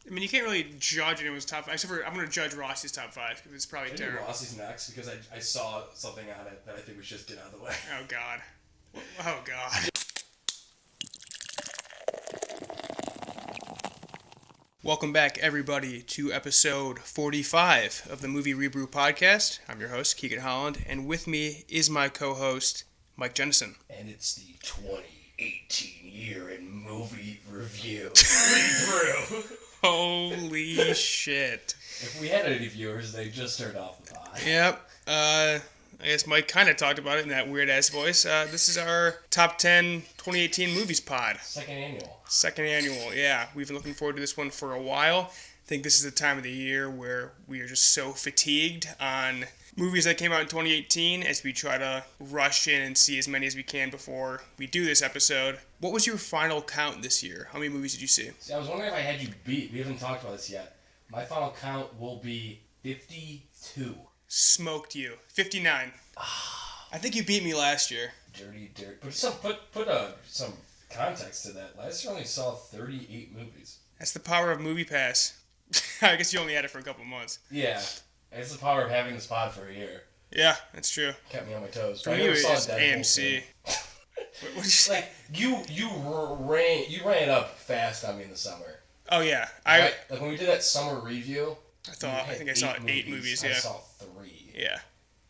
I mean, you can't really judge anyone's top 5, except for I'm going to judge Rossi's top 5, because it's probably terrible. Rossi's next, because I saw something on it that I think we should just get out of the way. Oh, God. Oh, God. Welcome back, everybody, to episode 45 of the Movie ReBrew podcast. I'm your host, Keegan Holland, and with me is my co-host, Mike Jennison. And it's the 2018 year in movie review. ReBrew. Holy shit. If we had any viewers, they just turned off the pod. Yep. I guess Mike kind of talked about it in that weird-ass voice. This is our top 10 2018 movies pod. Second annual, yeah. We've been looking forward to this one for a while. I think this is the time of the year where we are just so fatigued on movies that came out in 2018 as we try to rush in and see as many as we can before we do this episode. What was your final count this year? How many movies did you see? I was wondering if I had you beat. We haven't talked about this yet. My final count will be 52. Smoked you. 59. I think you beat me last year. Dirty. Put some context to that. Last year I only saw 38 movies. That's the power of Movie Pass. I guess you only had it for a couple months. Yeah. It's the power of having this pod for a year. Yeah, that's true. Kept me on my toes. For me, it was just AMC. What did you say? Like, you ran it up fast on me in the summer. Oh, yeah. Like when we did that summer review, I think I saw 8 movies, yeah. I saw 3. Yeah.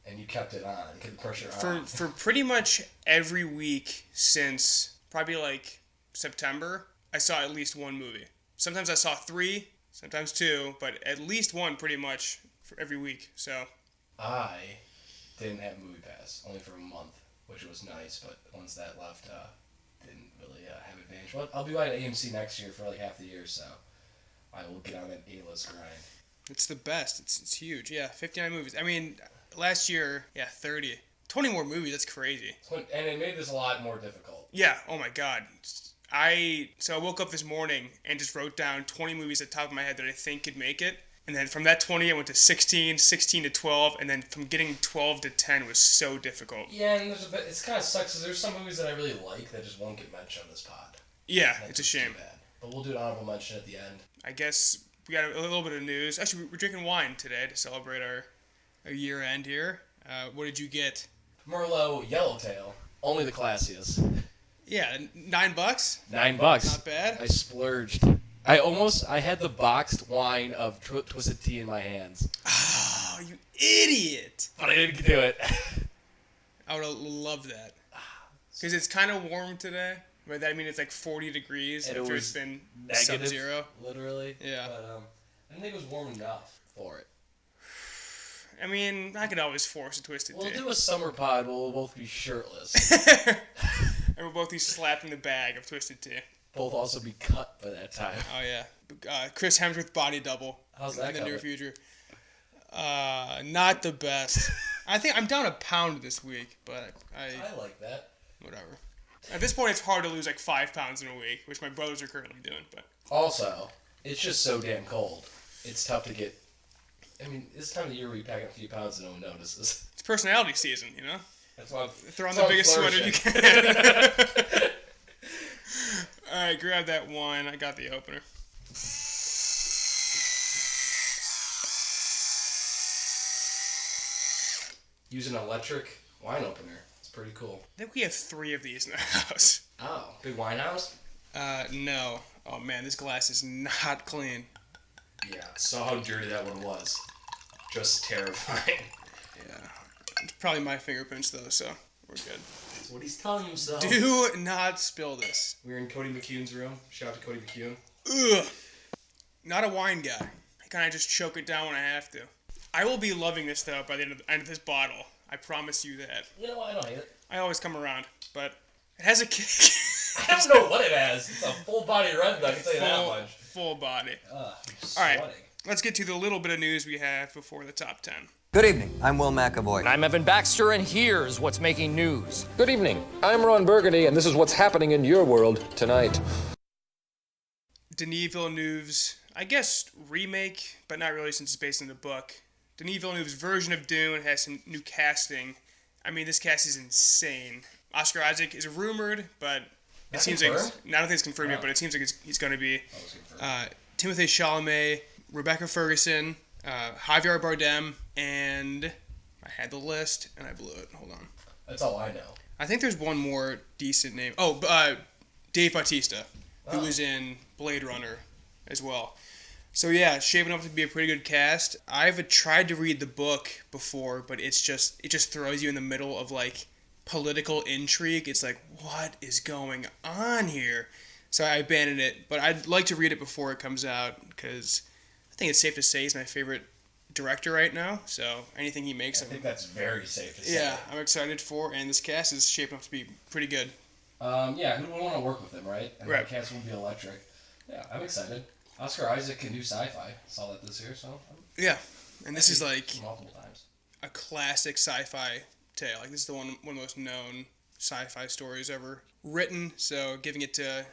And you kept it on, kept the pressure on. For pretty much every week since probably like September, I saw at least one movie. Sometimes I saw 3, sometimes 2, but at least one pretty much for every week. So I didn't have Movie Pass, only for a month, which was nice, but once that left, didn't really have advantage. Well, I'll be buying AMC next year for like half the year, so I will get on that A-list grind. It's the best. It's huge. Yeah, 59 movies. I mean, last year, 30. 20 more movies, that's crazy. And it made this a lot more difficult. Yeah, oh my God. I woke up this morning and just wrote down 20 movies at the top of my head that I think could make it. And then from that 20, I went to 16 to 12, and then from getting 12 to 10 was so difficult. Yeah, and it's kind of sucks because there's some movies that I really like that just won't get mentioned on this pod. Yeah, it's a shame. Too bad. But we'll do an honorable mention at the end. I guess we got a little bit of news. Actually, we're drinking wine today to celebrate our year end here. What did you get? Merlot Yellow Tail. Only the classiest. Yeah, $9. $9. Not bad. I splurged. I had the boxed wine of Twisted Tea in my hands. Oh, you idiot. But I didn't do it. I would have loved that. Because it's kind of warm today. By that I mean it's like 40 degrees and after it's been negative, sub-zero. Literally. Yeah. But I didn't think it was warm enough for it. I mean, I could always force a Twisted Tea. We'll do a summer pod where we'll both be shirtless. And we'll both be slapped in the bag of Twisted Tea. Both also be cut by that time. Oh, yeah. Chris Hemsworth body double. How's that in the coming? near future. Not the best. I think I'm down a pound this week, but I like that. Whatever. At this point, it's hard to lose like 5 pounds in a week, which my brothers are currently doing. But also, it's just so damn cold. It's tough to get. I mean, this time of the year where you pack a few pounds and no one notices. It's personality season, you know? That's why throw on the biggest sweater you can. Alright, grab that wine. I got the opener. Use an electric wine opener. It's pretty cool. I think we have 3 of these in the house. Oh, big wine house? No. Oh man, this glass is not clean. Yeah, saw how dirty that one was. Just terrifying. Yeah. It's probably my fingerprints though, so we're good. That's what he's telling himself. Do not spill this. We're in Cody McCune's room. Shout out to Cody McCune. Ugh. Not a wine guy. I kind of just choke it down when I have to. I will be loving this though by the end of this bottle. I promise you that. You know what? I don't hate it. I always come around, but it has a kick. I don't know what it has. It's a full body red, I can tell you that much. Full body. All right, let's get to the little bit of news we have before the top 10. Good evening. I'm Will McAvoy. And I'm Evan Baxter, and here's what's making news. Good evening. I'm Ron Burgundy, and this is what's happening in your world tonight. Denis Villeneuve's, I guess, remake, but not really since it's based on the book. Denis Villeneuve's version of Dune has some new casting. I mean, this cast is insane. Oscar Isaac is rumored, but it seems like I don't think it's confirmed yet, but it seems like he's going to be. Timothée Chalamet, Rebecca Ferguson, Javier Bardem, and I had the list and I blew it. Hold on. That's all I know. I think there's one more decent name. Oh, Dave Bautista, who was in Blade Runner as well. So yeah, shaping up to be a pretty good cast. I've tried to read the book before, but it just throws you in the middle of like political intrigue. It's like, what is going on here? So I abandoned it, but I'd like to read it before it comes out because I think it's safe to say he's my favorite director right now. So anything he makes, I think that's very safe to say. Yeah, I'm excited for, and this cast is shaping up to be pretty good. Yeah, who would want to work with him, right? And right. The cast will be electric. Yeah, I'm excited. Oscar Isaac can do sci-fi. Saw that this year, so. Yeah, and this is like multiple times. A classic sci-fi tale. Like this is one of the most known sci-fi stories ever written. So giving it to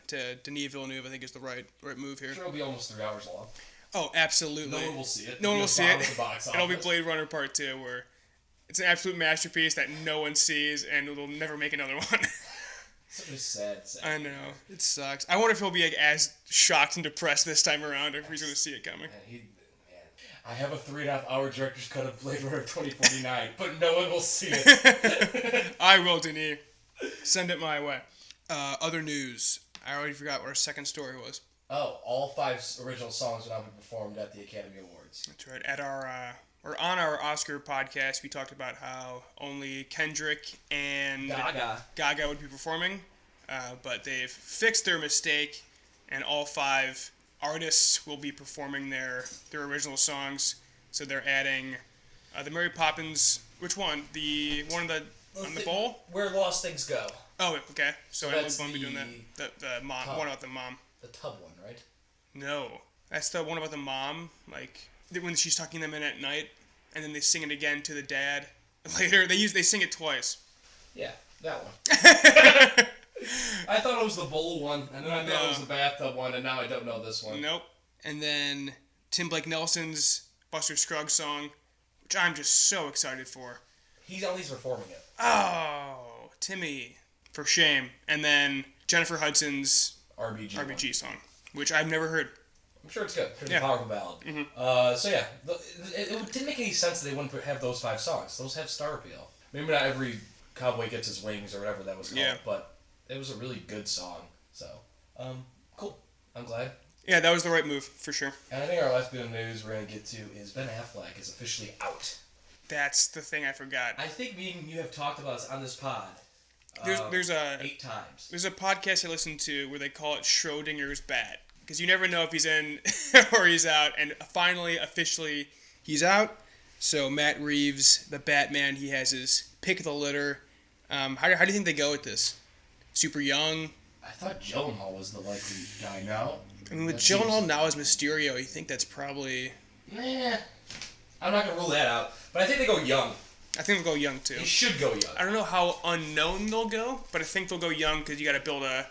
Denis Villeneuve, I think, is the right move here. Sure, it'll be almost 3 hours long. Oh, absolutely. No one will see it. No one will see it. It'll be Blade Runner Part 2, where it's an absolute masterpiece that no one sees, and it'll never make another one. Such a sad. I know. It sucks. I wonder if he'll be like as shocked and depressed this time around, or if he's going to see it coming. I have a 3.5 hour director's cut of Blade Runner 2049, but no one will see it. I will, Denis. Send it my way. Other news. I already forgot what our second story was. Oh, all 5 original songs will now be performed at the Academy Awards. That's right. At our on our Oscar podcast, we talked about how only Kendrick and Gaga would be performing, but they've fixed their mistake, and all 5 artists will be performing their original songs. So they're adding the Mary Poppins. Which one? The one on the bowl? Where Lost Things Go. Oh, okay. So that's Emily's going to be doing that. The mom. Tub. One about the mom. The tub one, right? No, that's the one about the mom. Like when she's tucking them in at night, and then they sing it again to the dad later. They sing it twice. Yeah, that one. I thought it was the bowl one, and then I thought it was the bathtub one, and now I don't know this one. Nope. And then Tim Blake Nelson's Buster Scruggs song, which I'm just so excited for. He's at least performing it. Oh, Timmy, for shame. And then Jennifer Hudson's RBG song, which I've never heard. I'm sure it's good. It's a powerful ballad. Mm-hmm. So yeah, it didn't make any sense that they wouldn't have those 5 songs. Those have star appeal. Maybe not every cowboy gets his wings or whatever that was called, but it was a really good song. So, cool. I'm glad. Yeah, that was the right move, for sure. And I think our last bit of news we're going to get to is Ben Affleck is officially out. That's the thing I forgot. I think me and you have talked about this on this pod. There's 8 times. There's a podcast I listen to where they call it Schrodinger's Bat. Because you never know if he's in or he's out. And finally, officially, he's out. So Matt Reeves, the Batman, he has his pick of the litter. How do you think they go with this? Super young? I thought Gyllenhaal was the likely guy now. I mean, with Gyllenhaal now as Mysterio, you think that's probably... Nah. I'm not going to rule that out. But I think they go young. I think they'll go young, too. They should go young. I don't know how unknown they'll go, but I think they'll go young because you got to build a...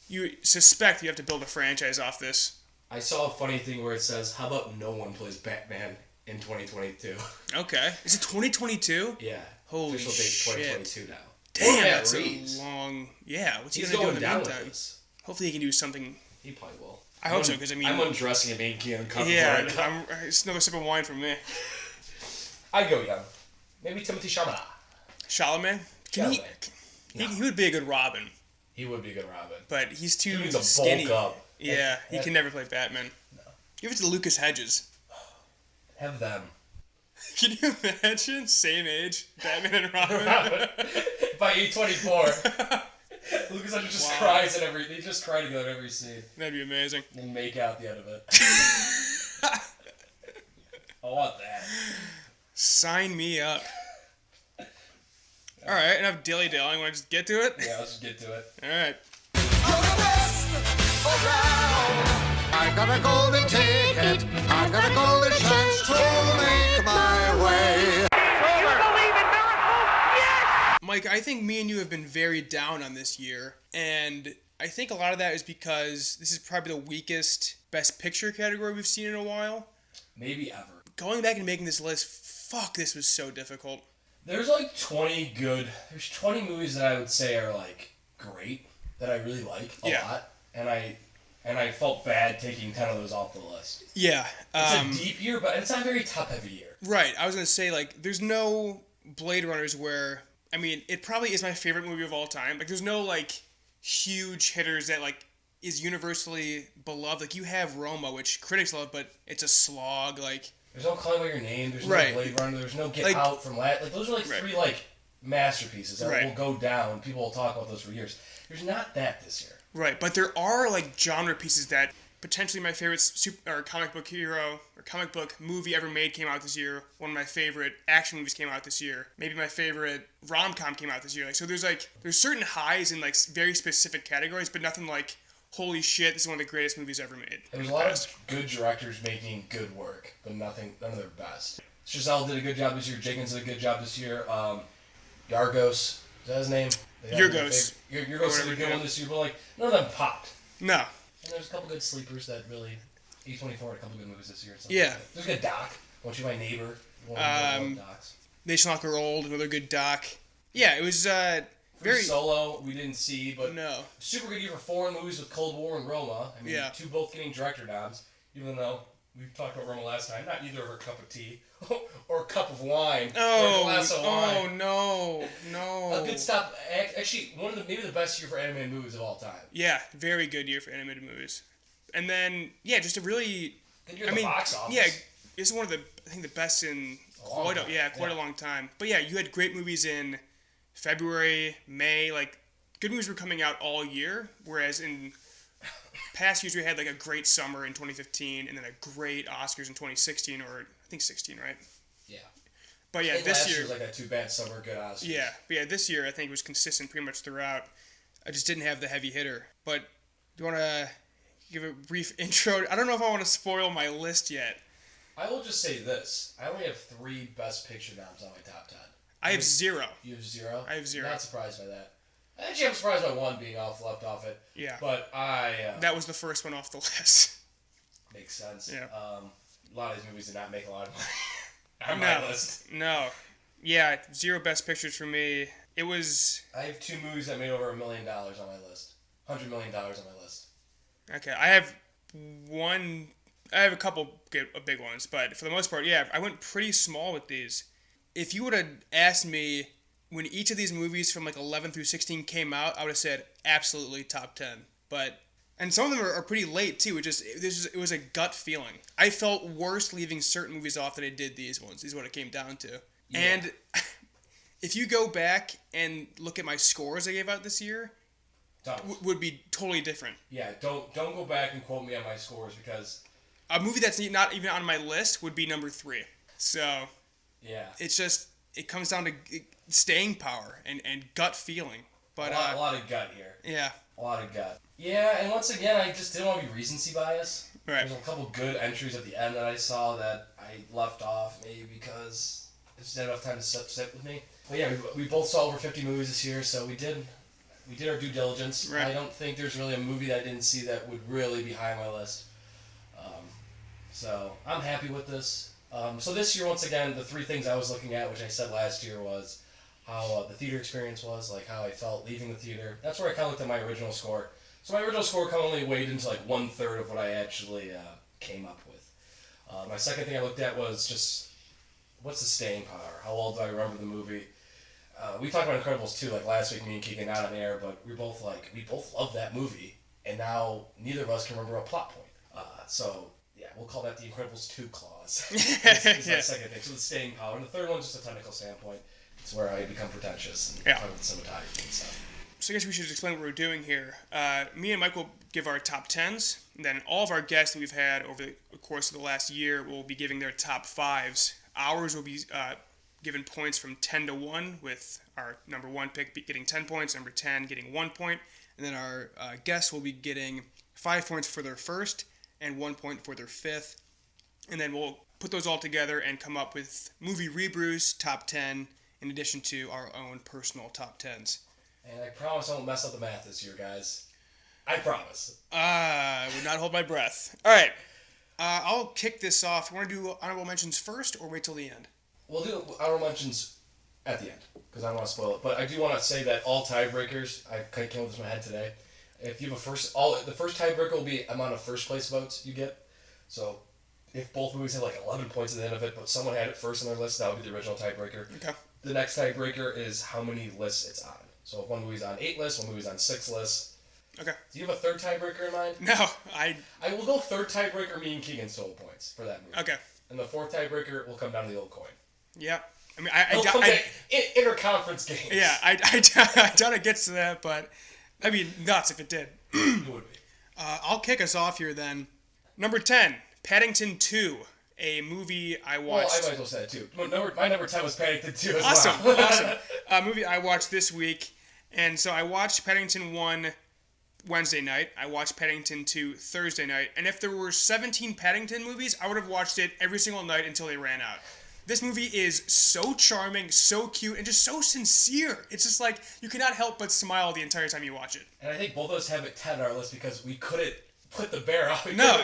You suspect you have to build a franchise off this. I saw a funny thing where it says, how about no one plays Batman in 2022? Okay. Is it 2022? Yeah. Holy official date 2022 now. Damn, that's a long... Yeah, what's he going to do in the meantime? Hopefully he can do something... He probably will. I hope so, because I mean... I'm undressing and inky and comfortable right now. It's another sip of wine from me. I'd go young. Maybe Timothée Chalamet. Chalamet? He would be a good Robin. He would be a good Robin. But he's too he needs a skinny. bulk up. Yeah, he can never play Batman. No. Give it to Lucas Hedges. Have them. Can you imagine? Same age, Batman and Robin. By 824. Lucas Hedges just cries at every... They just cry together at every scene. That'd be amazing. And make out the end of it. I want that. Sign me up. Alright, enough dilly-dallying. Want to just get to it? Yeah, let's just get to it. Alright. I got a golden ticket. I got a golden chance to make my way. You believe in miracles? Yes! Mike, I think me and you have been very down on this year. And I think a lot of that is because this is probably the weakest Best Picture category we've seen in a while. Maybe ever. Going back and making this list, fuck, this was so difficult. There's like 20 There's 20 movies that I would say are like great, that I really like a lot. And And I felt bad taking 10 of those off the list. Yeah. It's a deep year, but it's not a very top-heavy year. Right. I was going to say, like, there's no Blade Runners where, I mean, it probably is my favorite movie of all time. Like, there's no, like, huge hitters that, like, is universally beloved. Like, you have Roma, which critics love, but it's a slog. Like, there's no Calling By Your Name. There's no right. Blade Runner. There's no Get Like, Out from last. Like, those are, like, right. three, like, masterpieces that Right. will go down. People will talk about those for years. There's not that this year. Right, but there are, like, genre pieces that potentially my favorite comic book hero or comic book movie ever made came out this year. One of my favorite action movies came out this year. Maybe my favorite rom-com came out this year. Like, so there's certain highs in, like, very specific categories, but nothing like, holy shit, this is one of the greatest movies ever made. There's a lot of good directors making good work, but none of their best. Chazelle did a good job this year. Jenkins did a good job this year. Yargos, is that his name? Yorgos. Yorgos did a good one this year, but, like, none of them popped. No. And there's a couple good sleepers that really... A24 had a couple good movies this year. Yeah. There's a good doc. Won't You My Neighbor? Docs. They Shall Not Grow Old, another good doc. Yeah, it was very... Solo, we didn't see, but... No. Super good year for foreign movies with Cold War and Roma. I mean, Yeah. two both getting director noms, even though we talked about Roma last time. Not either of her cup of tea or a cup of wine or a glass of wine. No. A good stop. Actually, maybe the best year for animated movies of all time. Yeah, very good year for animated movies. And then, yeah, just a really... Good year at the box office. Yeah, this is one of the best in quite a long time. But yeah, you had great movies in February, May, like, good movies were coming out all year, whereas in past years we had, like, a great summer in 2015, and then a great Oscars in 2016, or I think 16, right? Yeah. But yeah, And this last year... was like a too bad summer, good Oscars. Yeah, but yeah, this year I think it was consistent pretty much throughout. I just didn't have the heavy hitter. But do you want to give a brief intro? I don't know if I want to spoil my list yet. I will just say this. I only have 3 Best Picture noms on my top 10. I have 0. You have 0? I have 0. Not surprised by that. Actually, I'm surprised by 1 being left off it. Yeah. But that was the first one off the list. Makes sense. Yeah. A lot of these movies did not make a lot of money on my list. No. Yeah, 0 Best Pictures for me. It was... I have 2 movies that made over $1 million on my list. $100 million on my list. Okay, I have a couple big ones, but for the most part, yeah, I went pretty small with these. If you would have asked me when each of these movies from like 11 through 16 came out, I would have said absolutely top 10. And some of them are pretty late too. It was a gut feeling. I felt worse leaving certain movies off than I did these ones. Is what it came down to. Yeah. And if you go back and look at my scores I gave out this year, would be totally different. Yeah, don't go back and quote me on my scores because a movie that's not even on my list would be number 3. So yeah, it comes down to staying power and gut feeling. But a lot of gut here. Yeah, a lot of gut. Yeah, and once again, I just didn't want to be recency bias. Right. There's a couple good entries at the end that I saw that I left off maybe because it just didn't have enough time to sit with me. But yeah, we both saw over 50 movies this year, so we did our due diligence. Right. I don't think there's really a movie that I didn't see that would really be high on my list. So I'm happy with this. So this year, once again, the 3 things I was looking at, which I said last year, was how the theater experience was, like how I felt leaving the theater. That's where I kind of looked at my original score. So my original score kind of only weighed into like 1/3 of what I actually came up with. My second thing I looked at was just what's the staying power? How well do I remember the movie? We talked about Incredibles 2 like last week, me and Keegan not on air, but we both love that movie, and now neither of us can remember a plot point. So yeah, we'll call that the Incredibles 2 clause. Is my second thing. So the staying power, and the third one's just a technical standpoint. It's where I become pretentious and talk about the cinematography and stuff. So I guess we should explain what we're doing here. Me and Mike will give our top 10s, and then all of our guests that we've had over the course of the last year will be giving their top 5s. Ours will be given points from 10 to 1, with our number 1 pick getting 10 points, number 10 getting 1 point, and then our guests will be getting 5 points for their first and 1 point for their 5th. And then we'll put those all together and come up with Movie ReBrew's top 10 in addition to our own personal top 10s. And I promise I won't mess up the math this year, guys. I promise. I would not hold my breath. All right. I'll kick this off. You want to do honorable mentions first or wait till the end? We'll do honorable mentions at the end because I don't want to spoil it. But I do want to say that all tiebreakers, I came up with this in my head today, If you have the first tiebreaker will be amount of first place votes you get. So if both movies have like 11 points at the end of it, but someone had it first on their list, that would be the original tiebreaker. Okay. The next tiebreaker is how many lists it's on. So if one movie's on 8 lists, one movie's on 6 lists. Okay. Do you have a third tiebreaker in mind? No, I will go third tiebreaker, me and Keegan's total points for that movie. Okay. And the fourth tiebreaker will come down to the old coin. Yeah. I mean, interconference games. Yeah, I doubt it gets to that, but I'd be nuts if it did. It would be. I'll kick us off here then. Number 10, Paddington 2, a movie I watched. Well, I might as well say that too. My number 10 was Paddington 2 as awesome, well. Awesome. A movie I watched this week, and so I watched Paddington 1 Wednesday night. I watched Paddington 2 Thursday night, and if there were 17 Paddington movies, I would have watched it every single night until they ran out. This movie is so charming, so cute, and just so sincere. It's just like, you cannot help but smile the entire time you watch it. And I think both of us have it 10 on our list because we couldn't put the bear off. No,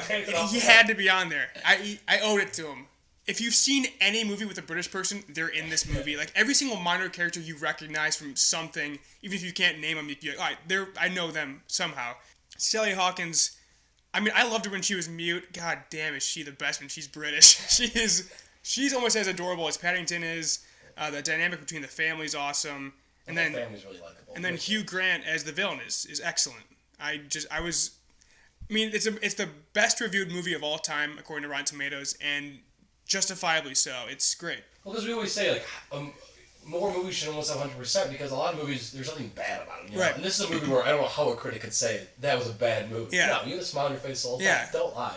he had to be on there. I owed it to him. If you've seen any movie with a British person, they're in this movie. Like, every single minor character you recognize from something, even if you can't name them, you're like, all right, I know them somehow. Sally Hawkins, I mean, I loved her when she was mute. God damn, is she the best when she's British. She's almost as adorable as Paddington is. The dynamic between the family is awesome. And then the family's really likable. And then Hugh Grant as the villain is excellent. It's the best reviewed movie of all time according to Rotten Tomatoes, and justifiably so. It's great. Well, because we always say like more movies should almost have 100% because a lot of movies there's nothing bad about them. You know? Right. And this is a movie where I don't know how a critic could say that was a bad movie. Yeah. No, you have a smile on your face the whole time. Yeah. Don't lie.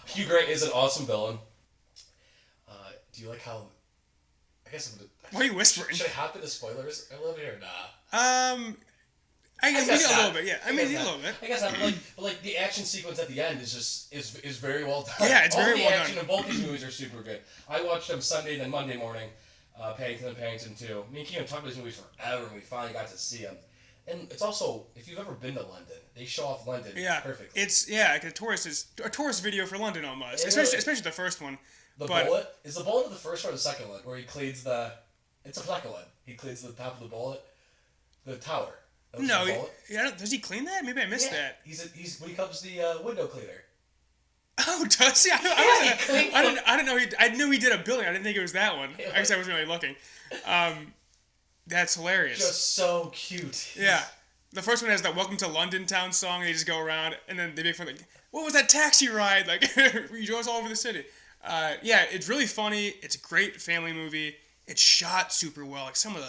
Hugh Grant is an awesome villain. Do you like how? I guess I'm gonna. Why are you whispering? Should I hop into spoilers a little bit or nah? I guess a little bit. Yeah, I mean a little bit. I guess not. Like the action sequence at the end is very well done. Yeah, it's very well done. All the action in both these movies are super good. I watched them Sunday then Monday morning. Paddington and Paddington 2. Me and Keegan talked about these movies forever, and we finally got to see them. And it's also, if you've ever been to London, they show off London perfectly. It's like a tourist video for London almost, especially the first one. Bullet is the bullet of the first or the second one where he cleans the. It's a second one. He cleans the top of the bullet, the tower. No, does he clean that? Maybe I missed that. He's when he becomes the window cleaner. Oh, does he? I didn't know I knew he did a building. I didn't think it was that one. I guess I wasn't really looking. That's hilarious. Just so cute. Yeah. The first one has that "Welcome to London Town" song. And they just go around, and then they make fun like, "What was that taxi ride?" Like, he drove us all over the city. Yeah, it's really funny. It's a great family movie. It's shot super well. Like some of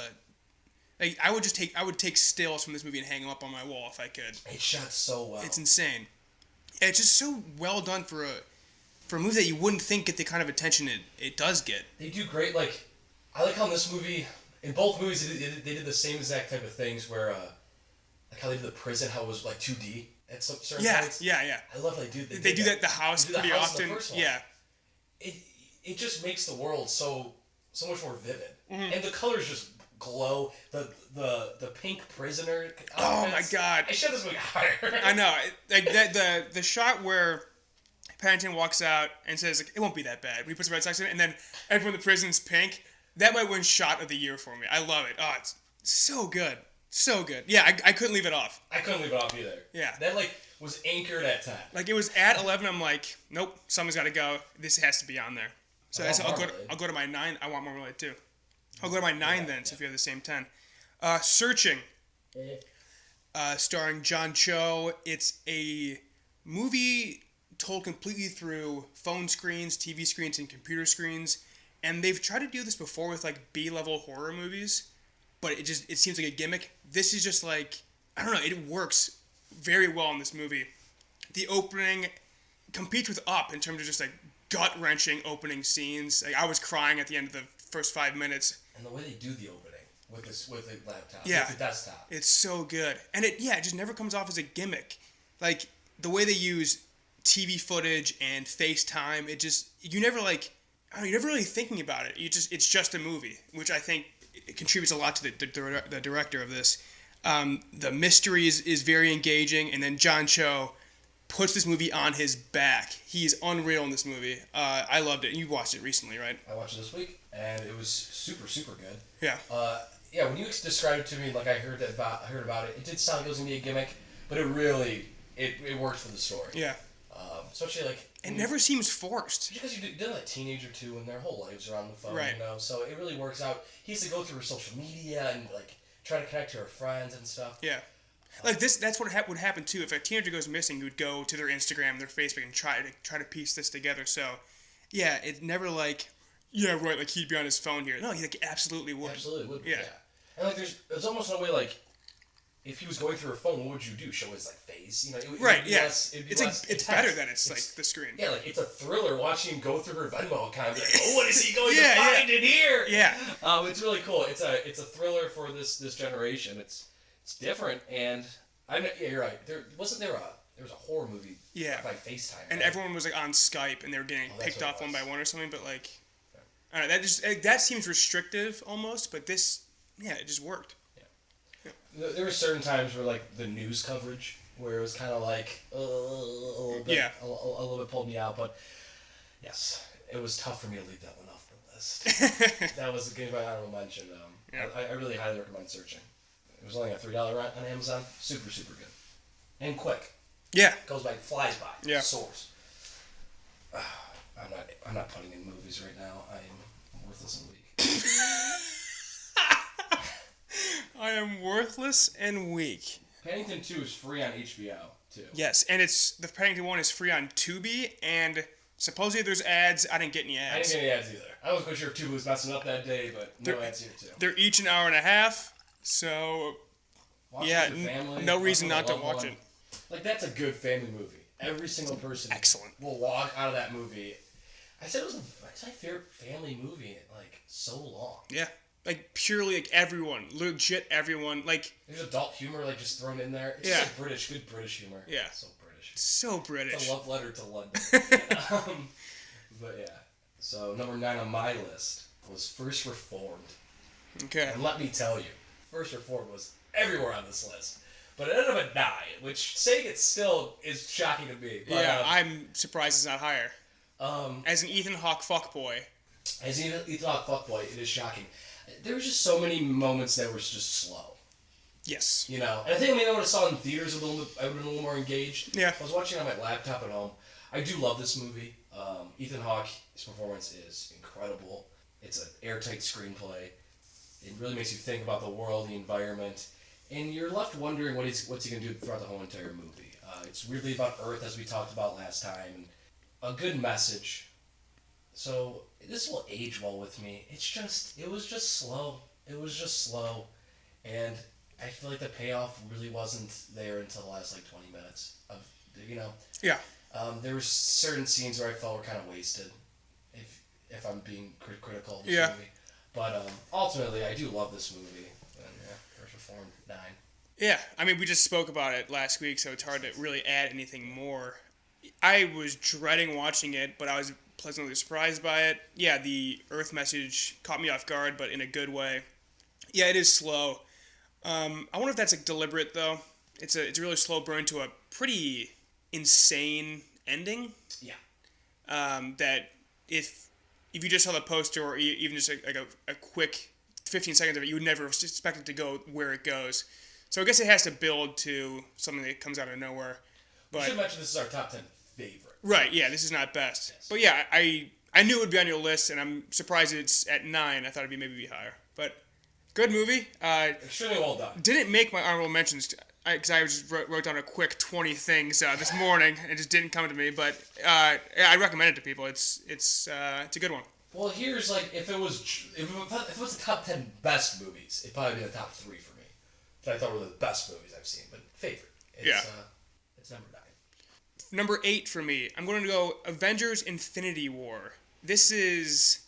the, I would take stills from this movie and hang them up on my wall if I could. It's shot so well. It's insane. It's just so well done for a movie that you wouldn't think get the kind of attention it does get. They do great. Like, I like how in this movie, in both movies, they did the same exact type of things where, like how they did the prison, how it was like 2D at some certain points. Yeah. I love how they do that. They do that. The house pretty often. Yeah. It just makes the world so much more vivid, Mm-hmm. and the colors just glow. The pink prisoner. Oh my god! I should have this movie higher. I know. Like the shot where Paddington walks out and says like, "It won't be that bad." When he puts the red socks in, and then everyone in the prison's pink. That might win shot of the year for me. I love it. Oh, it's so good, so good. Yeah, I couldn't leave it off. I couldn't leave it off either. Yeah. That was anchored at 10. Like it was at 11. I'm like, nope, something's got to go. This has to be on there. So I'll go to my 9. I want Marmalade too. I'll go to my 9 then, so if you have the same 10. Searching, starring John Cho. It's a movie told completely through phone screens, TV screens, and computer screens. And they've tried to do this before with like B-level horror movies, but it seems like a gimmick. This is just like, I don't know, it works very well in this movie. The opening competes with Up in terms of just like gut-wrenching opening scenes. Like I was crying at the end of the first 5 minutes. And the way they do the opening with the laptop, with the desktop. It's so good. And it just never comes off as a gimmick. Like the way they use TV footage and FaceTime, you're never really thinking about it. It's just a movie, which I think it contributes a lot to the director of this. The mystery is very engaging, and then John Cho puts this movie on his back. He's unreal in this movie. I loved it. You watched it recently, right? I watched it this week, and it was super, super good. Yeah. When you described it to me, like I heard about it, it did sound like it was gonna be a gimmick, But it really it works for the story. Yeah. Especially like it never seems forced. Because you did like a teenager too, and their whole lives are on the phone, right. you know. So it really works out. He has to go through her social media and like try to connect to her friends and stuff. Yeah. Like this, that's what would happen too. If a teenager goes missing, you would go to their Instagram, their Facebook, and try to piece this together. So, yeah, it never like, yeah, right, like he'd be on his phone here. No, he like absolutely would. Absolutely would. Yeah. And like, there's almost no way like, if he was going through her phone, what would you do? Show his like face, you know? Right. Yeah. It's better that it's like the screen. Yeah, like it's a thriller watching him go through her Venmo account. Like, oh, what is he going to find in here? Yeah. It's really cool. It's a thriller for this generation. It's different, and you're right. There was a horror movie. Yeah. By FaceTime. And right? everyone was like on Skype, and they were getting picked off one by one or something. But like, I don't know, that seems restrictive almost. But this, yeah, it just worked. There were certain times where like the news coverage where it was kind of like a little bit pulled me out, but yes, it was tough for me to leave that one off the list. That was a game I honorable mention. I really highly recommend searching. It was only a $3 rent on Amazon. Super good and quick. Yeah, flies by. Yeah, source. I'm not putting in movies right now. I'm worthless and weak. I am worthless and weak. Paddington 2 is free on HBO, too. Yes, and the Paddington 1 is free on Tubi, and supposedly there's ads. I didn't get any ads. I didn't get any ads either. I wasn't quite sure if Tubi was messing up that day, but no ads here, too. They're each an hour and a half, so watch it with your family, no reason not to watch it. Like, that's a good family movie. Every single person will walk out of that movie. I said it was my favorite family movie in, like, so long. Yeah. Like, purely, like, everyone. Legit everyone. Like... There's adult humor, like, just thrown in there. It's just like good British humor. Yeah. So British. So British. It's a love letter to London. But, yeah. So, number 9 on my list was First Reformed. Okay. And let me tell you, First Reformed was everywhere on this list. But it ended up at 9, which, saying it still is shocking to me. But, yeah, I'm surprised it's not higher. As an Ethan Hawke fuckboy. As an Ethan Hawke fuckboy, it is shocking. There were just so many moments that were just slow. Yes. You know? And I think maybe I would have saw it in theaters I would have been a little more engaged. Yeah. I was watching it on my laptop at home. I do love this movie. Ethan Hawke, his performance is incredible. It's an airtight screenplay. It really makes you think about the world, the environment, and you're left wondering what's he going to do throughout the whole entire movie. It's really about Earth, as we talked about last time, and a good message. So this will age well with me. It was just slow. It was just slow, and I feel like the payoff really wasn't there until the last like 20 minutes of, you know. Yeah. There were certain scenes where I felt were kind of wasted, if I'm being critical of this movie. But ultimately, I do love this movie. And First Reformed 9. Yeah, I mean, we just spoke about it last week, so it's hard to really add anything more. I was dreading watching it, but I was pleasantly surprised by it. Yeah, the Earth message caught me off guard, but in a good way. Yeah, it is slow. I wonder if that's like deliberate though. It's a really slow burn to a pretty insane ending. Yeah. That if you just saw the poster or even just like a quick 15 seconds of it, you would never expect it to go where it goes. So I guess it has to build to something that comes out of nowhere. But we should mention this is our top 10 favorite. Right, yeah, this is not best. Yes. But yeah, I knew it would be on your list, and I'm surprised it's at 9. I thought it'd maybe be higher. But good movie. Extremely well done. Didn't make my honorable mentions because I just wrote down a quick 20 things this morning, and it just didn't come to me. But I recommend it to people. It's a good one. Well, here's like if it was the top 10 best movies, it'd probably be the top 3 for me. That I thought were the best movies I've seen, but favorite. It's number 9. Number 8 for me. I'm going to go Avengers: Infinity War. This is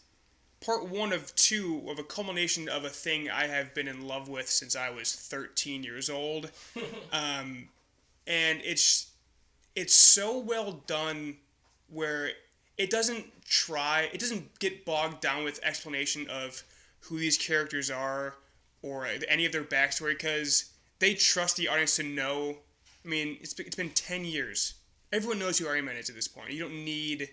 part 1 of 2 of a culmination of a thing I have been in love with since I was 13 years old. And it's so well done where it doesn't get bogged down with explanation of who these characters are or any of their backstory, because they trust the audience to know. I mean, it's been 10 years. Everyone knows who Iron Man is at this point. You don't need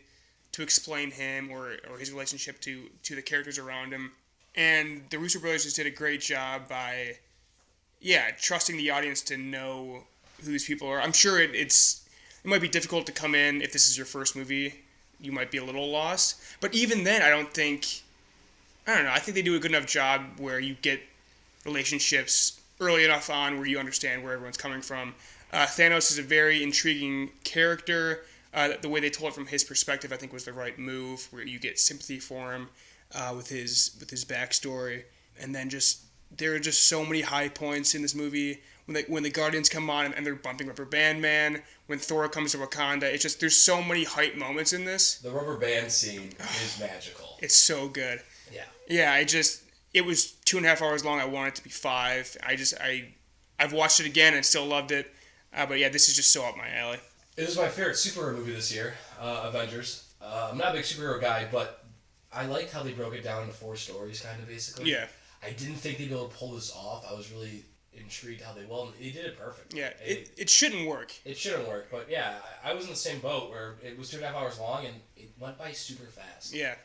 to explain him or his relationship to the characters around him. And the Russo brothers just did a great job by, trusting the audience to know who these people are. I'm sure it might be difficult to come in if this is your first movie. You might be a little lost. But even then, I don't know. I think they do a good enough job where you get relationships early enough on where you understand where everyone's coming from. Thanos is a very intriguing character. The way they told it from his perspective, I think, was the right move, where you get sympathy for him with his backstory. And then there are just so many high points in this movie. When the Guardians come on and they're bumping Rubber Band Man, when Thor comes to Wakanda, it's just, there's so many hype moments in this. The rubber band scene is magical. It's so good. Yeah. Yeah, it was 2.5 hours long. I want it to be 5. I've watched it again and still loved it. But yeah, this is just so up my alley. It was my favorite superhero movie this year, Avengers. I'm not a big superhero guy, but I liked how they broke it down into 4 stories, kind of, basically. Yeah. I didn't think they'd be able to pull this off. I was really intrigued how they did it perfect. Yeah, it shouldn't work. It shouldn't work, but yeah, I was in the same boat where it was 2.5 hours long and it went by super fast. Yeah,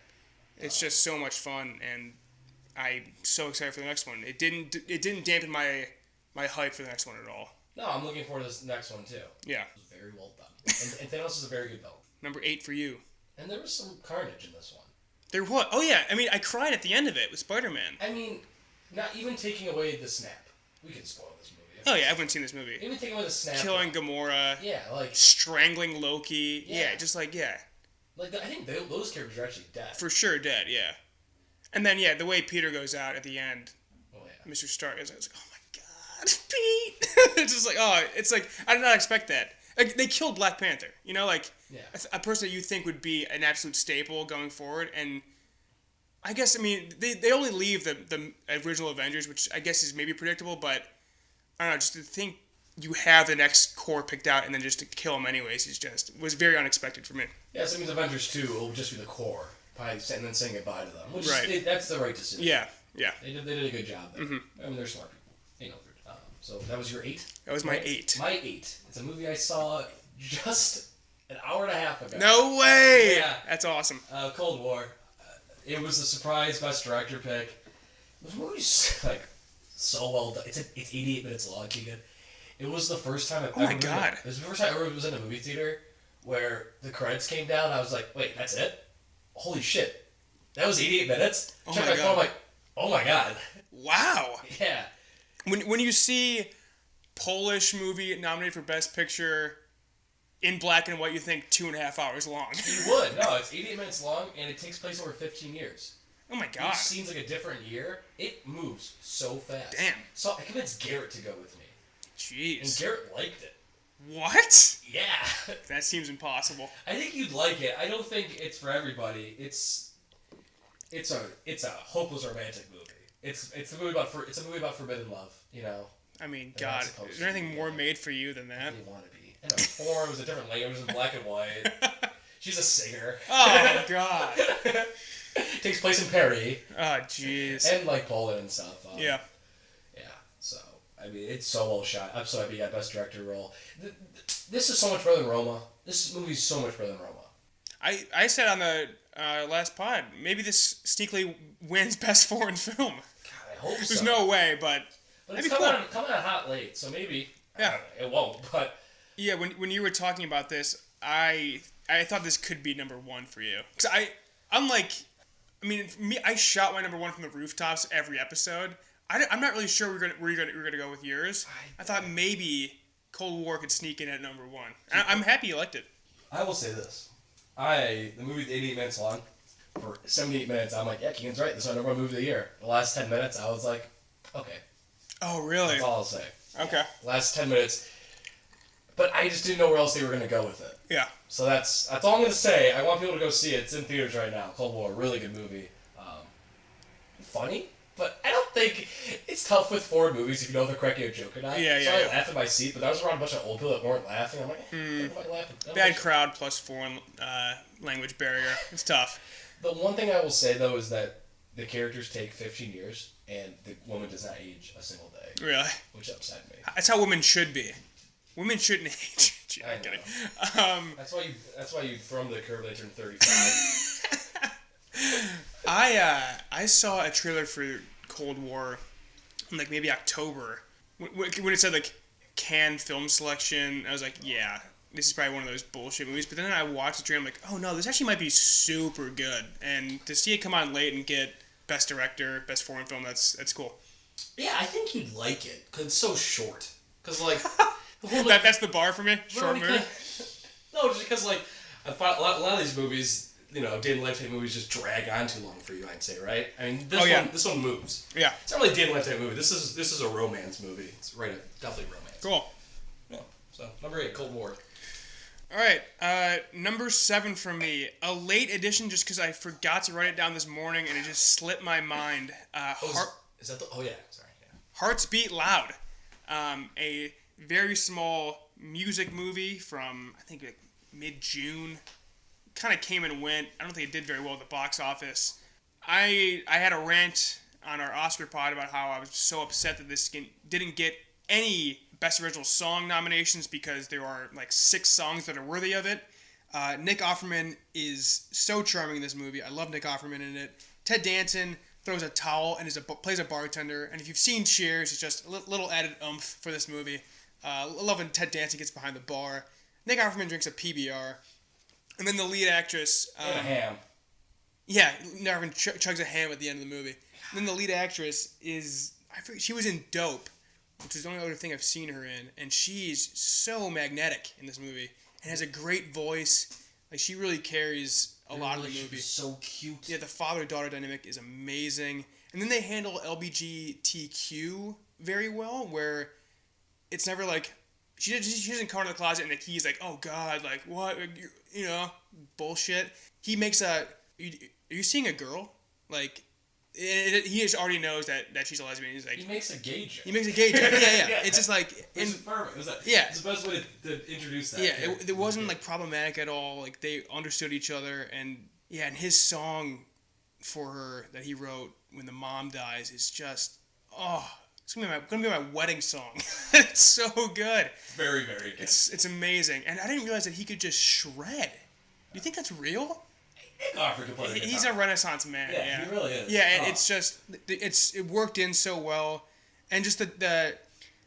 it's just so much fun, and I'm so excited for the next one. It didn't dampen my hype for the next one at all. No, I'm looking forward to this next one too. Yeah. It was very well done. And Thanos is a very good villain. Number 8 for you. And there was some carnage in this one. There what? Oh yeah, I mean, I cried at the end of it with Spider-Man. I mean, not even taking away the snap. We can spoil this movie. Oh yeah, everyone's seen this movie. Even taking away the snap. Killing Gamora. Yeah, like strangling Loki. Yeah. Just like, yeah. Like, I think those characters are actually dead. For sure dead, yeah. And then, yeah, the way Peter goes out at the end. Oh, yeah. Mr. Stark is like, oh my god, Pete! It's just like, oh, it's like, I did not expect that. Like, they killed Black Panther, you know, like, yeah. a person that you think would be an absolute staple going forward, and I guess, I mean, they only leave the original Avengers, which I guess is maybe predictable, but, I don't know, just to think you have the next core picked out and then just to kill him anyways was very unexpected for me. Yeah, so it means Avengers 2 will just be the core, probably, and then saying goodbye to them. Which right. That's the right decision. Yeah. They did a good job there. I mean, they're smart people. They know they're so that was your 8? That was my 8. My 8. It's a movie I saw just an hour and a half ago. No way! Yeah. That's awesome. Cold War. It was a surprise Best Director pick. The movie's like so well done. It's 88 minutes long, Keegan. It was the first time It was the first time I ever was in a movie theater where the credits came down. I was like, wait, that's it? Holy shit. That was 88 minutes? Oh Check my my phone, I'm like, oh my god. Wow. Yeah. When you see Polish movie nominated for Best Picture in black and white, you think 2.5 hours long. You would. No, it's 88 minutes long, and it takes place over 15 years. Oh my god. Each scene's like a different year. It moves so fast. Damn. So I convinced Garrett to go with me. Jeez. And Garrett liked it. What? Yeah. That seems impossible. I think you'd like it. I don't think it's for everybody. It's a hopeless romantic movie. It's a movie about forbidden love. You know. I mean, God, is there anything more made for you than that? You want to be. And it was a different language. It was in black and white. She's a singer. Oh God. Takes place in Paris. Oh jeez. And like Poland and stuff. Yeah. Yeah. So I mean, it's so well shot. I'm so happy you got Best Director role. This is so much better than Roma. This movie's so much better than Roma. I said on the last pod, maybe this sneakily wins Best Foreign Film. God, I hope so. There's no way, but it's coming out hot late, so maybe it won't. But yeah, when you were talking about this, I thought this could be number 1 for you, because I shout my number 1 from the rooftops every episode. I'm not really sure where you're gonna go with yours. I thought maybe Cold War could sneak in at number 1. I'm happy you liked it. I will say this: the movie's 88 minutes long. For 78 minutes, I'm like, yeah, Keegan's right. This is my number 1 movie of the year. The last 10 minutes, I was like, okay. Oh really? That's all I'll say. Okay. Last 10 minutes, but I just didn't know where else they were gonna go with it. Yeah. So that's all I'm gonna say. I want people to go see it. It's in theaters right now. Cold War, really good movie. Funny, but I don't think it's tough with foreign movies if you know if they're cracking a joke or not. Yeah. I laughed in my seat, but I was around a bunch of old people that weren't laughing. I'm like, what am I laughing? Bad crowd plus foreign language barrier. It's tough. The one thing I will say though is that the characters take 15 years, and the woman does not age a single day. Really? Which upset me. That's how women should be. Women shouldn't age. Gee, I'm kidding. That's why you throw them to the curb when they turn 35. I saw a trailer for Cold War in like maybe October when it said like Cannes film selection. I was like, yeah, this is probably one of those bullshit movies. But then I watched the trailer, I'm like, oh no, this actually might be super good. And to see it come on late and get Best Director, Best Foreign Film, that's cool. Yeah, I think you'd like it because it's so short. Because like, that's the bar for me. Short movie. No, just because like I find a lot of these movies, day and lifetime movies just drag on too long for you. I'd say, right? I mean, this one moves. Yeah. It's not really a day and lifetime movie. This is a romance movie. It's definitely romance. Cool. Yeah. So number 8, Cold War. All right, number 7 for me. A late edition just because I forgot to write it down this morning and it just slipped my mind. Is that the? Oh yeah, sorry. Yeah. Hearts Beat Loud. A very small music movie from, I think, like mid-June. Kind of came and went. I don't think it did very well at the box office. I had a rant on our Oscar pod about how I was so upset that this didn't get any Best Original Song nominations because there are like 6 songs that are worthy of it. Nick Offerman is so charming in this movie. I love Nick Offerman in it. Ted Danson throws a towel and plays a bartender. And if you've seen Cheers, it's just a little added oomph for this movie. I love when Ted Danson gets behind the bar. Nick Offerman drinks a PBR. And then the lead actress... and a ham. Yeah, Nick Offerman chugs a ham at the end of the movie. And then the lead actress is... I forget, she was in Dope, which is the only other thing I've seen her in. And she's so magnetic in this movie. And has a great voice. Like, she really carries a lot of the movie. She's so cute. Yeah, the father-daughter dynamic is amazing. And then they handle LGBTQ very well, where it's never like... She doesn't come out of the closet and like, he's like, oh God, like, what? Bullshit. He makes a... Are you seeing a girl? Like... he just already knows that she's a lesbian. He's like, he makes a gay joke. Yeah. It's just like, it's perfect. Yeah, it's the best way to introduce that. Yeah, it wasn't like problematic at all. Like they understood each other, and yeah, and his song for her that he wrote when the mom dies is just it's gonna be my wedding song. It's so good. Very, very good. It's amazing, and I didn't realize that he could just shred. Do you think that's real? He's a Renaissance man. Yeah, he really is. Yeah, and it's just it worked in so well, and just the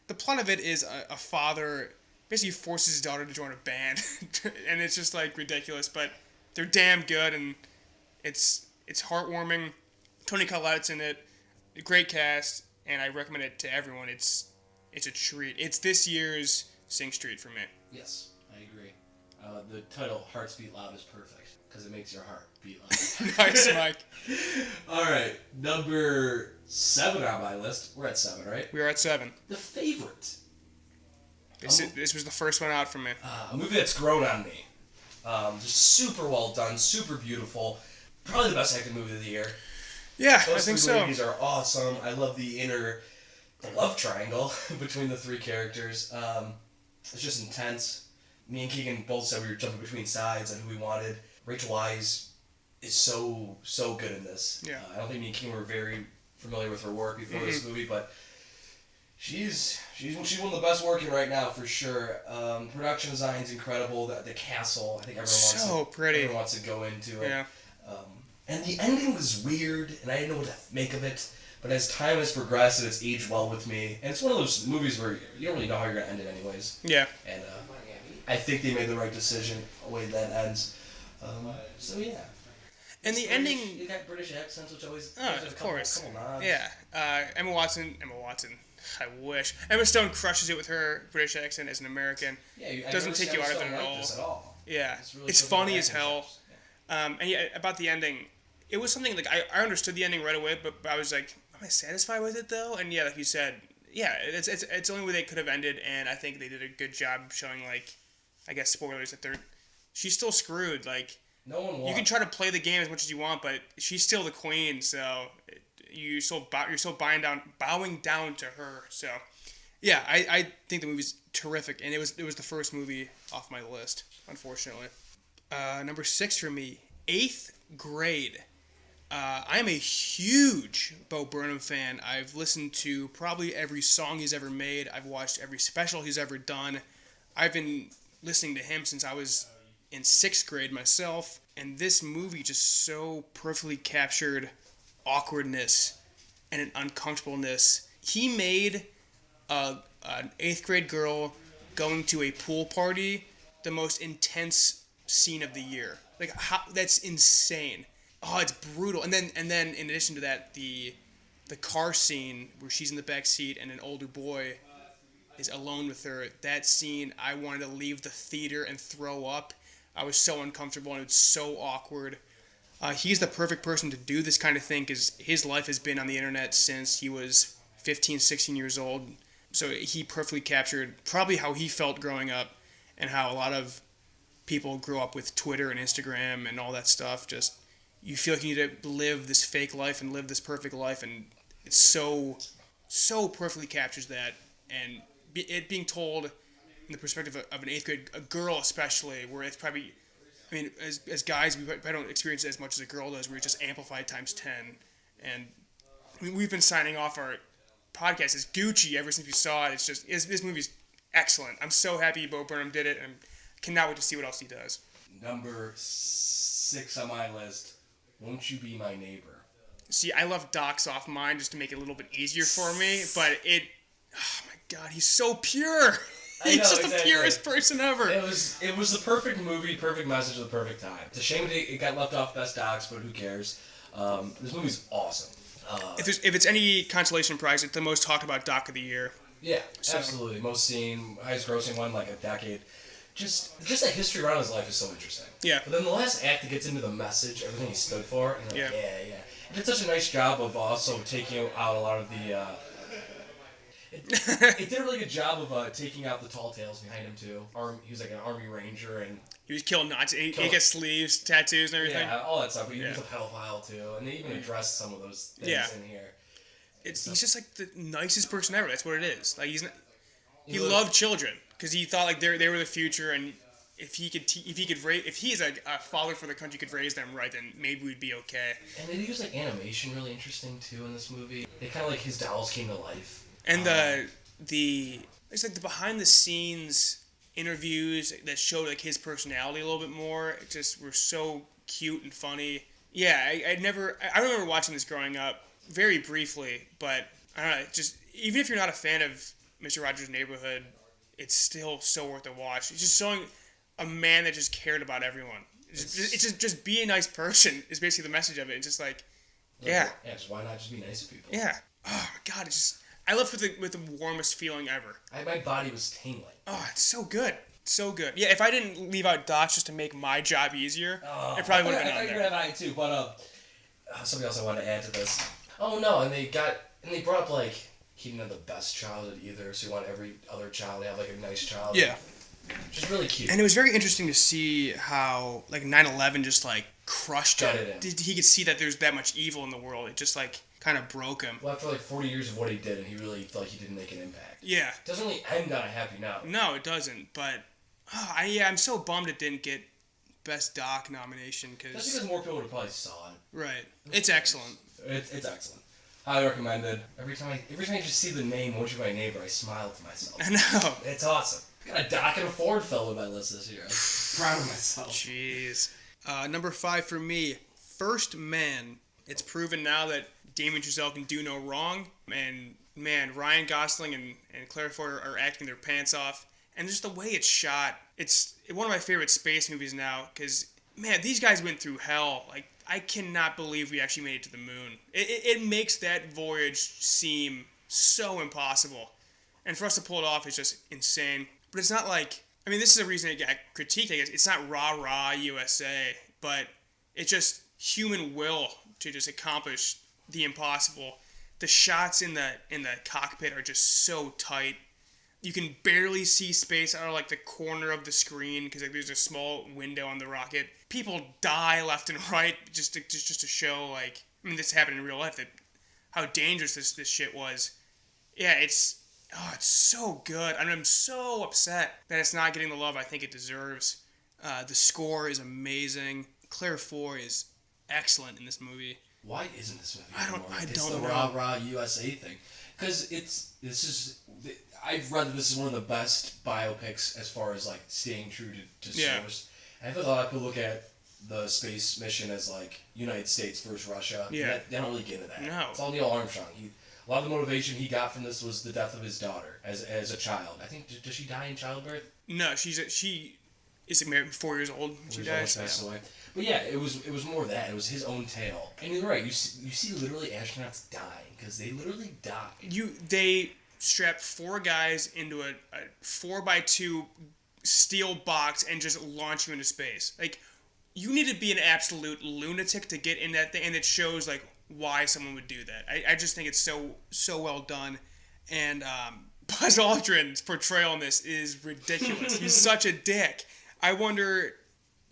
plot of it is a father basically forces his daughter to join a band, and it's just like ridiculous, but they're damn good, and it's heartwarming. Toni Collette's in it, great cast, and I recommend it to everyone. It's a treat. It's this year's Sing Street for me. Yes, I agree. The title "Hearts Beat Loud" is perfect. Because it makes your heart beat loud. Nice, Mike. All right, number 7 on my list. We're at 7, right? We are at 7. The Favorite. This was the first one out for me. A movie that's grown on me. Just super well done, super beautiful. Probably the best acting movie of the year. Yeah, Those I think three so. movies are awesome. I love the love triangle between the 3 characters. It's just intense. Me and Keegan both said we were jumping between sides on who we wanted. Rachel Weisz is so good in this. Yeah. I don't think me and King were very familiar with her work before this movie, but she's one of the best working right now for sure. Production design's incredible. The castle, I think everyone wants to go into it. Yeah. And the ending was weird, and I didn't know what to make of it. But as time has progressed, it's aged well with me. And it's one of those movies where you don't really know how you're gonna end it anyways. Yeah. And I think they made the right decision the way that ends. So yeah. And the ending... You got British accents, which always... of course. Couple nods. Yeah. Emma Watson. I wish. Emma Stone crushes it with her British accent as an American. Yeah, doesn't take you out of it at all. Yeah. It's funny as hell. And yeah, about the ending, it was something like I understood the ending right away, but I was like, am I satisfied with it though? And yeah, like you said, yeah, it's the only way they could have ended, and I think they did a good job showing, like, I guess spoilers, that she's still screwed. Like, no one won. You can try to play the game as much as you want, but she's still the queen, so you're still bowing down to her. So yeah, I think the movie's terrific, and it was the first movie off my list, unfortunately. Number 6 for me, 8th Grade. I am a huge Bo Burnham fan. I've listened to probably every song he's ever made. I've watched every special he's ever done. I've been listening to him since I was in 6th grade myself, and this movie just so perfectly captured awkwardness and an uncomfortableness. He made an 8th grade girl going to a pool party, the most intense scene of the year. Like, that's insane. Oh, it's brutal. And then in addition to that, the car scene where she's in the back seat and an older boy is alone with her. That scene, I wanted to leave the theater and throw up. I was so uncomfortable and it was so awkward. He's the perfect person to do this kind of thing because his life has been on the internet since he was 15, 16 years old. So he perfectly captured probably how he felt growing up and how a lot of people grew up with Twitter and Instagram and all that stuff. Just, you feel like you need to live this fake life and live this perfect life, and it so perfectly captures that. And it being told in the perspective of an 8th grade, a girl especially, where it's probably, I mean, as guys, we probably don't experience it as much as a girl does, where it's just amplified times 10. And I mean, we've been signing off our podcast as Gucci ever since we saw it. It's just, this movie's excellent. I'm so happy Bo Burnham did it, and cannot wait to see what else he does. Number 6 on my list, Won't You Be My Neighbor? See, I left Doc's off mine just to make it a little bit easier for me, but oh my God, he's so pure. He's just the purest person ever. It was the perfect movie, perfect message at the perfect time. It's a shame it got left off Best Docs, but who cares? This movie's awesome. If it's any consolation prize, it's the most talked about doc of the year. Yeah, absolutely. Most seen, highest grossing one, like a decade. Just the history around his life is so interesting. Yeah. But then the last act, it gets into the message, everything he stood for. And you're like, yeah. And it's such a nice job of also taking out a lot of the... It did a really good job of taking out the tall tales behind him, too. He was like an army ranger, and... He was killing Nazis. He got sleeves, tattoos, and everything. Yeah, all that stuff. But he was a pedophile, too. And they even addressed some of those things in here. He's just like the nicest person ever. That's what it is. Like, he loved children because he thought like they were the future, and if he's a father for the country, could raise them right, then maybe we'd be okay. And they use like animation really interesting too in this movie. They kind of like his dolls came to life. And it's like the behind the scenes interviews that showed like his personality a little bit more. It just were so cute and funny. Yeah, I remember watching this growing up very briefly, but I don't know, just even if you're not a fan of Mr. Rogers' Neighborhood, it's still so worth a watch. It's just showing a man that just cared about everyone. It's just be a nice person is basically the message of it. It's just like, yeah. Yeah, just why not just be nice to people? Yeah. Oh my God, I left with the warmest feeling ever. My body was tingling. Oh, it's so good. So good. Yeah, if I didn't leave out Docs just to make my job easier, it probably would have been on there. I think you're right too, but something else I want to add to this. Oh no, and they brought up like he didn't have the best childhood either, so you want every other child to have like a nice childhood. Yeah. Just really cute. And it was very interesting to see how like 9/11 just like crushed him. He could see that there's that much evil in the world. It just like kind of broke him. Well, after like 40 years of what he did, and he really felt like he didn't make an impact. Yeah. It doesn't really end on a happy note. No, it doesn't. But I'm so bummed it didn't get Best Doc nomination that's because more people would have probably saw it. Right. It's excellent. It's excellent. Highly recommended. Every time I just see the name Won't You Be My Neighbor, I smile to myself. I know. It's awesome. I got a Doc and a Ford fellow on my list this year. I'm proud of myself. Jeez. Number 5 for me, First Man. It's proven now that Damien Chazelle can do no wrong. And man, Ryan Gosling and Claire Foy are acting their pants off. And just the way it's shot, it's one of my favorite space movies now. Because, man, these guys went through hell. Like, I cannot believe we actually made it to the moon. It makes that voyage seem so impossible. And for us to pull it off is just insane. But it's not like, I mean, this is a reason it got critiqued, I guess. It's not rah-rah USA, but it's just human will to just accomplish the impossible. The shots in the cockpit are just so tight. You can barely see space out of like the corner of the screen because like, there's a small window on the rocket. People die left and right just to show like, I mean, this happened in real life, that how dangerous this shit was. Yeah, it's so good. I mean, I'm so upset that it's not getting the love I think it deserves. The score is amazing. Claire Foy is excellent in this movie. Why isn't this movie I don't know. It's the rah-rah USA thing. Because I've read that this is one of the best biopics as far as like staying true to source. And I feel a lot of people look at the space mission as like United States versus Russia. Yeah. They don't really get into that. No. It's all Neil Armstrong. A lot of the motivation he got from this was the death of his daughter as a child. I think, does she die in childbirth? No, she is like 4 years old when she dies. Passed away. But yeah, it was more of that. It was his own tale. And you're right. You see literally astronauts dying because they literally died. They strapped 4 guys into a 4x2 steel box and just launch you into space. Like, you need to be an absolute lunatic to get in that thing, and it shows like why someone would do that. I just think it's so well done, and Buzz Aldrin's portrayal in this is ridiculous. He's such a dick. I wonder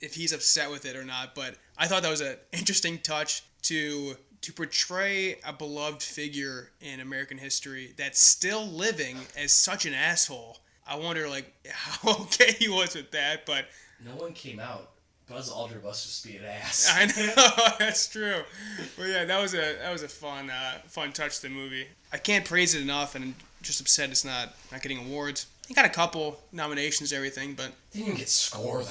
if he's upset with it or not, but I thought that was an interesting touch to portray a beloved figure in American history that's still living as such an asshole. I wonder like how okay he was with that, but no one came out. Buzz Aldrin must just be an ass. I know, that's true. But yeah, that was a fun touch to the movie. I can't praise it enough, and I'm just upset it's not getting awards. It got a couple nominations and everything, but didn't even get score though.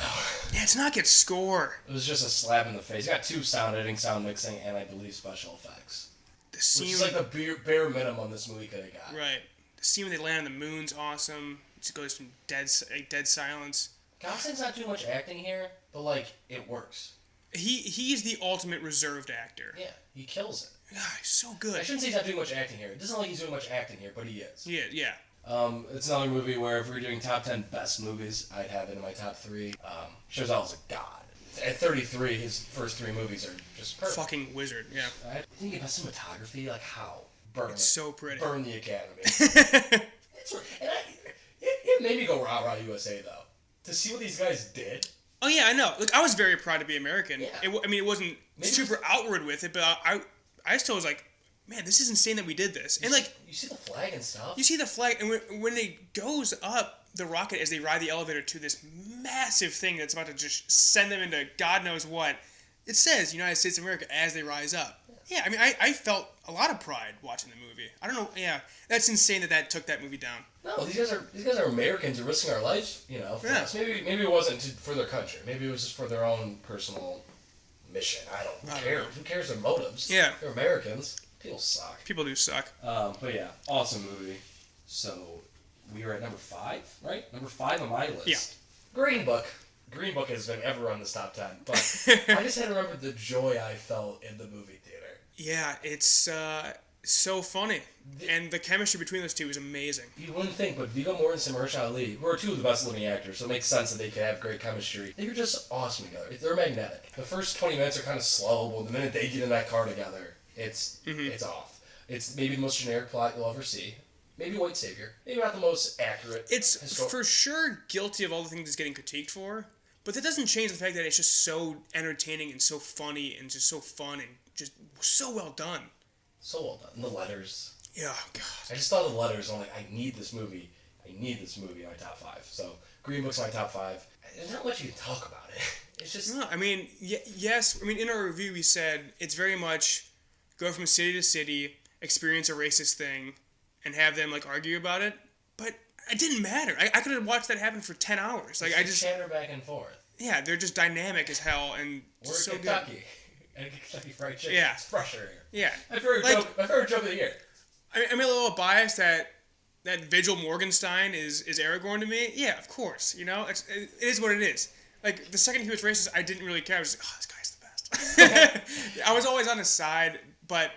Yeah, it's not get score. It was just a slap in the face. It got 2 sound editing, sound mixing, and I believe special effects. The scene, which is like the bare minimum this movie could have got. Right. The scene when they land on the moon's awesome. It just goes from dead silence. Gosling's not doing much acting here, but like it works. He's the ultimate reserved actor. Yeah, he kills it. God, he's so good. I shouldn't say he's not doing much acting here. It doesn't look like he's doing much acting here, but he is. Yeah. It's another movie where if we were doing top 10 best movies, I'd have it in my top 3. Chazelle is a god. At 33, his first 3 movies are just perfect. Fucking wizard, yeah. I think about cinematography, like how? Burn it's so pretty. Burn the Academy. It made me go rah USA though. To see what these guys did. Oh yeah, I know. Look, I was very proud to be American. Yeah. It wasn't super outward with it, but I still was like, man, this is insane that we did this. And like, you see the flag and stuff. You see the flag, and when it goes up the rocket as they ride the elevator to this massive thing that's about to just send them into God knows what, it says United States of America as they rise up. Yeah, I mean, I felt a lot of pride watching the movie. I don't know. Yeah, that's insane that took that movie down. No, these guys are Americans who are risking our lives, for us. Maybe it wasn't for their country. Maybe it was just for their own personal mission. I don't care. Who cares their motives? Yeah, they're Americans. People suck. People do suck. But yeah, awesome movie. So we are at number 5, right? Number 5 on my list. Yeah. Green Book. Green Book has been ever on this top 10, but I just had to remember the joy I felt in the movie theater. Yeah, it's so funny, and the chemistry between those two is amazing. You wouldn't think, but Viggo Mortensen and Mahershala Ali, who are 2 of the best living actors, so it makes sense that they could have great chemistry. They were just awesome together. They're magnetic. The first 20 minutes are kind of slow, but the minute they get in that car together, it's off. It's maybe the most generic plot you'll ever see. Maybe White Savior. Maybe not the most accurate. It's for sure guilty of all the things it's getting critiqued for, but that doesn't change the fact that it's just so entertaining and so funny and just so fun and just so well done. So well done. And the letters. Yeah, God. I just thought of the letters and I'm like, I need this movie. I need this movie in my top 5. So Green Book's my top 5. There's not much you can talk about it. It's just... No, I mean, yes. I mean, in our review we said it's very much go from city to city, experience a racist thing, and have them like argue about it. But it didn't matter. I could have watched that happen for 10 hours. Like I just chatter back and forth. Yeah, they're just dynamic as hell and we're so Kentucky. Good. And Kentucky Fried Chicken. Yeah, it's fresher here. Yeah, my favorite joke of the year. I'm a little biased that Vigil Morgenstein is Aragorn to me. Yeah, of course. You know, it is what it is. Like the second he was racist, I didn't really care. I was like, oh, this guy's the best. I was always on his side, but.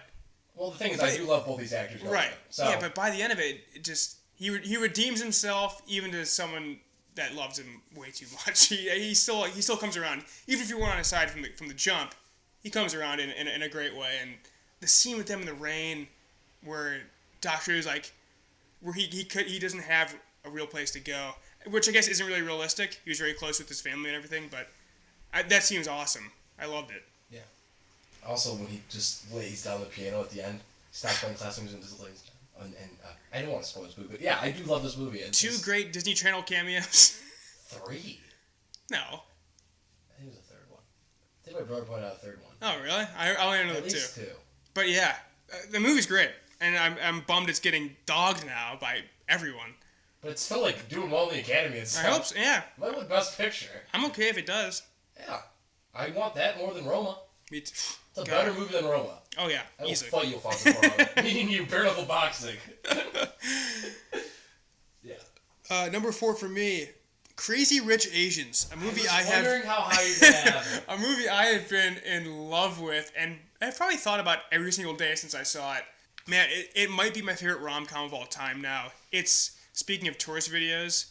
Well, the thing is, I do love both these actors. Right. So. Yeah, but by the end of it, it just he redeems himself even to someone that loves him way too much. He still comes around, even if you weren't on his side from the jump. He comes around in a great way, and the scene with them in the rain, where Doctor is like, where he doesn't have a real place to go, which I guess isn't really realistic. He was very close with his family and everything, but that seems awesome. I loved it. Yeah. Also, when he just lays down the piano at the end, stops playing classical music and just lays down. And I don't want to spoil this movie, but yeah, I do love this movie. It's 2 great Disney Channel cameos. 3? No. I think it was the 3rd one. I think my brother pointed out the 3rd one. Oh, really? I only know the 2. At least 2. But yeah, the movie's great, and I'm bummed it's getting dogged now by everyone. But it's still like doing well in the Academy and stuff. I hope so. Yeah. Might win Best Picture. I'm okay if it does. Yeah, I want that more than Roma. Me too. It's a better movie than Roma. Oh, yeah. I will Easily. fight you, Father Roma. Me and you, bare knuckle boxing. Yeah. Number 4 for me, Crazy Rich Asians. A movie I was wondering how high you could have it. A movie I have been in love with, and I've probably thought about every single day since I saw it. Man, it might be my favorite rom-com of all time now. It's, speaking of tourist videos,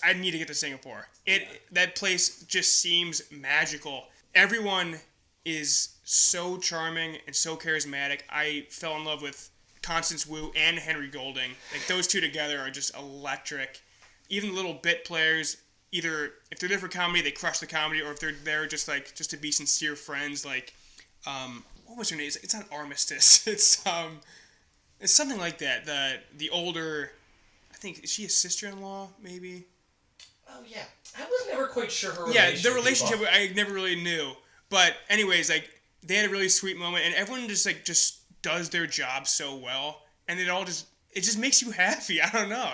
I need to get to Singapore. That place just seems magical. Everyone is so charming and so charismatic. I fell in love with Constance Wu and Henry Golding. Like, those two together are just electric. Even little bit players, either if they're there for comedy, they crush the comedy, or if they're there just to be sincere friends, like what was her name? It's not Armistice. It's something like that. The older, I think, is she a sister-in-law maybe? Oh yeah, I was never quite sure her. Yeah, the relationship I never really knew. But anyways, like, they had a really sweet moment, and everyone just does their job so well, and it just makes you happy. I don't know.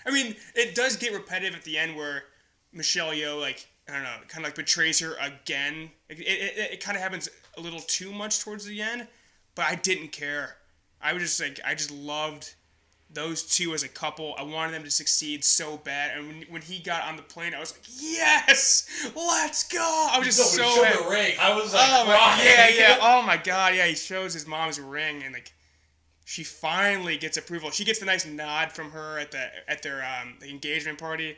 It does get repetitive at the end where Michelle Yeoh, like, I don't know, kind of like betrays her again. It kind of happens a little too much towards the end, but I didn't care. I just loved those two as a couple. I wanted them to succeed so bad, and when he got on the plane, I was like, yes, let's go. I was just so happy. The ring. I was like, yeah. Oh my god, yeah. He shows his mom's ring, and like, she finally gets approval. She gets the nice nod from her at their the engagement party.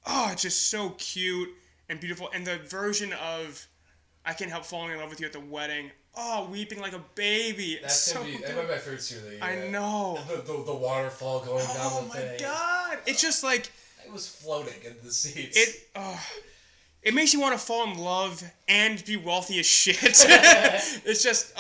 Oh, it's just so cute and beautiful. And the version of I Can't Help Falling in Love with You at the wedding. Oh, weeping like a baby. That might be my favorite scene of the year. I know. The waterfall going down the thing. Oh my god! It's just like it was floating in the seats. It makes you want to fall in love and be wealthy as shit. It's just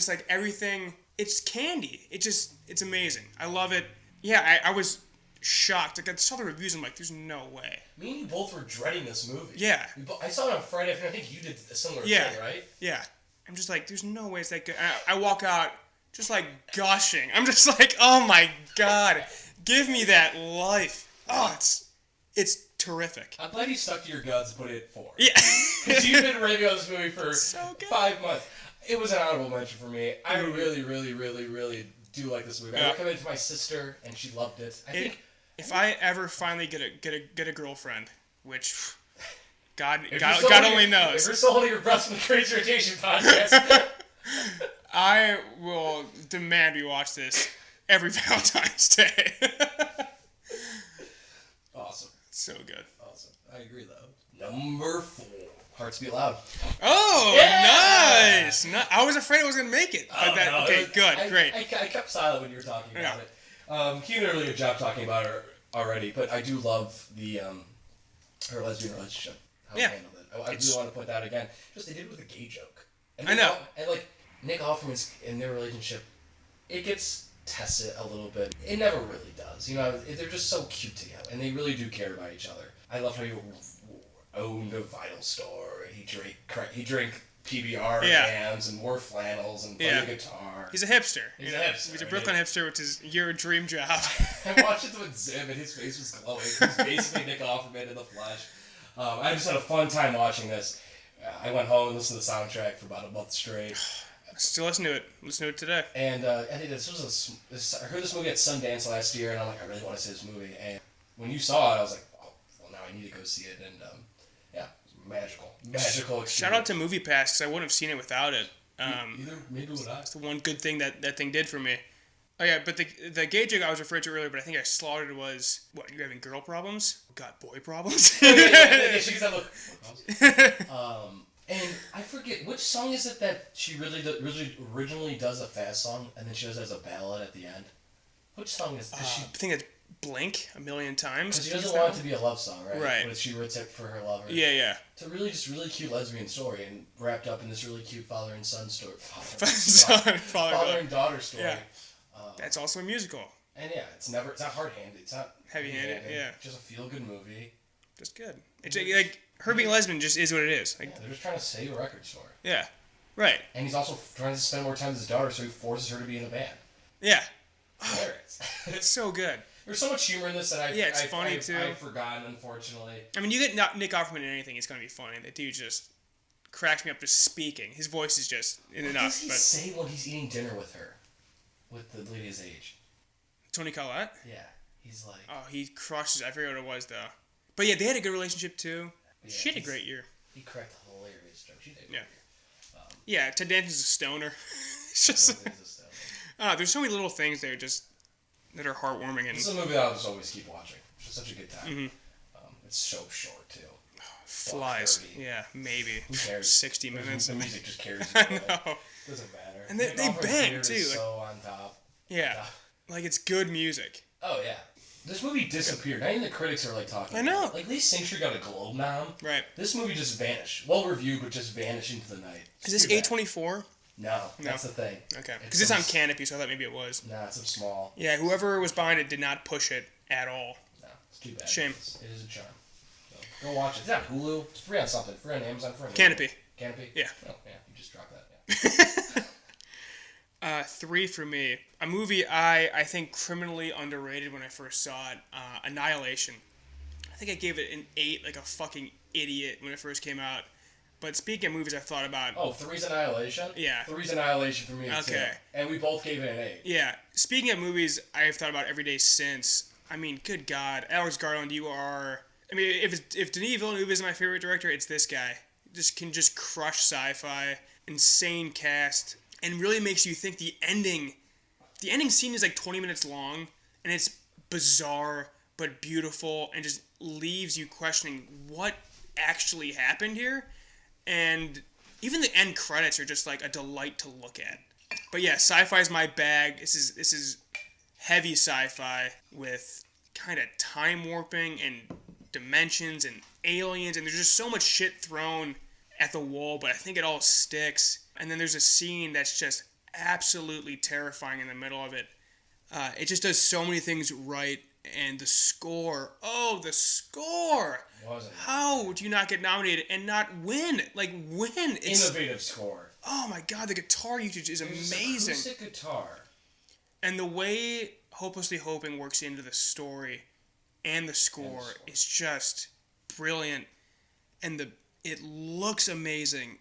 like everything. It's candy. It's amazing. I love it. Yeah, I was shocked. Like, I saw the reviews. I'm like, there's no way. Me and you both were dreading this movie. Yeah. I saw it on Friday afternoon. I think you did a similar thing, right? Yeah. I'm just like, there's no way it's that good. I walk out just like gushing. I'm just like, oh my god, give me that life. Oh, it's terrific. I'm glad you stuck to your guns and put it 4. Yeah. Because you've been raving on this movie for so 5 months. It was an honorable mention for me. I really, really, really, really do like this movie. I recommended it to my sister, and she loved it. I think if I ever finally get a girlfriend, which God only knows. If you're still holding your breath from the Crazy Rotation podcast, I will demand we watch this every Valentine's Day. Awesome. So good. Awesome. I agree, though. Number 4. Hearts Beat Loud. Oh, yeah! Nice. I was afraid I was going to make it. Great. I kept silent when you were talking about it. He did a really good job talking about her already, but I do love her lesbian relationship. How he handled it. I really want to put that again. Just they did it with a gay joke. And I know. And like Nick Offerman's in their relationship, it gets tested a little bit. It never really does. You know, they're just so cute together, and they really do care about each other. I love how he owned a vinyl store. He drank PBR cans and wore flannels and played a guitar. He's a hipster. He's a hipster. He's a Brooklyn hipster, which is your dream job. I watched it with Zim, and his face was glowing. He was basically Nick Offerman in the flesh. I just had a fun time watching this. I went home and listened to the soundtrack for about a month straight. Still listen to it. Listen to it today. And I think I heard this movie at Sundance last year, and I'm like, I really want to see this movie. And when you saw it, I was like, oh, well, now I need to go see it. And yeah, it was magical experience. Shout out to Movie Pass, because I wouldn't have seen it without it. Maybe would I? It's the one good thing that thing did for me. Oh yeah, but the gay joke I was referring to earlier, but I think I slaughtered was, what, you're having girl problems? Got boy problems? yeah, she gets that look. And I forget, which song is it that she originally does a fast song, and then she does it as a ballad at the end? Which song is that? I think it's Blink a million times. Because she doesn't want it to be a love song, right? Right. But she writes it for her lover. Yeah. It's a really cute lesbian story, and wrapped up in this really cute father and son story. Father and daughter story. Yeah. That's also a musical. And yeah, it's not hard-handed. It's not heavy-handed. Yeah. Just a feel-good movie. Just good. It's like her being lesbian just is what it is. Like, they're just trying to save a record store. Yeah. Right. And he's also trying to spend more time with his daughter, so he forces her to be in the band. Yeah. Hilarious. It's so good. There's so much humor in this that it's funny too. I've forgotten, unfortunately. I mean, you get Nick Offerman in anything, it's gonna be funny. That dude just cracks me up just speaking. His voice is just enough. What does he say when he's eating dinner with her? With the lady his age? Tony Collette? Yeah. He's like... Oh, he crushes. I forget what it was, though. But yeah, they had a good relationship, too. Yeah, she had a great year. He cracked a hilarious joke. She did a great year. Yeah, Ted Danson's a stoner. It's just... there's so many little things there just that are heartwarming. And it's a movie that I'll just always keep watching. It's just such a good time. It's so short, too. Flies. Yeah, maybe. Who cares? 60 minutes. The music just carries you away. know. Doesn't matter. And they bang, too. Is so on top. Yeah. Like, it's good music. Oh, yeah. This movie disappeared. Not even the critics are, like, talking I know. about it. Like, Lee Sing got a Globe nom. Right. This movie just vanished. Well reviewed, but just vanished into the night. Is this A24? No, that's the thing. Okay. Because it's on Canopy, so I thought maybe it was. Nah, it's small. Yeah, whoever was behind it did not push it at all. No, it's too bad. Shame. It is a charm. So, go watch it. It's on Hulu. It's free on something. Free on Amazon. Free on Canopy. Canopy? Yeah. Oh, yeah. You just dropped that. Yeah. 3 for me. A movie I think criminally underrated when I first saw it. Annihilation. I think I gave it an 8 like a fucking idiot when it first came out. But speaking of movies I've thought about... Oh, 3's Annihilation? Yeah. 3's Annihilation for me, too. Okay. And we both gave it an 8. Yeah. Speaking of movies I've thought about every day since, I mean, good God. Alex Garland, you are... I mean, if Denis Villeneuve is my favorite director, it's this guy. Can just crush sci-fi. Insane cast. And really makes you think the ending scene is like 20 minutes long, and it's bizarre but beautiful, and just leaves you questioning what actually happened here. And even the end credits are just like a delight to look at. But yeah, sci-fi is my bag. This is heavy sci-fi with kind of time warping and dimensions and aliens, and there's just so much shit thrown at the wall, but I think it all sticks. And then there's a scene that's just absolutely terrifying in the middle of it. It just does so many things right. And the score. Oh, the score. How do you not get nominated and not win? Like, win. It's innovative score. Oh, my God. The guitar usage is amazing. Acoustic guitar. And the way Hopelessly Hoping works into the story and the score is just brilliant. And it looks amazing.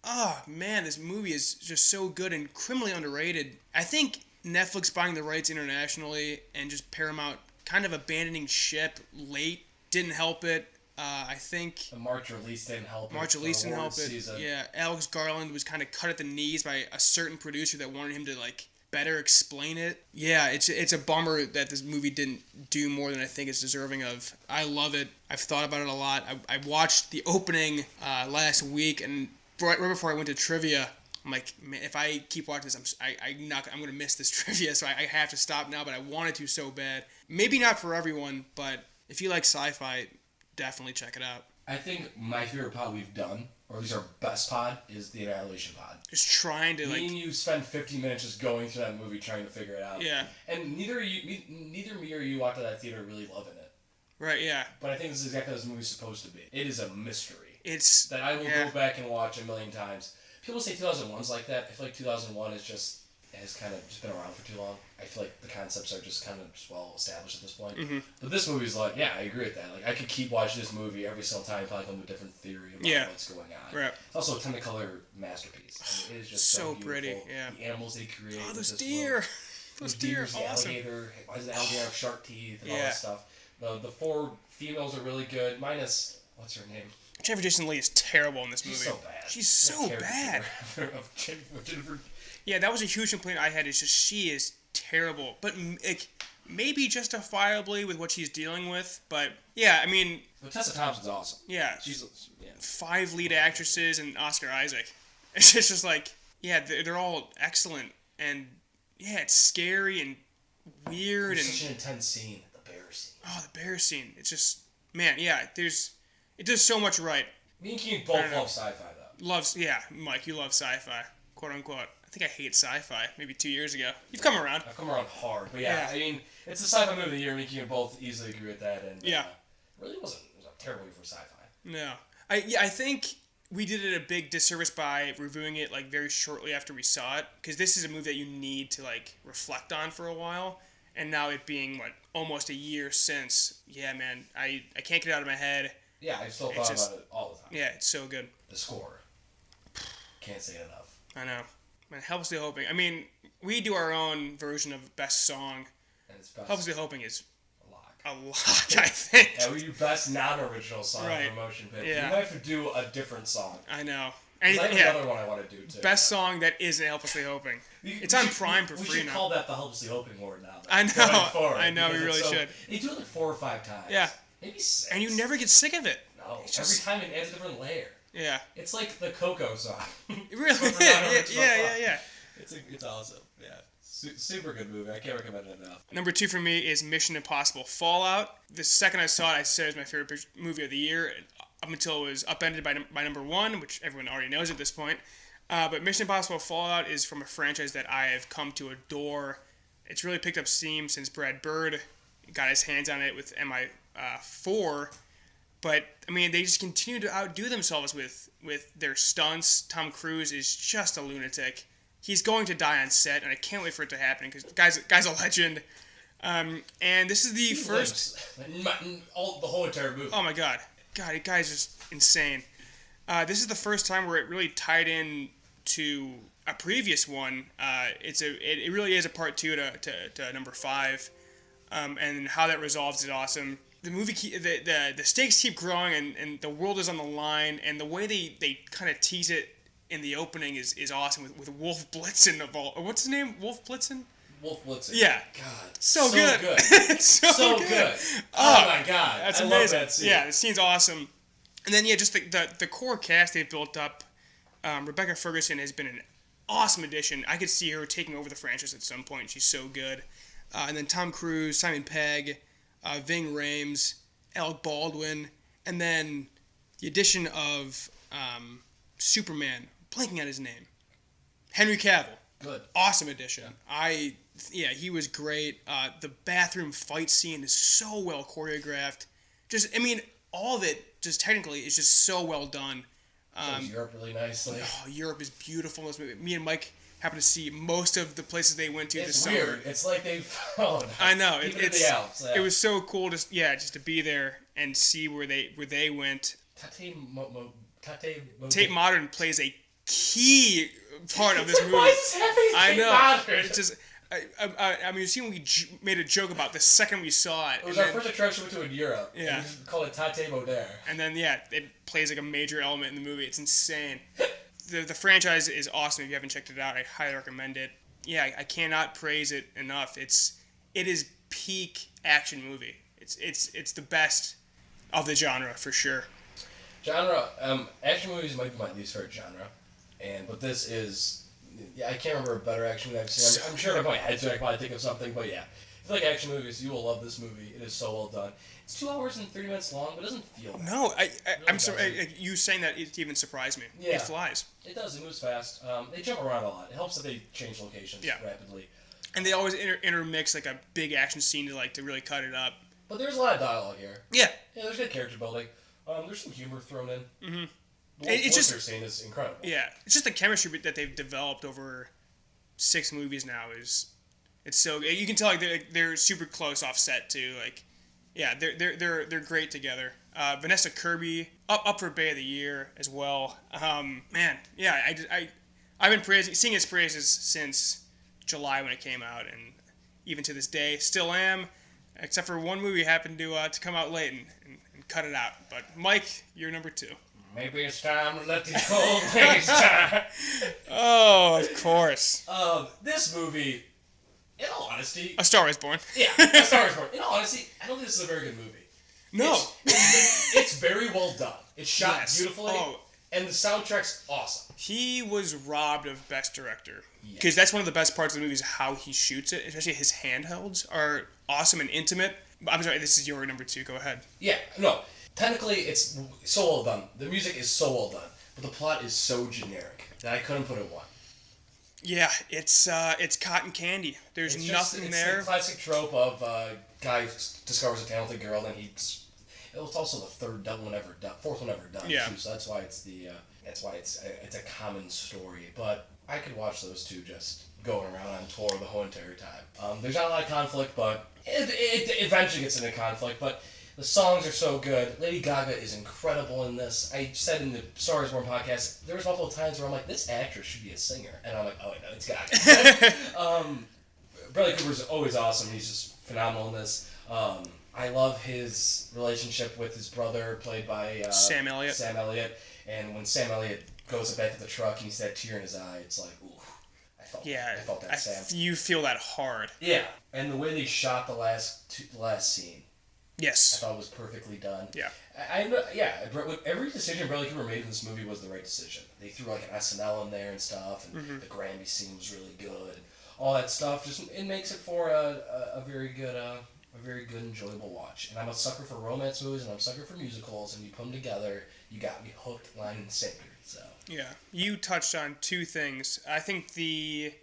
Oh, man, this movie is just so good and criminally underrated. I think Netflix buying the rights internationally and just Paramount kind of abandoning ship late didn't help it. I think... The March release didn't help it. March release didn't help it. Season. Yeah, Alex Garland was kind of cut at the knees by a certain producer that wanted him to, like, better explain it. Yeah, it's a bummer that this movie didn't do more than I think it's deserving of. I love it. I've thought about it a lot. I watched the opening last week, and right before I went to trivia, I'm like, man, if I keep watching this, I'm going to miss this trivia, so I have to stop now, but I wanted to so bad. Maybe not for everyone, but if you like sci-fi, definitely check it out. I think my favorite pod we've done, or at least our best pod, is the Annihilation pod. Just trying to, Me and you spend 50 minutes just going through that movie trying to figure it out. Yeah. And neither me or you walked out of that theater really loving it. Right, yeah. But I think this is exactly what this movie's supposed to be. It is a mystery. It's... That I will go back and watch a million times. People say 2001's like that. I feel like 2001 has kind of just been around for too long. I feel like the concepts are just kind of just well established at this point. Mm-hmm. But this movie's like, yeah, I agree with that. Like, I could keep watching this movie every single time and probably come to a different theory about what's going on. Right. It's also a Technicolor masterpiece. I mean, it is just so pretty. Yeah. The animals they create. Oh, those deer. Those deer are awesome. The alligator. Why does the alligator have sharp teeth and all that stuff? The 4 females are really good. Minus, what's her name? Jennifer Jason Leigh is terrible in this movie. She's so bad. She's so bad. Jennifer. Yeah, that was a huge complaint I had. Is just she is terrible, but like maybe justifiably with what she's dealing with. But yeah, I mean, but Tessa Thompson's awesome. Yeah, she's 5 lead actresses and Oscar Isaac. It's just like they're all excellent, and yeah, it's scary and weird. There's and such an intense scene, the bear scene. Oh, the bear scene. It's just it does so much right. Me and Keane both love sci-fi, though. Mike, you love sci-fi, quote unquote. I think I hate sci-fi. Maybe 2 years ago. You've come around. I've come around hard, but yeah. I mean, it's the sci-fi movie of the year. Me and Keane both easily agree with that, and really wasn't a terrible year for sci-fi. No, I think we did it a big disservice by reviewing it like very shortly after we saw it, because this is a movie that you need to like reflect on for a while. And now it being almost a year since, yeah, man, I can't get it out of my head. Yeah, I still thought about it all the time. Yeah, it's so good. The score. Can't say it enough. I know. Man, Helplessly Hoping. I mean, we do our own version of best song. And it's best. Helplessly Hoping is A lock, I think. Yeah, we do best non-original song Right. for motion picture. Yeah. We might have to do a different song. I know. 'Cause And, I have yeah, another one I want to do too. best song that isn't Helplessly Hoping. It's on Prime for we free should now. call that the Helplessly Hoping Award now. I know. Going forward, I know, we because really it's should. They do it like 4 or 5 times. Yeah. Maybe 6. And you never get sick of it. No. It's just- Every time it adds a different layer. Yeah. It's like the Coco song. It really For is. non-original Yeah. song. It's awesome. Yeah. Super good movie. I can't recommend it enough. Number 2 for me is Mission Impossible Fallout. The second I saw it, I said it was my favorite movie of the year, up until it was upended by number 1, which everyone already knows at this point. But Mission Impossible Fallout is from a franchise that I have come to adore. It's really picked up steam since Brad Bird got his hands on it with MI4. But, I mean, they just continue to outdo themselves with their stunts. Tom Cruise is just a lunatic. He's going to die on set, and I can't wait for it to happen because guy's a legend. And this is the first... The whole entire movie. Oh, my God. God, the guy's just insane. This is the first time where it really tied in to a previous one. It really is a part 2 to number 5. And how that resolves is awesome. The movie, the stakes keep growing, and the world is on the line, and the way they kind of tease it in the opening is awesome with Wolf Blitzen of all. What's his name? Wolf Blitzen? Wolf Blitzen. Yeah. God. So good. It's so good. Oh my God. That's I amazing. love that scene. Yeah, the scene's awesome. And then, just the core cast they've built up. Rebecca Ferguson has been an awesome addition. I could see her taking over the franchise at some point. She's so good. And then Tom Cruise, Simon Pegg, Ving Rhames, Alec Baldwin, and then the addition of Superman, blanking on his name, Henry Cavill. Good. Awesome addition. He was great. The bathroom fight scene is so well choreographed. All of it, just technically, is just so well done. Shows Europe really nicely. Europe is beautiful in this movie. Me and Mike happened to see most of the places they went to this summer. It's weird. It's like they found. I know. Even in the Alps. Yeah. It was so cool just to be there and see where they went. Tate Modern plays a key part of this movie. Why is this happening to Tate Modern? It's just, I mean, you see, we made a joke about the second we saw it. It was our first attraction we went to in Europe. Yeah. And we called it Tate Modern. And then, it plays like a major element in the movie. It's insane. The franchise is awesome. If you haven't checked it out, I highly recommend it. Yeah, I cannot praise it enough. It is peak action movie. It's the best of the genre for sure. Genre, action movies might be my least favorite genre, but this is, I can't remember a better action movie I've seen. I'm sure if I had to, I could probably think of something, but yeah. If you like action movies, you will love this movie. It is so well done. It's 2 hours and 3 minutes long, but it doesn't feel bad. No, I'm sorry. You saying that it even surprised me. Yeah. It flies. It does. It moves fast. They jump around a lot. It helps that they change locations rapidly. And they always intermix like a big action scene to really cut it up. But there's a lot of dialogue here. Yeah. Yeah, there's good character building. There's some humor thrown in. Mm-hmm. The It's just scene is incredible. Yeah, it's just the chemistry that they've developed over 6 movies now it's so you can tell they're super close off set too. They're great together. Vanessa Kirby up for Bay of the Year as well. I've been seeing its praises since July when it came out, and even to this day still am, except for one movie happened to come out late and cut it out. But Mike, you're number 2. Maybe it's time to let the old days die. Oh, of course. This movie, in all honesty... A Star is Born. Yeah, A Star is Born. In all honesty, I don't think this is a very good movie. No. It's very well done. It's shot beautifully, and the soundtrack's awesome. He was robbed of Best Director. Because that's one of the best parts of the movie is how he shoots it. Especially his handhelds are awesome and intimate. I'm sorry, this is your number 2. Go ahead. Yeah, no. Technically, it's so well done. The music is so well done. But the plot is so generic that I couldn't put it 1. Yeah, it's cotton candy. There's nothing there. It's the classic trope of guy discovers a talented girl, and it was also the 4th one ever done. Yeah. Too, so that's why it's a common story. But I could watch those two just going around on tour the whole entire time. There's not a lot of conflict, but it eventually gets into conflict. But The songs are so good. Lady Gaga is incredible in this. I said in the Star Wars Born podcast, there was multiple times where I'm like, this actress should be a singer. And I'm like, oh, no, it's Gaga. Bradley Cooper's always awesome. He's just phenomenal in this. I love his relationship with his brother, played by Sam Elliott. And when Sam Elliott goes back to the truck and he's that tear in his eye, it's like, ooh. I felt that, Sam. You feel that hard. Yeah. And the way they shot the last scene. Yes. I thought it was perfectly done. Yeah. Every decision Bradley Cooper made in this movie was the right decision. They threw like an SNL in there and stuff, and the Grammy scene was really good. And all that stuff it makes it for a very good enjoyable watch. And I'm a sucker for romance movies, and I'm a sucker for musicals. And you put them together, you got me hooked, line, and sinker. So. Yeah. You touched on two things. I think the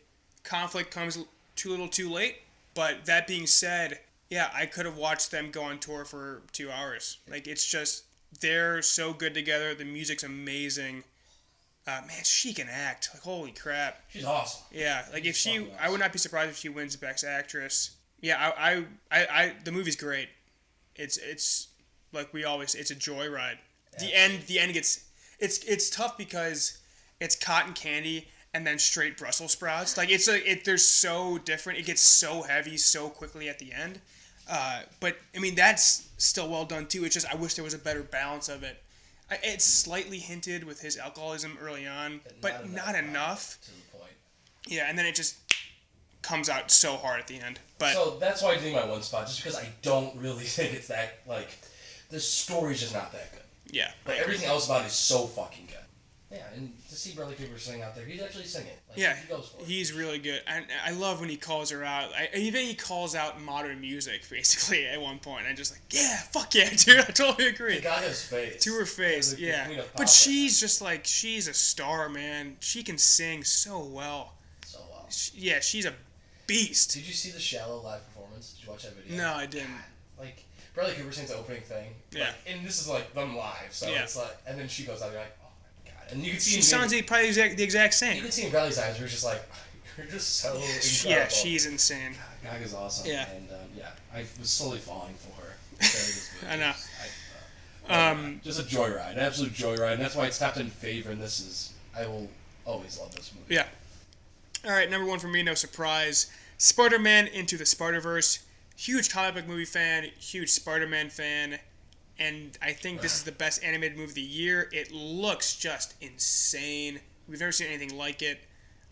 conflict comes too little, too late. But that being said. Yeah, I could have watched them go on tour for 2 hours. Like, it's just, they're so good together. The music's amazing. Man, she can act. Like, holy crap. She's awesome. Yeah, like if she, I would not be surprised if she wins Best Actress. Yeah, I the movie's great. It's like we always, it's a joyride. The end gets, it's tough because it's cotton candy and then straight Brussels sprouts. Like, they're so different. It gets so heavy so quickly at the end. But, I mean, that's still well done, too. It's just, I wish there was a better balance of it. It's slightly hinted with his alcoholism early on, but not enough. To the point. Yeah, and then it just comes out so hard at the end. But so that's why I did my one spot, just because I don't really think it's that, like, the story's just not that good. Yeah. But everything else about it is so fucking good. Yeah, and to see Bradley Cooper sing out there, he's actually singing. Like, yeah, he goes for it. He's really good. And I love when he calls her out. Even he calls out modern music, basically, at one point. I'm just like, yeah, fuck yeah, dude, I totally agree. The guy has face. To her face, yeah. But she's just like, she's a star, man. She can sing so well. So well. Yeah, she's a beast. Did you see the Shallow live performance? Did you watch that video? No, I didn't. God, like, Bradley Cooper sings the opening thing. Yeah. Like, and this is like them live, so it's like, and then she goes out, you're like, and you can see she sounds probably the exact same. You can see in Bradley's eyes where it's just like, you're just so incredible. Yeah, she's insane. Gaga's awesome. Yeah. And I was slowly falling for her. I know. Just a joyride, an absolute joyride, and that's why it's top 10 favorite. And I will always love this movie. Yeah. All right, number one for me, no surprise. Spider-Man Into the Spider-Verse. Huge comic book movie fan, huge Spider-Man fan. And I think this is the best animated movie of the year. It looks just insane. We've never seen anything like it.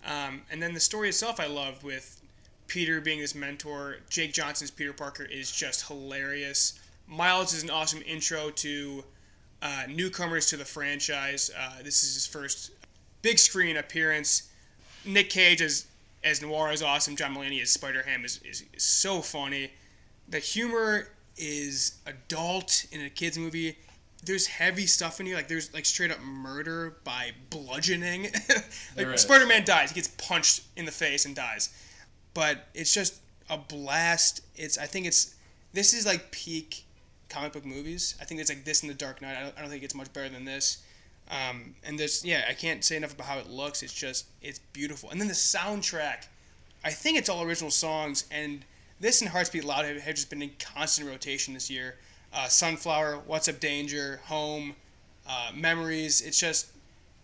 And then the story itself I love, with Peter being his mentor. Jake Johnson's Peter Parker is just hilarious. Miles is an awesome intro to newcomers to the franchise. This is his first big screen appearance. Nick Cage as Noir is awesome. John Mulaney as Spider-Ham is so funny. The humor is adult in a kid's movie. There's heavy stuff in here. Like, there's like straight up murder by bludgeoning. Like, Spider-Man dies. He gets punched in the face and dies. But it's just a blast. This is like peak comic book movies. I think it's like this and The Dark Knight. I don't think it's much better than this. And this, I can't say enough about how it looks. It's beautiful. And then the soundtrack, I think it's all original songs, and this and Hearts Beat Loud have just been in constant rotation this year. Sunflower, What's Up Danger, Home, Memories. It's just,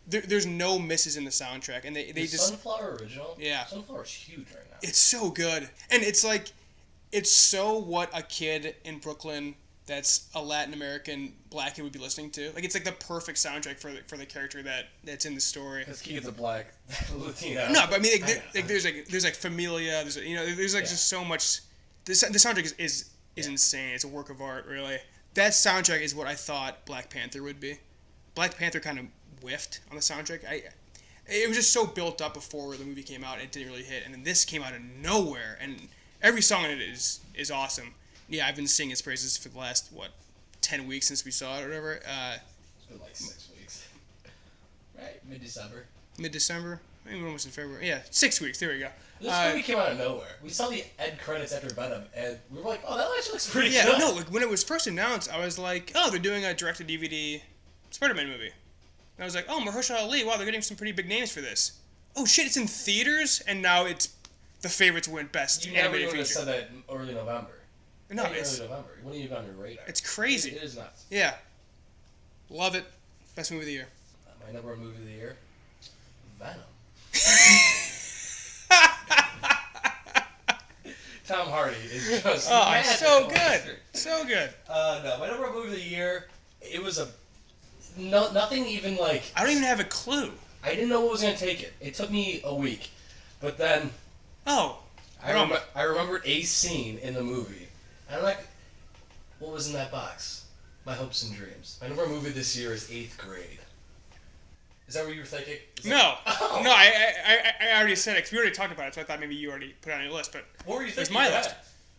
there's no misses in the soundtrack. And they just... Sunflower original? Yeah. Sunflower's huge right now. It's so good. And it's like, it's so what a kid in Brooklyn that's a Latin American black kid would be listening to. Like, it's like the perfect soundtrack for the character that's in the story. Because Keegan's a black Latino. No, but I mean, there's like Familia. There's just so much. The soundtrack is insane. It's a work of art, really. That soundtrack is what I thought Black Panther would be. Black Panther kind of whiffed on the soundtrack. It was just so built up before the movie came out, and it didn't really hit. And then this came out of nowhere, and every song in it is awesome. Yeah, I've been singing its praises for the last 10 weeks since we saw it or whatever. It's been like 6 weeks. Right, mid-December. Mid-December? I think we're almost in February. Yeah, 6 weeks. There we go. This movie came out of nowhere. We saw the end credits after Venom, and we were like, "Oh, that actually looks pretty good." Yeah, no, like when it was first announced, I was like, "Oh, they're doing a direct-to-DVD Spider-Man movie." And I was like, "Oh, Mahershala Ali. Wow, they're getting some pretty big names for this." Oh shit, it's in theaters, and now it's the favorite to win best You never animated would have feature. said that in early November. No, it's early November. It wouldn't even be on your radar. It's crazy. It is nuts. Yeah. Love it. Best movie of the year. My number one movie of the year, Venom. Tom Hardy is just so good. So good. No, my number one movie of the year, it was nothing even like... I don't even have a clue. I didn't know what was going to take it. It took me a week. But then... Oh. I remembered a scene in the movie. I'm like, what was in that box? My hopes and dreams. My number one movie this year is 8th Grade. Is that what you were thinking? No. No, I already said it, because we already talked about it, so I thought maybe you already put it on your list, but what were you it was thinking? my list.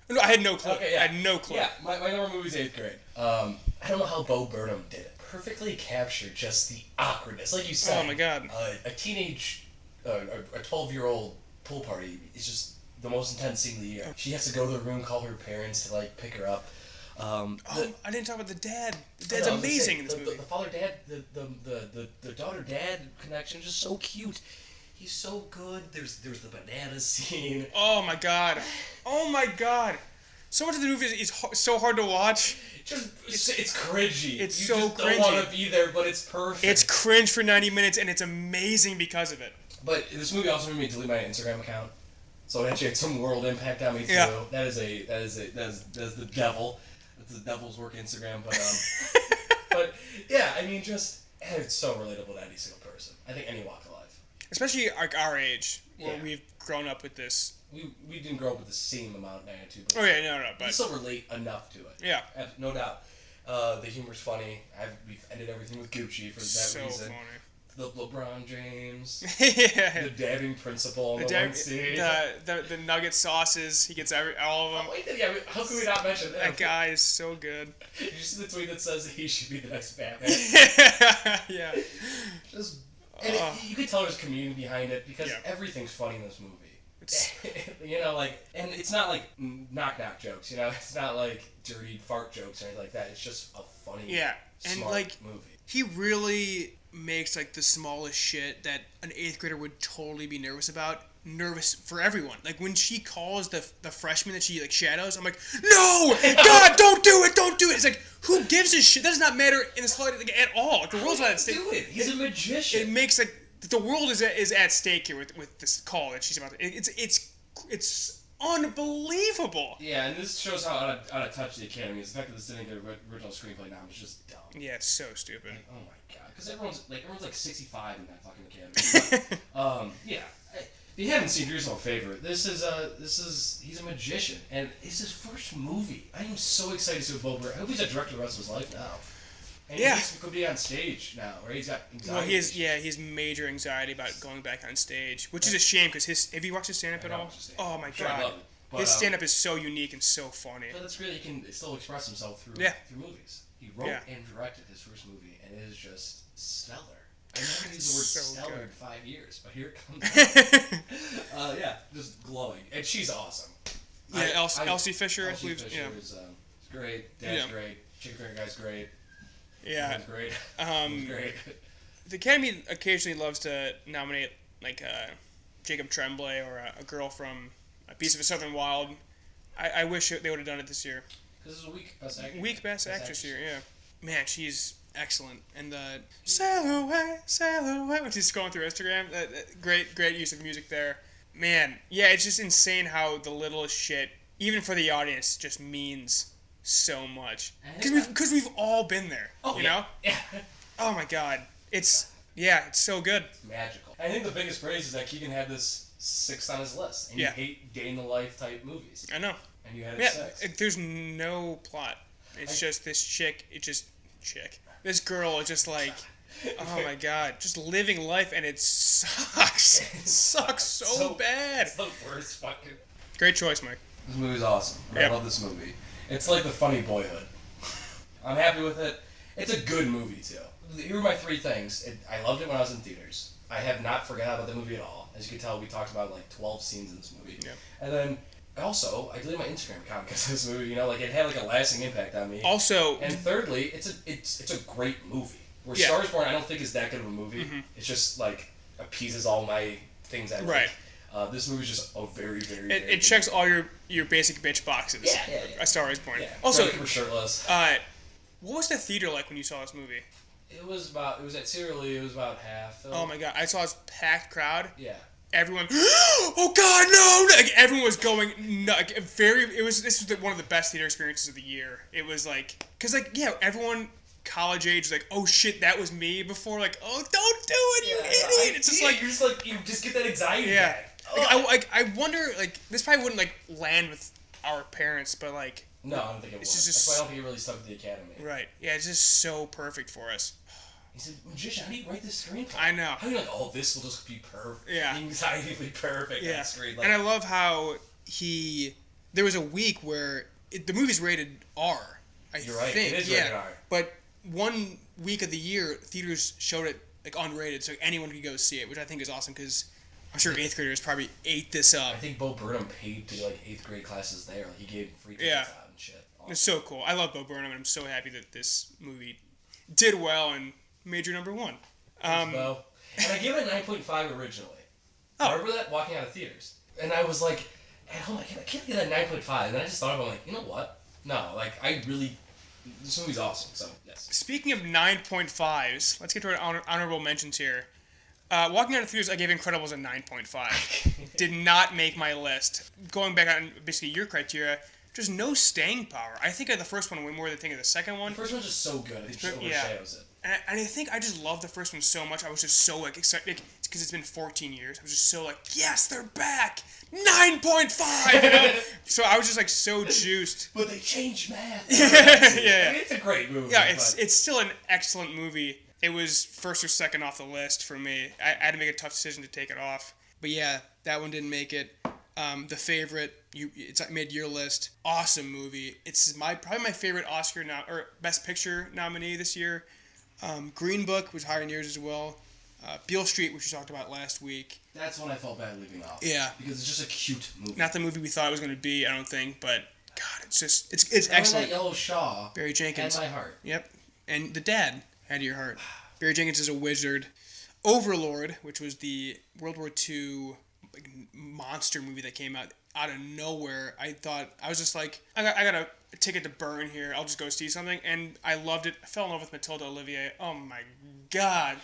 No, I had no clue. Okay, yeah. I had no clue. Yeah, my number one movie is 8th Grade. I don't know how Bo Burnham did it. Perfectly captured just the awkwardness. Like you said. Oh, my God. A 12-year-old pool party is just the most intense scene of the year. She has to go to the room, call her parents to, like, pick her up. I didn't talk about the dad. The dad's amazing in this movie. The father-dad, the daughter-dad connection is just so cute. He's so good. There's the banana scene. Oh my god. Oh my god. So much of the movie is so hard to watch. It's cringy. It's you so just cringy. don't want to be there, but it's perfect. It's cringe for 90 minutes, and it's amazing because of it. But this movie also made me delete my Instagram account, so it actually had some world impact on me too. Yeah. That is the devil. That's the devil's work Instagram. But yeah, I mean, just it's so relatable to any single person. I think any walk of life. Especially our age, where Yeah. we've grown up with this. We didn't grow up with the same amount of magnitude. But Oh yeah, no, we but still relate enough to it. yeah, No doubt. The humor's funny. We've ended everything with Gucci for that so reason. funny. The LeBron James. Yeah. The dabbing principle in the one scene. The nugget sauces, he gets all of them. Oh, wait, yeah, how can we not mention that? That guy is so good. Did you see the tweet that says that he should be the next Batman? Yeah. Just, you could tell there's community behind it because everything's funny in this movie. It's, you know, like, and it's not like knock-knock jokes, you know? It's not like dirty fart jokes or anything like that. It's just a funny, and smart like movie. he really makes like the smallest shit that an 8th grader would totally be nervous about nervous for everyone. Like when she calls the freshman that she like shadows, I'm like, no, God, don't do it. It's like, who gives a shit? That does not matter in the slightest like, at all. Like, the world's not at stake. He's a magician. It makes like the world is at stake here with this call that she's about to. It's unbelievable. Yeah, and this shows how out of touch the Academy is. The fact that this didn't get an original screenplay now is just dumb. Yeah, it's so stupid. Like, oh my god, because everyone's like 65 in that fucking Academy. But, yeah. If you haven't seen, do yourself a favor. He's a magician, and it's his first movie. I am so excited to see what Bo Burnham. I hope he's a director the rest of his life now. And he could be on stage now, right? He's got anxiety. Well, he has major anxiety about going back on stage, which is a shame because have you watched his stand-up at all? Oh my god. I love it. But, his stand-up is so unique and so funny. But that's great. He can still express himself through movies. He wrote and directed his first movie, and it is just stellar. I never used the word stellar in 5 years, but here it comes. Just glowing, and she's awesome. Yeah, Elsie Fisher. Elsie Fisher is great. Dad's great. Chicken Finger Guy's great. Yeah, great. Great. The Academy occasionally loves to nominate like Jacob Tremblay or a girl from A Piece of a Southern Wild. I wish they would have done it this year. This is a weak Best Actress. Weak Best Actress year, yeah. Man, she's excellent. And the Silhouette, when she's scrolling through Instagram, great use of music there. Man, yeah, it's just insane how the littlest shit, even for the audience, just means so much. Because we've all been there, you know? Yeah. Oh my god. It's so good. It's magical. I think the biggest praise is that Keegan had this 6th on his list. And you hate day-in-the-life type movies. I know. And you had it 6. There's no plot. It's just this this girl is just like, oh my god, just living life, and it sucks. It sucks so bad. It's the worst fucking... Great choice, Mike. This movie's awesome. I love this movie. It's like the funny Boyhood. I'm happy with it. It's a good movie, too. Here are my 3 things. I loved it when I was in theaters. I have not forgotten about the movie at all. As you can tell, we talked about like 12 scenes in this movie. Yeah. And then, also, I deleted my Instagram account because of this movie. You know, like it had like a lasting impact on me. Also, and thirdly, it's a great movie. Where Star is Born, I don't think is that good of a movie. Mm-hmm. It's just like appeases all my things I like. Right. This movie's just a very, very. It checks all your basic bitch boxes. Yeah. A Star Wars porn. Yeah. Also, We're shirtless. What was the theater like when you saw this movie? It was at Sierra Lee. It was about half. Oh my god! I saw this packed crowd. Yeah. Everyone, oh god, no! Like everyone was going nuts. This was one of the best theater experiences of the year. It was like, cause like everyone college age was like, oh shit, that was me before. Like, oh, don't do it, you idiot! It's just like you just get that anxiety. Yeah. Back. I wonder, like, this probably wouldn't like land with our parents, but like. No, I don't think it would. That's why I don't think it really stuck with the Academy. Right. Yeah, it's just so perfect for us. He said, Magician, how do you write this screenplay? I know. How do you like, oh, this will just be perfect. Yeah. Anxiety-ly perfect on screen. Like, and I love how there was a week where the movie's rated R, You're right. think. It is yeah. rated R. But 1 week of the year, theaters showed it like unrated, so anyone could go see it, which I think is awesome because I'm sure 8th graders probably ate this up. I think Bo Burnham paid to like 8th grade classes there. Like, he gave free tickets out and shit. Awesome. It's so cool. I love Bo Burnham, and I'm so happy that this movie did well and made your number 1. Bo. And I gave it a 9.5 originally. Oh. Remember that? Walking out of theaters. And I was like, at home, I can't get a 9.5. And then I just thought about, like, you know what? No, like, this movie's awesome, so, yes. Speaking of 9.5s, let's get to our honorable mentions here. Walking out of theaters, I gave Incredibles a 9.5. Did not make my list. Going back on basically your criteria, there's no staying power. I think of the first one way more than I think of the second one. The first one's just so good. It just overshadows it. And I think I just love the first one so much. I was just so like excited because it's been 14 years. I was just so like, yes, they're back. 9.5. You know? So I was just like so juiced. But they changed math. Yeah. I mean, it's a great movie. Yeah, it's still an excellent movie. It was first or second off the list for me. I had to make a tough decision to take it off. But yeah, that one didn't make it. The Favorite, it's made your list. Awesome movie. It's probably my favorite Oscar or Best Picture nominee this year. Green Book was higher in yours as well. Beale Street, which we talked about last week. That's when I felt bad leaving off. Yeah. Because it's just a cute movie. Not the movie we thought it was going to be, I don't think, but God, it's excellent. That Yellow Shaw. Barry Jenkins. Had my heart. Yep. And the dad had your heart. Barry Jenkins is a wizard. Overlord, which was the World War II monster movie that came out of nowhere. I was just like, I got a ticket to burn here. I'll just go see something. And I loved it. I fell in love with Mathilde Olivier. Oh my God.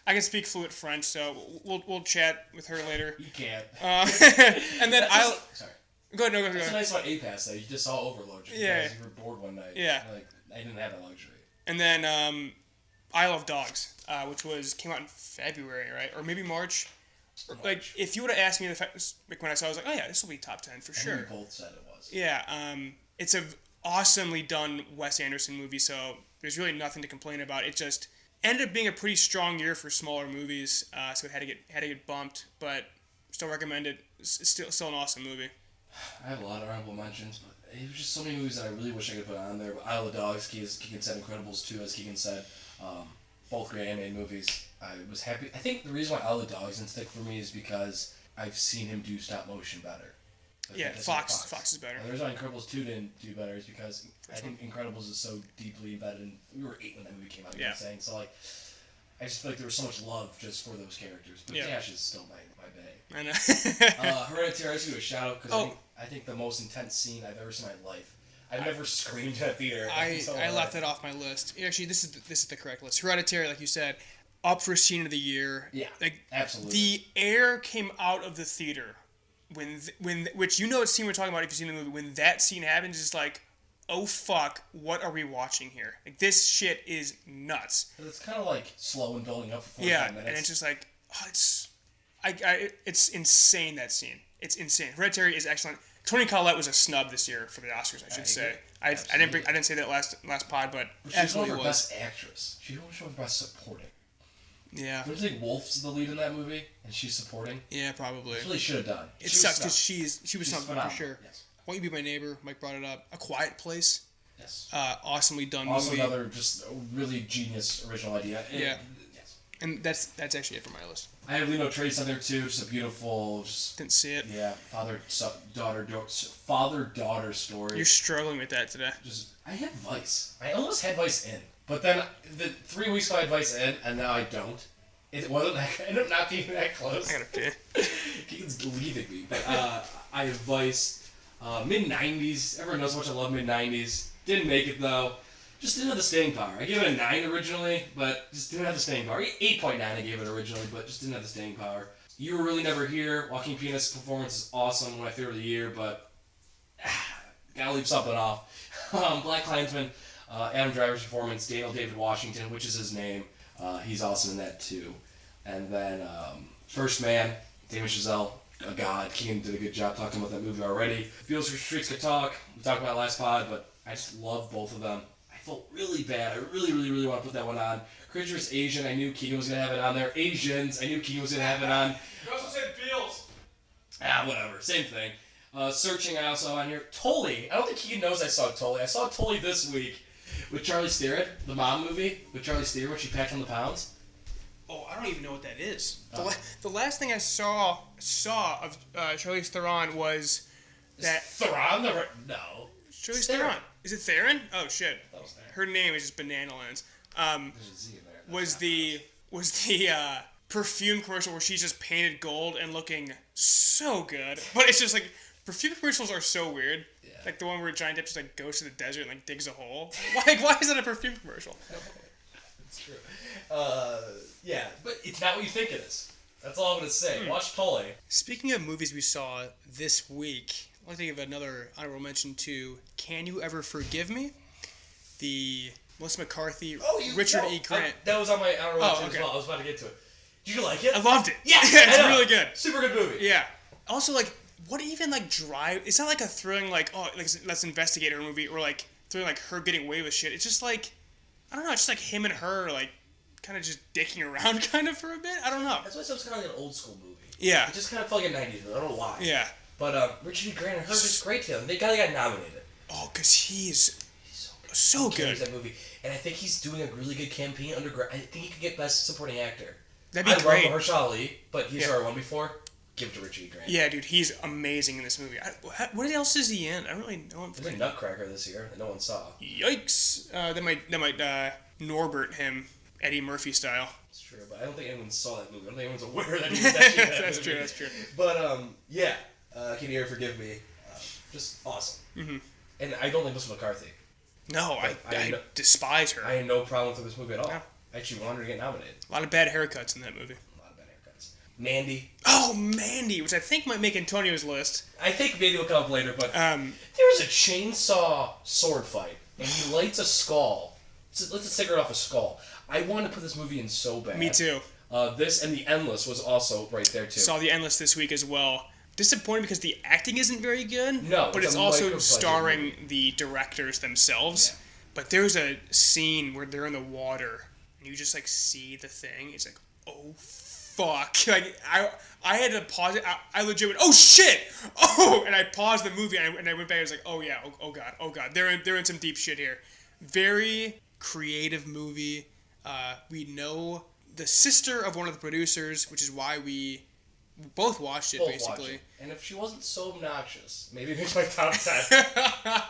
I can speak fluent French, so we'll chat with her later. You can't. And then Sorry. Go ahead. That's nice about A-Pass, though. You just saw Overlord. Because you were bored one night. Yeah. Like, I didn't have that luxury. And then I Love Dogs, which came out in February, right? Or maybe March. Like, if you would have asked me when I saw it, I was like, oh yeah, this will be top 10 for sure. We both said it was. Yeah, it's a awesomely done Wes Anderson movie, so there's really nothing to complain about. It just ended up being a pretty strong year for smaller movies, so it had to get bumped, but still recommend it. It's still an awesome movie. I have a lot of honorable mentions, but it was just so many movies that I really wish I could put on there. But Isle of Dogs, Keegan said, Incredibles 2, as Keegan said, both great animated movies. I was happy. I think the reason why Isle of Dogs didn't stick for me is because I've seen him do stop motion better. Yeah, Fox is better. And the reason why Incredibles 2 didn't do better is because I think Incredibles is so deeply embedded in. We were 8 when that movie came out, you know what I'm saying? So, like, I just feel like there was so much love just for those characters. But Dash is still my bae. I know. Hereditary, I just do a shout out because I think the most intense scene I've ever seen in my life. I've never screamed at a theater. I left that off my list. Actually, this is the correct list. Hereditary, like you said, up for scene of the year. Yeah, like absolutely. The air came out of the theater when which you know what scene we're talking about if you've seen the movie. When that scene happens, it's like, oh fuck, what are we watching here? Like, this shit is nuts. It's kind of like slow and building up for 45 minutes. And it's just like, it's insane, that scene. It's insane. Hereditary is excellent. Toni Collette was a snub this year for the Oscars, I should say. I didn't say that last pod, but she's one of her best actress. She's one of her best supporting. Yeah. Don't you think Wolf's the lead in that movie and she's supporting? Yeah, probably. She really should have done. It sucks because she was something for sure. Yes. Won't You Be My Neighbor? Mike brought it up. A Quiet Place. Yes. Awesomely done also movie. Also another just really genius original idea. Yeah. Yes. And that's actually it for my list. I have Leno Trace on there too. Just a beautiful. Didn't see it. Yeah, father-daughter story. You're struggling with that today. I had Vice. I almost had Vice in, but then the 3 weeks ago I had Vice in, and now I don't. It wasn't that. Ended up not being that close. I gotta pee. Keegan's leaving me, but I have Vice. Mid '90s. Everyone knows how much I love mid '90s. Didn't make it though. Just didn't have the staying power. I gave it a 9 originally, but just didn't have the staying power. 8.9 I gave it originally, but just didn't have the staying power. You Were Really Never Here. Joaquin Phoenix's performance is awesome. One of my favorite of the year, but gotta leave something off. Black Klansman. Adam Driver's performance. Daniel David Washington, which is his name. He's awesome in that too. And then First Man. Damon Chazelle. A god. Keegan did a good job talking about that movie already. Feels for Streets Could Talk. We talked about it last pod, but I just love both of them. I felt really bad. I really want to put that one on. Creature's Asian. I knew Keegan was going to have it on there. Asians. I knew Keegan was going to have it on. You also said Beals. Whatever. Same thing. Searching I also on here. Tully. I don't think Keegan knows I saw Tully. I saw Tully this week with Charlize Theron. The mom movie with Charlize Theron when she packed on the pounds. Oh, I don't even know what that is. The last thing I saw of Charlize Theron was that... Theron? No. Charlize Theron. Is it Theron? Oh, shit. That was there. Her name is just Banana Lands. There's a Z in there. Was the perfume commercial where she's just painted gold and looking so good. But it's just like, perfume commercials are so weird. Yeah. Like the one where Johnny Depp just like goes to the desert and like digs a hole. Why is that a perfume commercial? It's true. Yeah, but it's not what you think it is. That's all I'm going to say. Watch Tully. Speaking of movies we saw this week, I'd like to give another honorable mention to Can You Ever Forgive Me? The Melissa McCarthy, Richard E. Grant. That was on my honorable mention okay. as well. I was about to get to it. Did you like it? I loved it. Yeah, It's really good. Super good movie. Yeah. Also, like, what even, like, drive... It's not like a thrilling, like, oh, like, let's investigate her movie, or, like, thrilling, like, her getting away with shit. It's just, like, I don't know, it's just, like, him and her, like, kind of just dicking around kind of for a bit. I don't know. That's why it was kind of like an old school movie. Yeah. It just kind of felt like a 90s movie. I don't know why. Yeah. But Richard E. Grant and her just great together. They got nominated. Oh, because he's so good. That movie. And I think he's doing a really good campaign under... I think he could get Best Supporting Actor. That'd be great. I love Mahershala Ali, but he's already won before. Give it to Richard E. Grant. Yeah, dude, he's amazing in this movie. What else is he in? I don't really know him. There's a Nutcracker this year that no one saw. Yikes! That might Norbert him Eddie Murphy style. It's true, but I don't think anyone saw that movie. I don't think anyone's aware that he was actually in that movie. That's true. But yeah, Can You Ever Forgive Me? Just awesome. Mm-hmm. And I don't like Melissa McCarthy. No, I despise her. I had no problem with this movie at all. No. I actually wanted her to get nominated. A lot of bad haircuts in that movie. A lot of bad haircuts. Mandy. Oh, Mandy, which I think might make Antonio's list. I think Mandy will come up later, but there was a chainsaw sword fight, and he lights a skull. Let's take her off a skull. I wanted to put this movie in so bad. Me too. This and The Endless was also right there too. Saw The Endless this week as well. Disappointing because the acting isn't very good. No, but it's also starring the directors themselves. Yeah. But there's a scene where they're in the water and you just like see the thing. It's like, oh fuck! Like I had to pause it. I legit went, oh shit! Oh, and I paused the movie and I went back. I was like, oh yeah, oh god, they're in some deep shit here. Very creative movie. We know the sister of one of the producers, which is why we both watched it, basically. And if she wasn't so obnoxious, maybe it makes my top 10.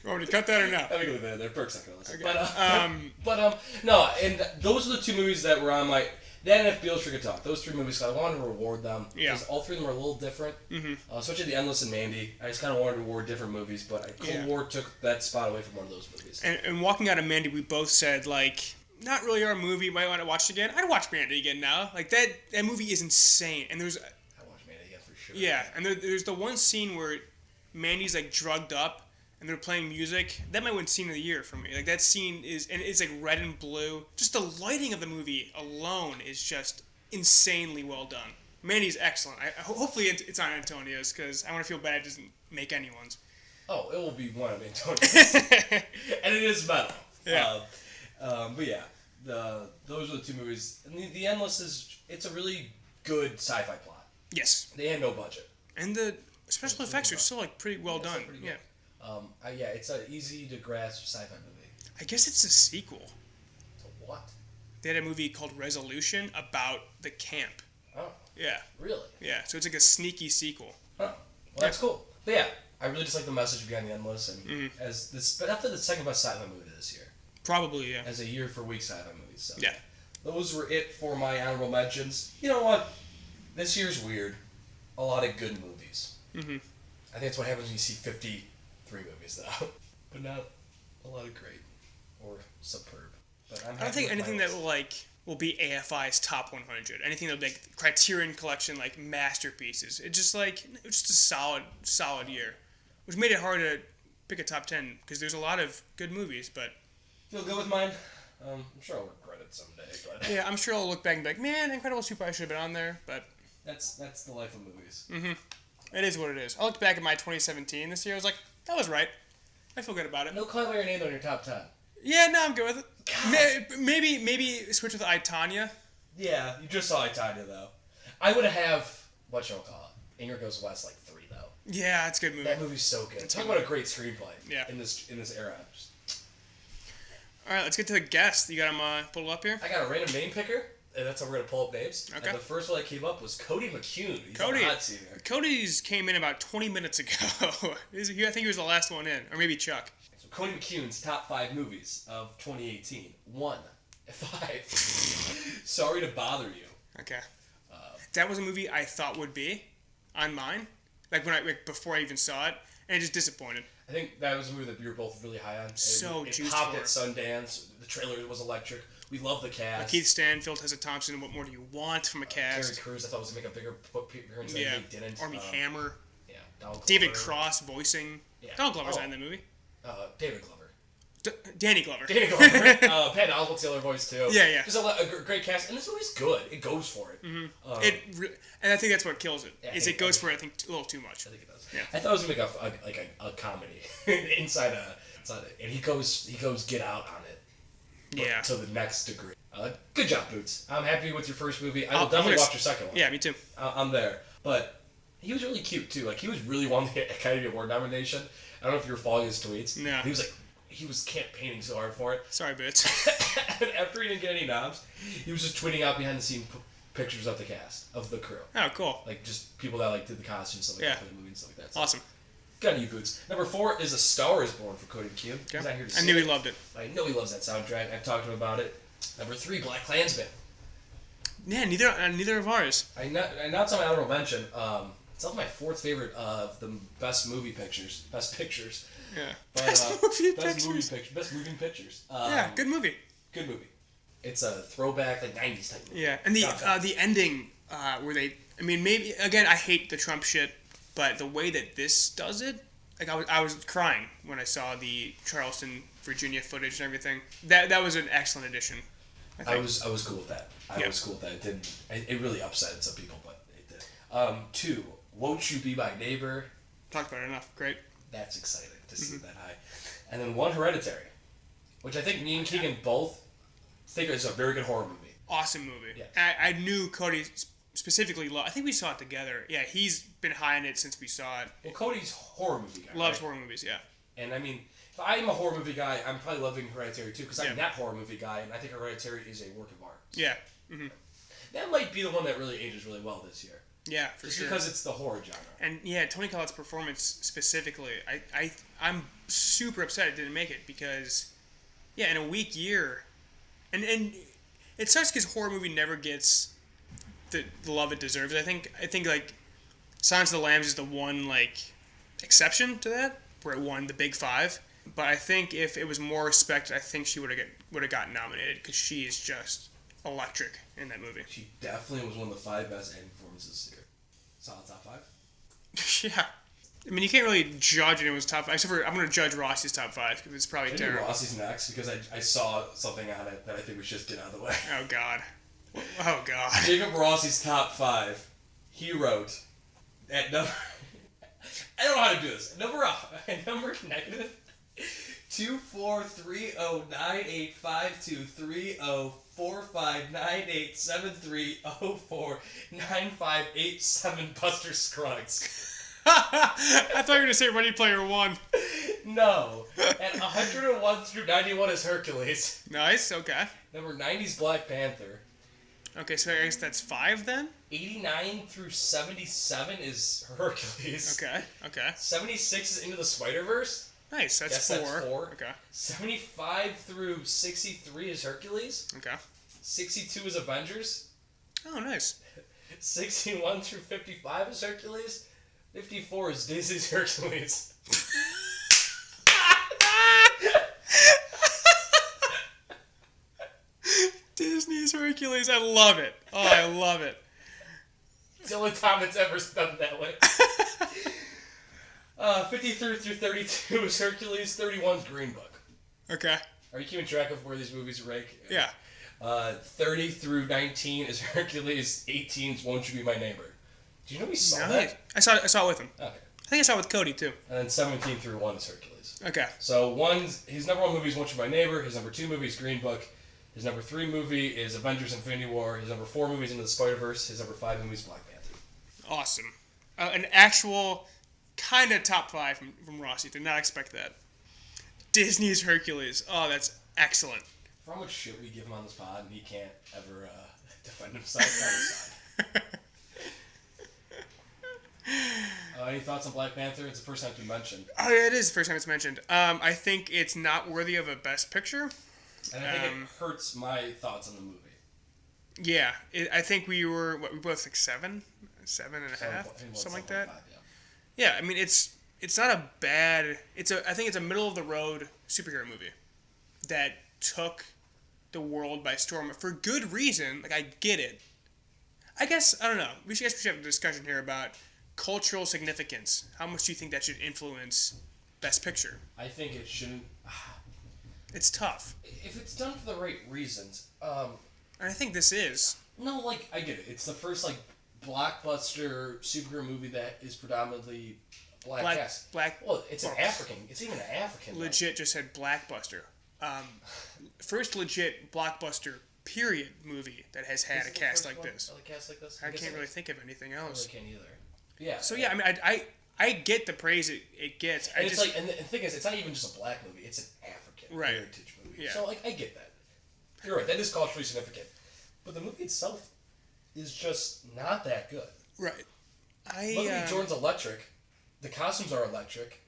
Want me to cut that or not? I think it'll be there. Perk's not gonna listen. Okay. But no, and those are the two movies that were on my... That and If Beale Street Could Talk. Those three movies, I wanted to reward them. Yeah. Because all three of them are a little different. Mm-hmm. Especially The Endless and Mandy. I just kind of wanted to reward different movies, but Cold War took that spot away from one of those movies. And walking out of Mandy, we both said, like... Not really our movie. Might want to watch it again. I'd watch Mandy again now. Like that movie is insane. And there's. I watch Mandy again for sure. Yeah, and there's the one scene where Mandy's like drugged up and they're playing music. That might win scene of the year for me. Like that scene is, and it's like red and blue. Just the lighting of the movie alone is just insanely well done. Mandy's excellent. Hopefully it's on Antonio's because I want to feel bad it doesn't make anyone's. Oh, it will be one of Antonio's, and it is metal. Yeah. But yeah, those are the two movies. And the Endless it's a really good sci-fi plot. Yes. They had no budget. And the special effects are still like pretty well done. Pretty good. Yeah. It's an easy to grasp sci-fi movie. I guess it's a sequel. To what? They had a movie called Resolution about the camp. Oh. Yeah. Really? Yeah. So it's like a sneaky sequel. Oh. Well, that's cool. But yeah, I really just like the message behind The Endless, and but after the second best sci-fi movie this year. Probably, yeah. As a year for weak sci-fi movies. So. Yeah. those were it for my honorable mentions. You know what? This year's weird. A lot of good movies. Mm-hmm. I think that's what happens when you see 53 movies, though. But not a lot of great or superb. But I don't think anything that will be AFI's top 100. Anything that'll be like Criterion Collection, like masterpieces. It was just a solid year, which made it hard to pick a top 10 because there's a lot of good movies. But feel good with mine. I'm sure I'll regret it someday. But yeah, I'm sure I'll look back and be like, man, Incredible Super I should have been on there. But that's the life of movies. Mm-hmm. It is what it is. I looked back at my 2017 this year. I was like, that was right. I feel good about it. No Clive Iron on your top 10. Yeah, no, I'm good with it. Maybe switch with I, Tonya. Yeah, you just saw I, Tonya, though. I would have, whatchamacallit, Ingrid Goes West, like 3, though. Yeah, it's a good movie. That movie's so good. Talk about a great screenplay in this era. All right, let's get to the guests. You got them pulled up here? I got a random name picker, and that's how we're going to pull up names. Okay. And the first one that came up was Cody McCune. He's Cody. on the hot seat here. Cody's came in about 20 minutes ago. I think he was the last one in, or maybe Chuck. So Cody McCune's top 5 movies of 2018. 1. 5. Sorry to Bother You. Okay. That was a movie I thought would be on mine, before I even saw it, and it just disappointed. I think that was a movie that we were both really high on. It popped at Sundance. The trailer was electric. We love the cast. Keith Stanfield, Tessa Thompson. What more do you want from a cast? Terry Crews, I thought was going to make a bigger appearance than he didn't. Armie Hammer. Yeah. Donald Glover. David Cross voicing. Yeah. Donald Glover's in the movie. David Glover. Danny Glover. Danny Glover. Pat Oswalt's the other voice too. Yeah. Just a great cast, and this movie's good. It goes for it. Mm-hmm. And I think that's what kills it. It goes for it. I think a little too much. I think it does. Yeah. I thought it was gonna make a comedy inside it, and he goes Get Out on it. Yeah. To the next degree. Good job, Boots. I'm happy with your first movie. I will definitely watch your second one. Yeah, me too. I'm there, but he was really cute too. Like he was really wanting to get Academy Award nomination. I don't know if you were following his tweets. No. He was campaigning so hard for it. Sorry, Boots. And after he didn't get any noms, he was just tweeting out behind the scene pictures of the cast, of the crew. Oh, cool. Like just people that did the costumes, stuff like that for the movie and stuff like that. So, awesome. Good on you, Boots. Number 4 is A Star Is Born for Cody McCune. Okay. He's not here to I knew he loved it. I know he loves that soundtrack. I've talked to him about it. Number 3, Black Klansman. Yeah, neither of ours. I not some honorable mention. It's not my 4th favorite of the best pictures. Yeah. But, best moving pictures. Yeah, good movie. Good movie. It's a throwback, 90s type movie. Yeah, and the ending where they, maybe again, I hate the Trump shit, but the way that this does it, I was crying when I saw the Charleston, Virginia footage and everything. That was an excellent addition. I was cool with that. I was cool with that. It really upset some people, but it did. 2, Won't You Be My Neighbor? Talked about it enough. Great. That's exciting to see that high. And then 1, Hereditary, which I think me and Keegan both think is a very good horror movie. Awesome movie. Yeah. I knew Cody specifically loved. I think we saw it together. Yeah, he's been high on it since we saw it. Well, Cody's horror movie guy. Loves horror movies. Yeah. And if I'm a horror movie guy, I'm probably loving Hereditary too, because I'm that horror movie guy, and I think Hereditary is a work of art. Yeah. Mm-hmm. That might be the one that really ages really well this year. Yeah, for sure. Because it's the horror genre. And yeah, Tony Collette's performance specifically, I'm super upset it didn't make it because, yeah, in a weak year, and it sucks because horror movie never gets the love it deserves. I think Silence of the Lambs is the one exception to that where it won the Big Five. But I think if it was more respected, I think she would have gotten nominated because she is just electric in that movie. She definitely was one of the 5 best acting performances this year. Solid top 5. Yeah. You can't really judge anyone's top 5, except for I'm going to judge Rossi's top 5 because it's probably terrible. Rossi's next because I saw something on it that I think we should just get out of the way. Oh, God. Oh, God. Jacob Rossi's top 5, he wrote at number... I don't know how to do this. Number negative 243098523045987304958 Buster Scruggs. I thought you were going to say Ready Player One. No. At 101 through 91 is Hercules. Nice, okay. Number 90's Black Panther. Okay, so I guess that's 5 then? 89 through 77 is Hercules. Okay. 76 is Into the Spider-Verse. Nice, that's 4. That's 4. Okay. 75 through 63 is Hercules. Okay. 62 is Avengers. Oh, nice. 61 through 55 is Hercules. 54 is Disney's Hercules. Disney's Hercules. I love it. Oh, I love it. It's the only time it's ever done that way. 53 through 32 is Hercules. 31 is Green Book. Okay. Are you keeping track of where these movies rank? Yeah. 30 through 19 is Hercules. 18 is Won't You Be My Neighbor. Do you know we saw No, that? I saw it with him. Okay. I think I saw it with Cody, too. And then 17 through 1 is Hercules. Okay. So his number 1 movie is Won't You Be My Neighbor. His number 2 movie is Green Book. His number 3 movie is Avengers Infinity War. His number 4 movie is Into the Spider-Verse. His number 5 movie is Black Panther. Awesome. An actual kind of top 5 from Rossi. Did not expect that. Disney's Hercules. Oh, that's excellent. For how much shit we give him on this pod, and he can't ever defend himself on his side. Any thoughts on Black Panther? It's the first time it's been mentioned. Oh, yeah, it is the first time it's mentioned. I think it's not worthy of a Best Picture. And I think it hurts my thoughts on the movie. Yeah, I think we were both like 7 and a half, something like that. 5, Yeah, I mean it's not a bad. I think it's a middle of the road superhero movie that took the world by storm for good reason. Like, I get it. I guess I don't know. We should have a discussion here about cultural significance. How much do you think that should influence Best Picture? I think it shouldn't. It's tough. If it's done for the right reasons. And I think this is. No, like, I get it. It's the first, like, blockbuster superhero movie that is predominantly black cast. Well, it's an African. It's even an African. Legit just said Blackbuster. First legit blockbuster period movie that has had a cast like this. A cast like this? I can't really think of anything else. I really can't either. Yeah. So yeah, I mean, I get the praise it gets. And it's like, and the thing is, it's not even just a black movie; it's an African heritage movie. Yeah. So like, I get that. You're right. That is culturally significant, but the movie itself is just not that good. Right. Look at Jordan's electric. The costumes are electric.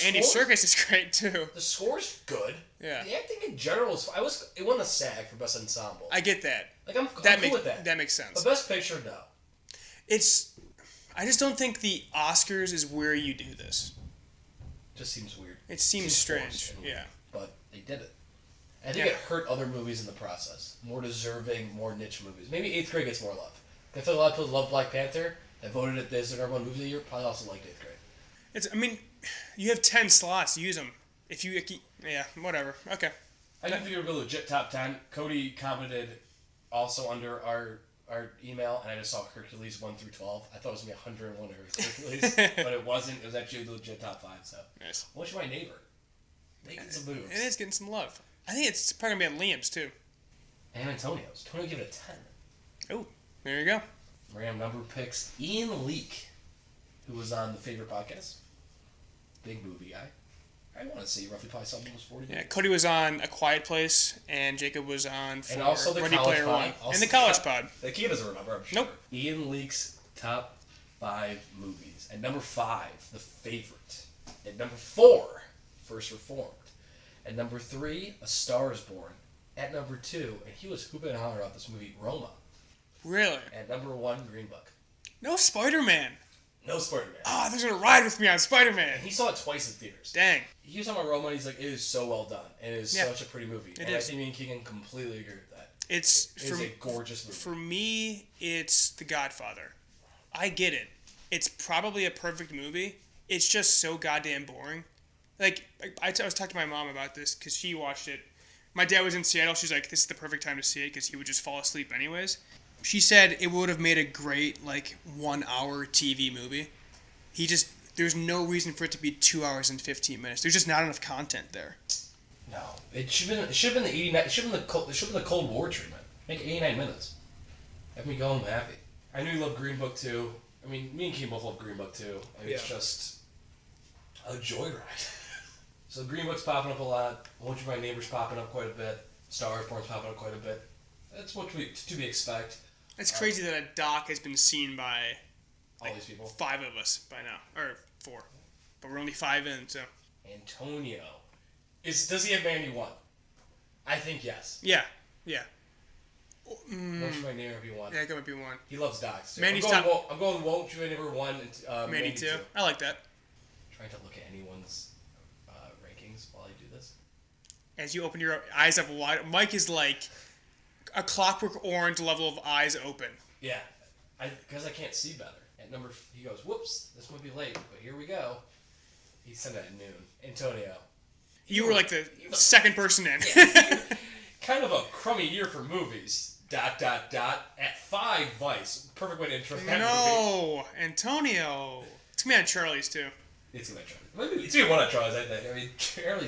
Andy Serkis is great too. The score's good. Yeah. The acting in general is. It won a SAG for best ensemble. I get that. Like I'm cool with that. That makes sense. But best picture, no. I just don't think the Oscars is where you do this. Just seems weird. It seems strange. Yeah. But they did it. I think it hurt other movies in the process. More deserving, more niche movies. Maybe 8th Grade gets more love. I feel a lot of people love Black Panther. That voted it as their number 1 movie of the year. Probably also liked 8th Grade. I mean, you have 10 slots. Use them. Yeah, whatever. Okay. I think we were a legit top 10. Cody commented also under our email, and I just saw Hercules 1 through 12. I thought it was going to be 101 Hercules, but it wasn't. It was actually the legit top 5. So, nice. What's My Neighbor? Making some moves. It is getting some love. I think it's probably going to be on Liam's too. And Antonio's. Tony give it a 10. Oh, there you go. Random number picks. Ian Leake, who was on the Favorite podcast. Big movie guy. I want to see roughly probably something was 40. Yeah, Cody was on A Quiet Place, and Jacob was on and also the Ready College Player Pod. One. And the College Pod. The kid doesn't remember, I'm sure. Nope. Ian Leake's top 5 movies. At number 5, The Favorite. At number 4, First Reformed. At number 3, A Star is Born. At number 2, and he was hooping and hollering about this movie, Roma. Really? At number 1, Green Book. No Spider-Man. No Spider-Man. Ah, they're going to ride with me on Spider-Man. And he saw it twice in theaters. Dang. He was talking about Roma, and he's like, it is so well done. And it is such a pretty movie. It and is. I think me and Keegan completely agree with that. It is a gorgeous movie. For me, it's The Godfather. I get it. It's probably a perfect movie. It's just so goddamn boring. Like, I was talking to my mom about this because she watched it. My dad was in Seattle. She's like, this is the perfect time to see it because he would just fall asleep anyways. She said it would have made a great, 1 hour TV movie. There's no reason for it to be 2 hours and 15 minutes. There's just not enough content there. No. It should have been the 89. It should have been the Cold War treatment. Make it 89 minutes. Have me go home happy. I knew you loved Green Book too. I mean, me and Keem both love Green Book too. And it's just a joyride. So Green Book's popping up a lot. Won't You Be My Neighbor's popping up quite a bit. Star is Born's popping up quite a bit. That's what to be expect. It's crazy that a doc has been seen by all these people. 5 of us by now, or 4, but we're only 5 in. So Antonio, does he have Mandy 1? I think yes. Yeah. Won't You My Neighbor Be One? Yeah, that might be one. He loves dogs, too. Mandy's I'm going Won't You My Neighbor 1 and Mandy 2. I like that. Trying to look at anyone's rankings while I do this. As you open your eyes up wide, Mike is like a Clockwork Orange level of eyes open. Yeah, because I can't see better. At he goes, whoops, this might be late, but here we go. He sent it at noon. Antonio. You were like the second person in. Kind of a crummy year for movies. ... At 5, Vice. Perfect way to intro that movie. No, Antonio. It's gonna be on Charlie's too. It's gonna be on Charlie. It's gonna be one on Charlie's, I think. I mean, Charlie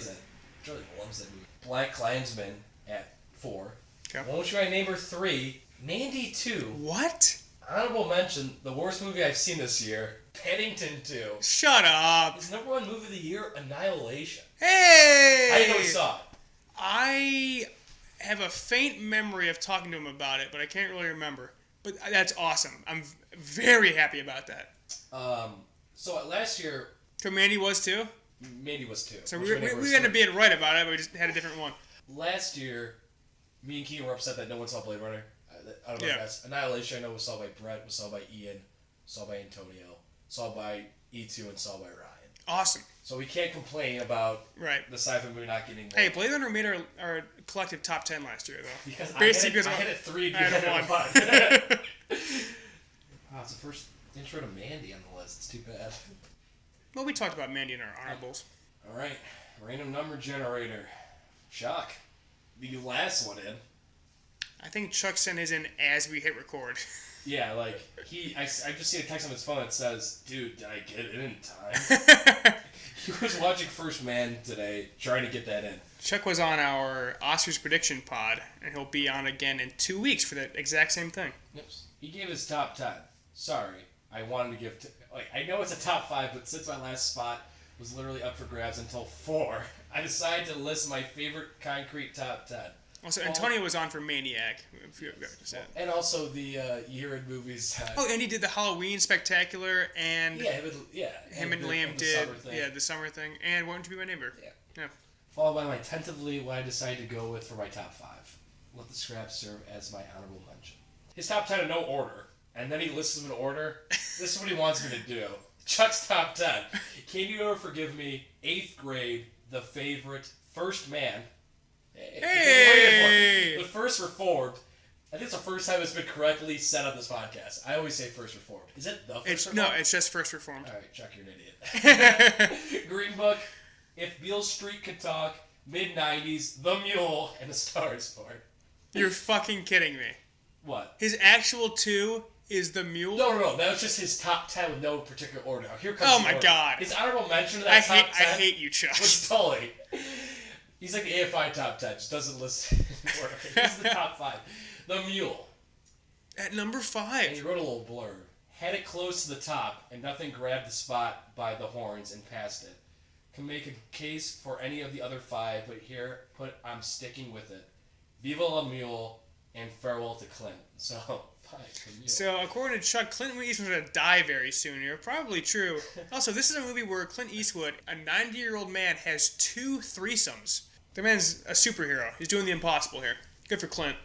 loves that movie. Black Klansman at 4. Okay. Won't You My Neighbor 3. Mandy 2. What? Honorable mention, the worst movie I've seen this year, Paddington 2. Shut up. His number 1 movie of the year, Annihilation. Hey! I didn't know he saw it. I have a faint memory of talking to him about it, but I can't really remember. But that's awesome. I'm very happy about that. So last year... So Mandy was too? Mandy was too. So we ended up being right about it, but we just had a different one. Last year, me and Keaton were upset that no one saw Blade Runner. I don't know guys. Annihilation, I know, was saw by Brett, was saw by Ian, saw by Antonio, saw by E2, and saw by Ryan. Awesome. So we can't complain about the sci-fi movie not getting more. Hey, Blade Runner made our collective top 10 last year, though. Because Basically, I had it 3 and you I had had it 1. Wow, it's the first intro to Mandy on the list. It's too bad. Well, we talked about Mandy in our honorables. All right. Random number generator. Chuck. The last one in. I think Chuck sent his in as we hit record. Yeah, like, I just see a text on his phone that says, dude, did I get it in time? He was watching First Man today, trying to get that in. Chuck was on our Oscars prediction pod, and he'll be on again in 2 weeks for that exact same thing. Yep. He gave his top 10. Sorry, I wanted to give... I know it's a top 5, but since my last spot was literally up for grabs until 4, I decided to list my favorite concrete top 10. Also, Antonio was on for Maniac. And also the year in movies. And he did the Halloween Spectacular, and him and Liam did the summer thing, and Won't You Be My Neighbor. Yeah. Followed by my tentatively what I decided to go with for my top 5. Let the scraps serve as my honorable mention. His top 10 in no order, and then he lists them in order. This is what he wants me to do. Chuck's top 10. Can you ever forgive me? 8th grade, The Favorite, First Man. Hey! The First Reformed. I think it's the first time it's been correctly said on this podcast. I always say First Reformed. Is it The First Reformed? No, it's just First Reformed. All right, Chuck, you're an idiot. Green Book, If Beale Street Could Talk, Mid-90s, The Mule, and A Star Is Born. You're fucking kidding me. What? His actual 2 is The Mule? No. That was just his top 10 with no particular order. Now, here comes oh the my order. God. His honorable mention to that top 10 I hate you, Chuck. was Tully. He's like the AFI top 10, just doesn't list in order. He's the top 5. The Mule. At number 5. And he wrote a little blurb. Had it close to the top, and nothing grabbed the spot by the horns and passed it. Can make a case for any of the other 5, but I'm sticking with it. Viva la Mule, and farewell to Clint. So, 5, the Mule. So, according to Chuck, Clint Eastwood's going to die very soon here. Probably true. Also, this is a movie where Clint Eastwood, a 90-year-old man, has 2 threesomes. The man's a superhero. He's doing the impossible here. Good for Clint.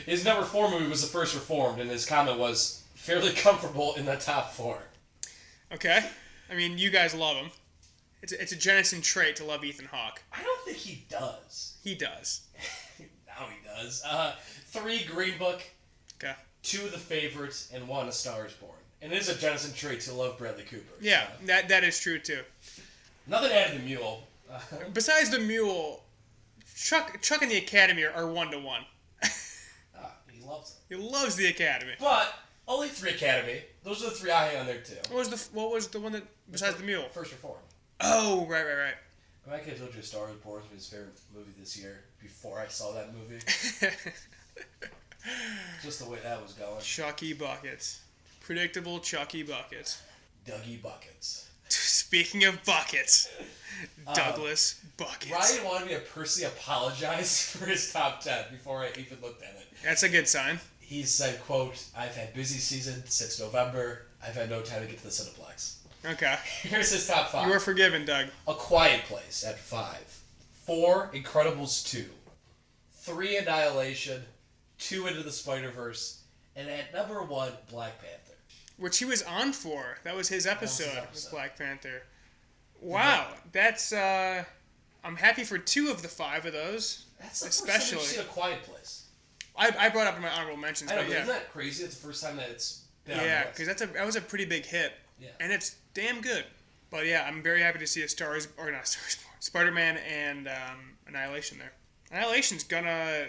His number 4 movie was The First Reformed, and his comment was fairly comfortable in the top 4. Okay. I mean, you guys love him. It's a Jennison trait to love Ethan Hawke. I don't think he does. He does. Now he does. 3, Green Book. Okay. 2, The Favorite, and 1, A Star Is Born. And it is a Jennison trait to love Bradley Cooper. Yeah, so. that is true, too. Nothing added to Mule. Besides the Mule, Chuck and the Academy are 1-1. He loves it. He loves the Academy. But only 3 Academy. Those are the 3 I had on there too. What was the one that besides the Mule? First Reformed. Oh, right. I could have told you A Star Is Born was his favorite movie this year before I saw that movie. Just the way that was going. Chucky Buckets. Predictable Chucky Buckets. Dougie Buckets. Speaking of buckets, Douglas Buckets. Ryan wanted me to personally apologize for his top 10 before I even looked at it. That's a good sign. He said, quote, I've had busy season since November. I've had no time to get to the Cineplex. Okay. Here's his top 5. You are forgiven, Doug. A Quiet Place at 5. 4, Incredibles 2. 3, Annihilation. 2 Into the Spider-Verse, and at number 1, Black Panther. Which he was on for. That was his episode with Black Panther. Wow, that's I'm happy for 2 of the 5 of those. That's the especially. first time we've seen A Quiet Place. I brought up in my honorable mentions. I know, but but yeah. isn't that crazy? It's the first time that it's been on the Yeah, list. because that was a pretty big hit. Yeah. And it's damn good. But yeah, I'm very happy to see Spider-Man and Annihilation there. Annihilation's gonna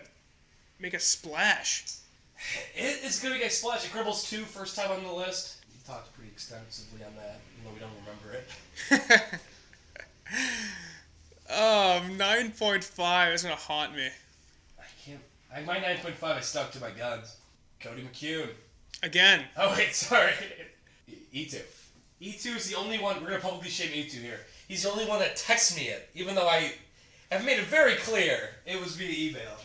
make a splash. It's gonna get splashed. Incredibles 2, first time on the list. We talked pretty extensively on that, even though we don't remember it. 9.5 is gonna haunt me. I can't. My 9.5, I stuck to my guns. Cody McCune. Again. Oh wait, sorry. E2. E2 is the only one. We're gonna publicly shame E2 here. He's the only one that texts me it, even though I've made it very clear it was via email.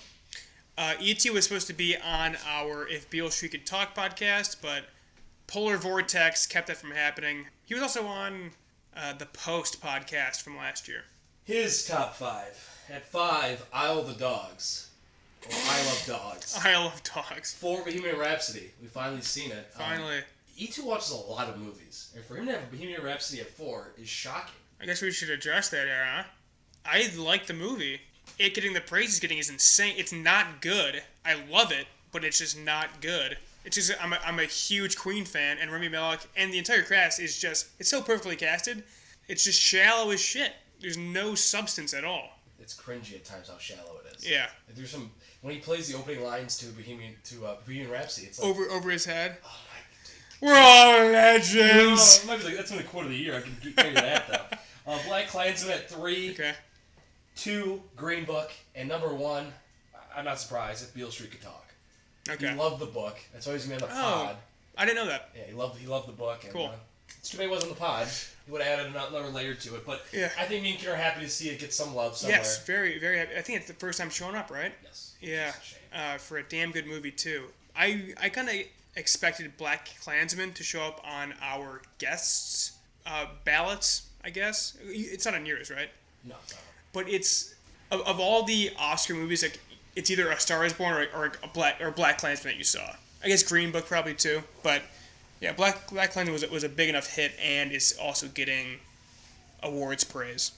E.T. was supposed to be on our If Beale Street Could Talk podcast, but Polar Vortex kept that from happening. He was also on the Post podcast from last year. His top 5. At 5, Isle of the Dogs. Or I Love Dogs. I Love Dogs. 4, Bohemian Rhapsody. We've finally seen it. Finally. E2 watches a lot of movies. And for him to have Bohemian Rhapsody at 4 is shocking. I guess we should address that here, huh? I like the movie. It getting the praise it's getting is insane. It's not good. I love it, but it's just not good. It's just I'm a huge Queen fan, and Rami Malek and the entire cast is just it's so perfectly casted. It's just shallow as shit. There's no substance at all. It's cringy at times how shallow it is. Yeah. There's some when he plays the opening lines to Bohemian Rhapsody. It's like over his head. oh We're all legends. it might be like that's only quote of the year. I can tell you that though. Black Klansman at 3. Okay. 2, Green Book, and number 1. I'm not surprised if Beale Street could talk. Okay. He loved the book. That's why he's gonna be on the pod. I didn't know that. Yeah, he loved the book. And, Cool. It's too bad he wasn't on the pod. He would have added another layer to it. But Yeah. I think me and Ken are happy to see it get some love somewhere. Yes, very, very happy. I think it's the first time showing up, right? Yes. Yeah. It's a shame. For a damn good movie too. I kind of expected Black Klansman to show up on our guests' ballots. I guess it's not on yours, right? No, it's not. But it's of all the Oscar movies, like it's either A Star Is Born or Black Klansman that you saw. I guess Green Book probably too, but yeah, Black Klansman was a big enough hit and is also getting awards praise.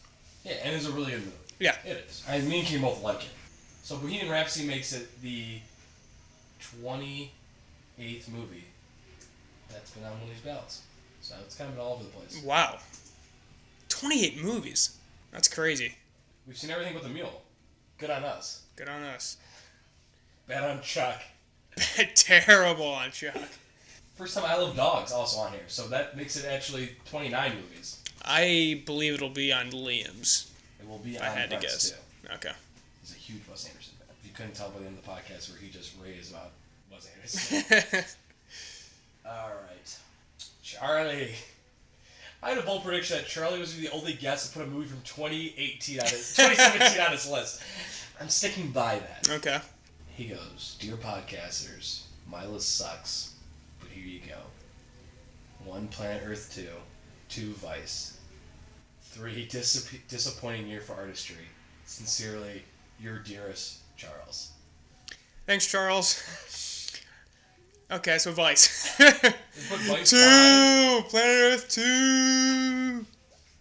Yeah, and it's a really good movie. Yeah, It is. Me and Ken both like it. So Bohemian Rhapsody makes it the 28th movie that's been on one of these ballots. So it's kind of been all over the place. wow, 28 movies. That's crazy. We've seen everything but the mule. Good on us. Good on us. Bad on Chuck. Terrible on Chuck. First time I Love Dogs also on here, so that makes it actually 29 movies. I believe it'll be on Liam's. It will be If on I had to Brett's, guess. too. Okay. He's a huge Wes Anderson fan. If you couldn't tell by the end of the podcast where he just raves about Wes Anderson. Alright. Charlie. I had a bold prediction that Charlie was the only guest to put a movie from 2017 on his list. I'm sticking by that. Okay. He goes, Dear podcasters, my list sucks, but here you go. 1, Planet Earth 2. 2, Vice. 3, disappointing year for artistry. Sincerely, your dearest, Charles. Thanks, Charles. Okay, so Vice. Put Vice 2! behind. Planet Earth 2!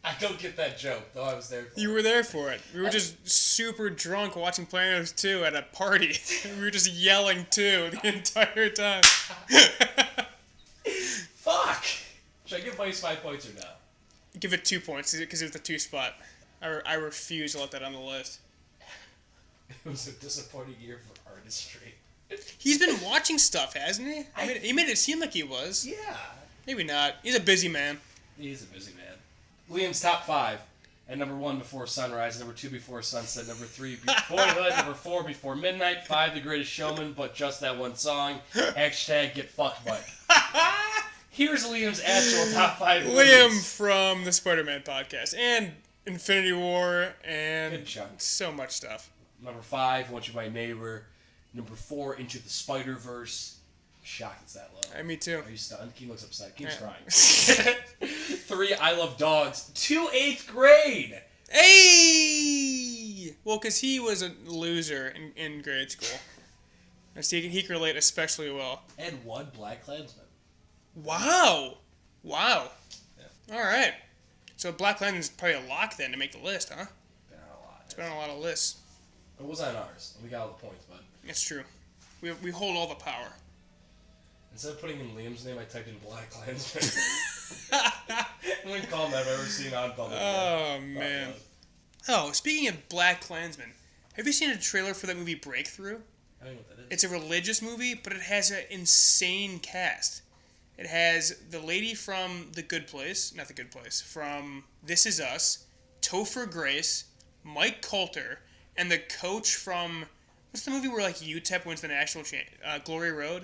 I don't get that joke, though I was there for You it. were there for it. We were just super drunk watching Planet Earth 2 at a party. We were just yelling 2 the entire time. Fuck! Should I give Vice 5 points or no? Give it 2 points because it was the 2 spot. I refuse to let that on the list. It was a disappointing year for artistry. He's been watching stuff, hasn't he? He made it seem like he was. Yeah. Maybe not. He's a busy man. He's a busy man. Liam's top 5. At number 1, Before Sunrise. Number 2, Before Sunset. Number 3, Boyhood. Number 4, Before Midnight. 5, The Greatest Showman, but just that one song. Hashtag Get Fucked Mike. Here's Liam's actual top 5 movies. Liam from the Spider-Man podcast and Infinity War and Good chunk. so much stuff. Number 5, Want You My Neighbor. Number 4, Into the Spider-Verse. I'm shocked it's that low. Me too. Are you stunned? Keem looks upset. Keem's Yeah. crying. 3, I Love Dogs. To 8th grade. Hey! Well, because he was a loser in grade school. I see he can relate especially well. And one Black Klansman. Wow. Wow. Yeah. All right. So Black Klansman's probably a lock then to make the list, huh? Been on a lot. It's been on a lot of lists. It was on ours. We got all the points, bud. It's true. We hold all the power. Instead of putting in Liam's name, I typed in Black Klansman. Only column I've ever seen on public. Oh, man. Oh, speaking of Black Klansman, have you seen a trailer for that movie Breakthrough? I don't know what that is. It's a religious movie, but it has an insane cast. It has the lady from The Good Place, not The Good Place, from This Is Us, Topher Grace, Mike Coulter, and the coach from, what's the movie where like UTEP wins the national Glory Road?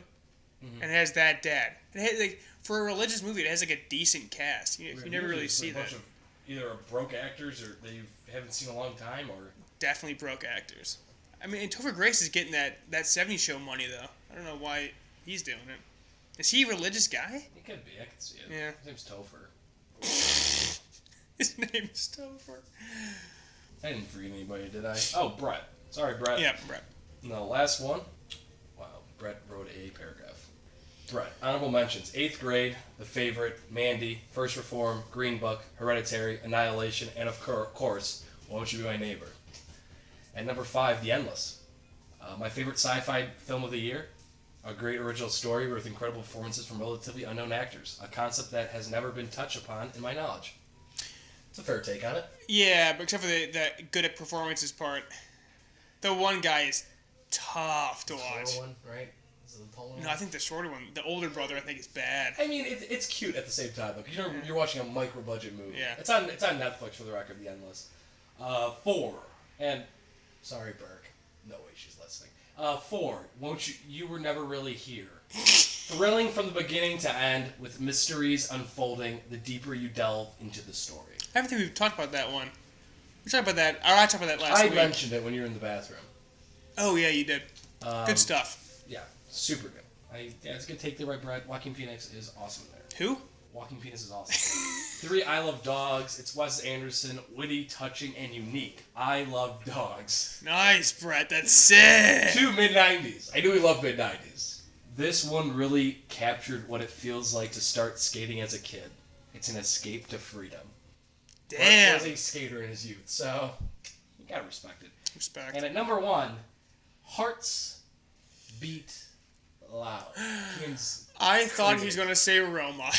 Mm-hmm. And it has that dad. It has, like, for a religious movie, it has like a decent cast. You never really see that. Bunch of either broke actors or that you haven't seen in a long time, or definitely broke actors. I mean, and Topher Grace is getting that 70s show money though. I don't know why he's doing it. Is he a religious guy? He could be. I can see it. Yeah. His name's Topher. His name's Topher. I didn't forget anybody, did I? Oh, Brett. Sorry, Brett. Yeah, Brett. And the last one. Wow, Brett wrote a paragraph. Brett, honorable mentions: 8th Grade, The Favorite, Mandy, First Reform, Green Book, Hereditary, Annihilation, and of course, Won't You Be My Neighbor? At number 5, The Endless. My favorite sci-fi film of the year. A great original story with incredible performances from relatively unknown actors. A concept that has never been touched upon in my knowledge. It's a fair take on it. Yeah, but except for the good at performances part. The one guy is tough to watch. The one, right? Is it the tall one? No, I think the shorter one, the older brother, I think is bad. I mean, it's cute at the same time, though. You're watching a micro-budget movie. Yeah. It's on Netflix, for the record, The Endless. 4, and sorry, Burke. No way she's listening. 4, You Were Never Really Here. Thrilling from the beginning to end, with mysteries unfolding the deeper you delve into the story. I don't think we've talked about that one. We talked about that. I talked about that last week. I mentioned it when you were in the bathroom. Oh yeah, you did. Good stuff. Yeah, super good. It's a good take there, right, Brett? Joaquin Phoenix is awesome there. Who? Joaquin Phoenix is awesome. 3, I Love Dogs. It's Wes Anderson, witty, touching, and unique. I love dogs. Nice, Brett. That's sick. 2, mid-90s. I knew we loved mid-90s. This one really captured what it feels like to start skating as a kid. It's an escape to freedom. Damn. Brett was a skater in his youth, so you gotta respect it. Respect. And at number 1, Hearts Beat Loud. I thought he was going to say Roma.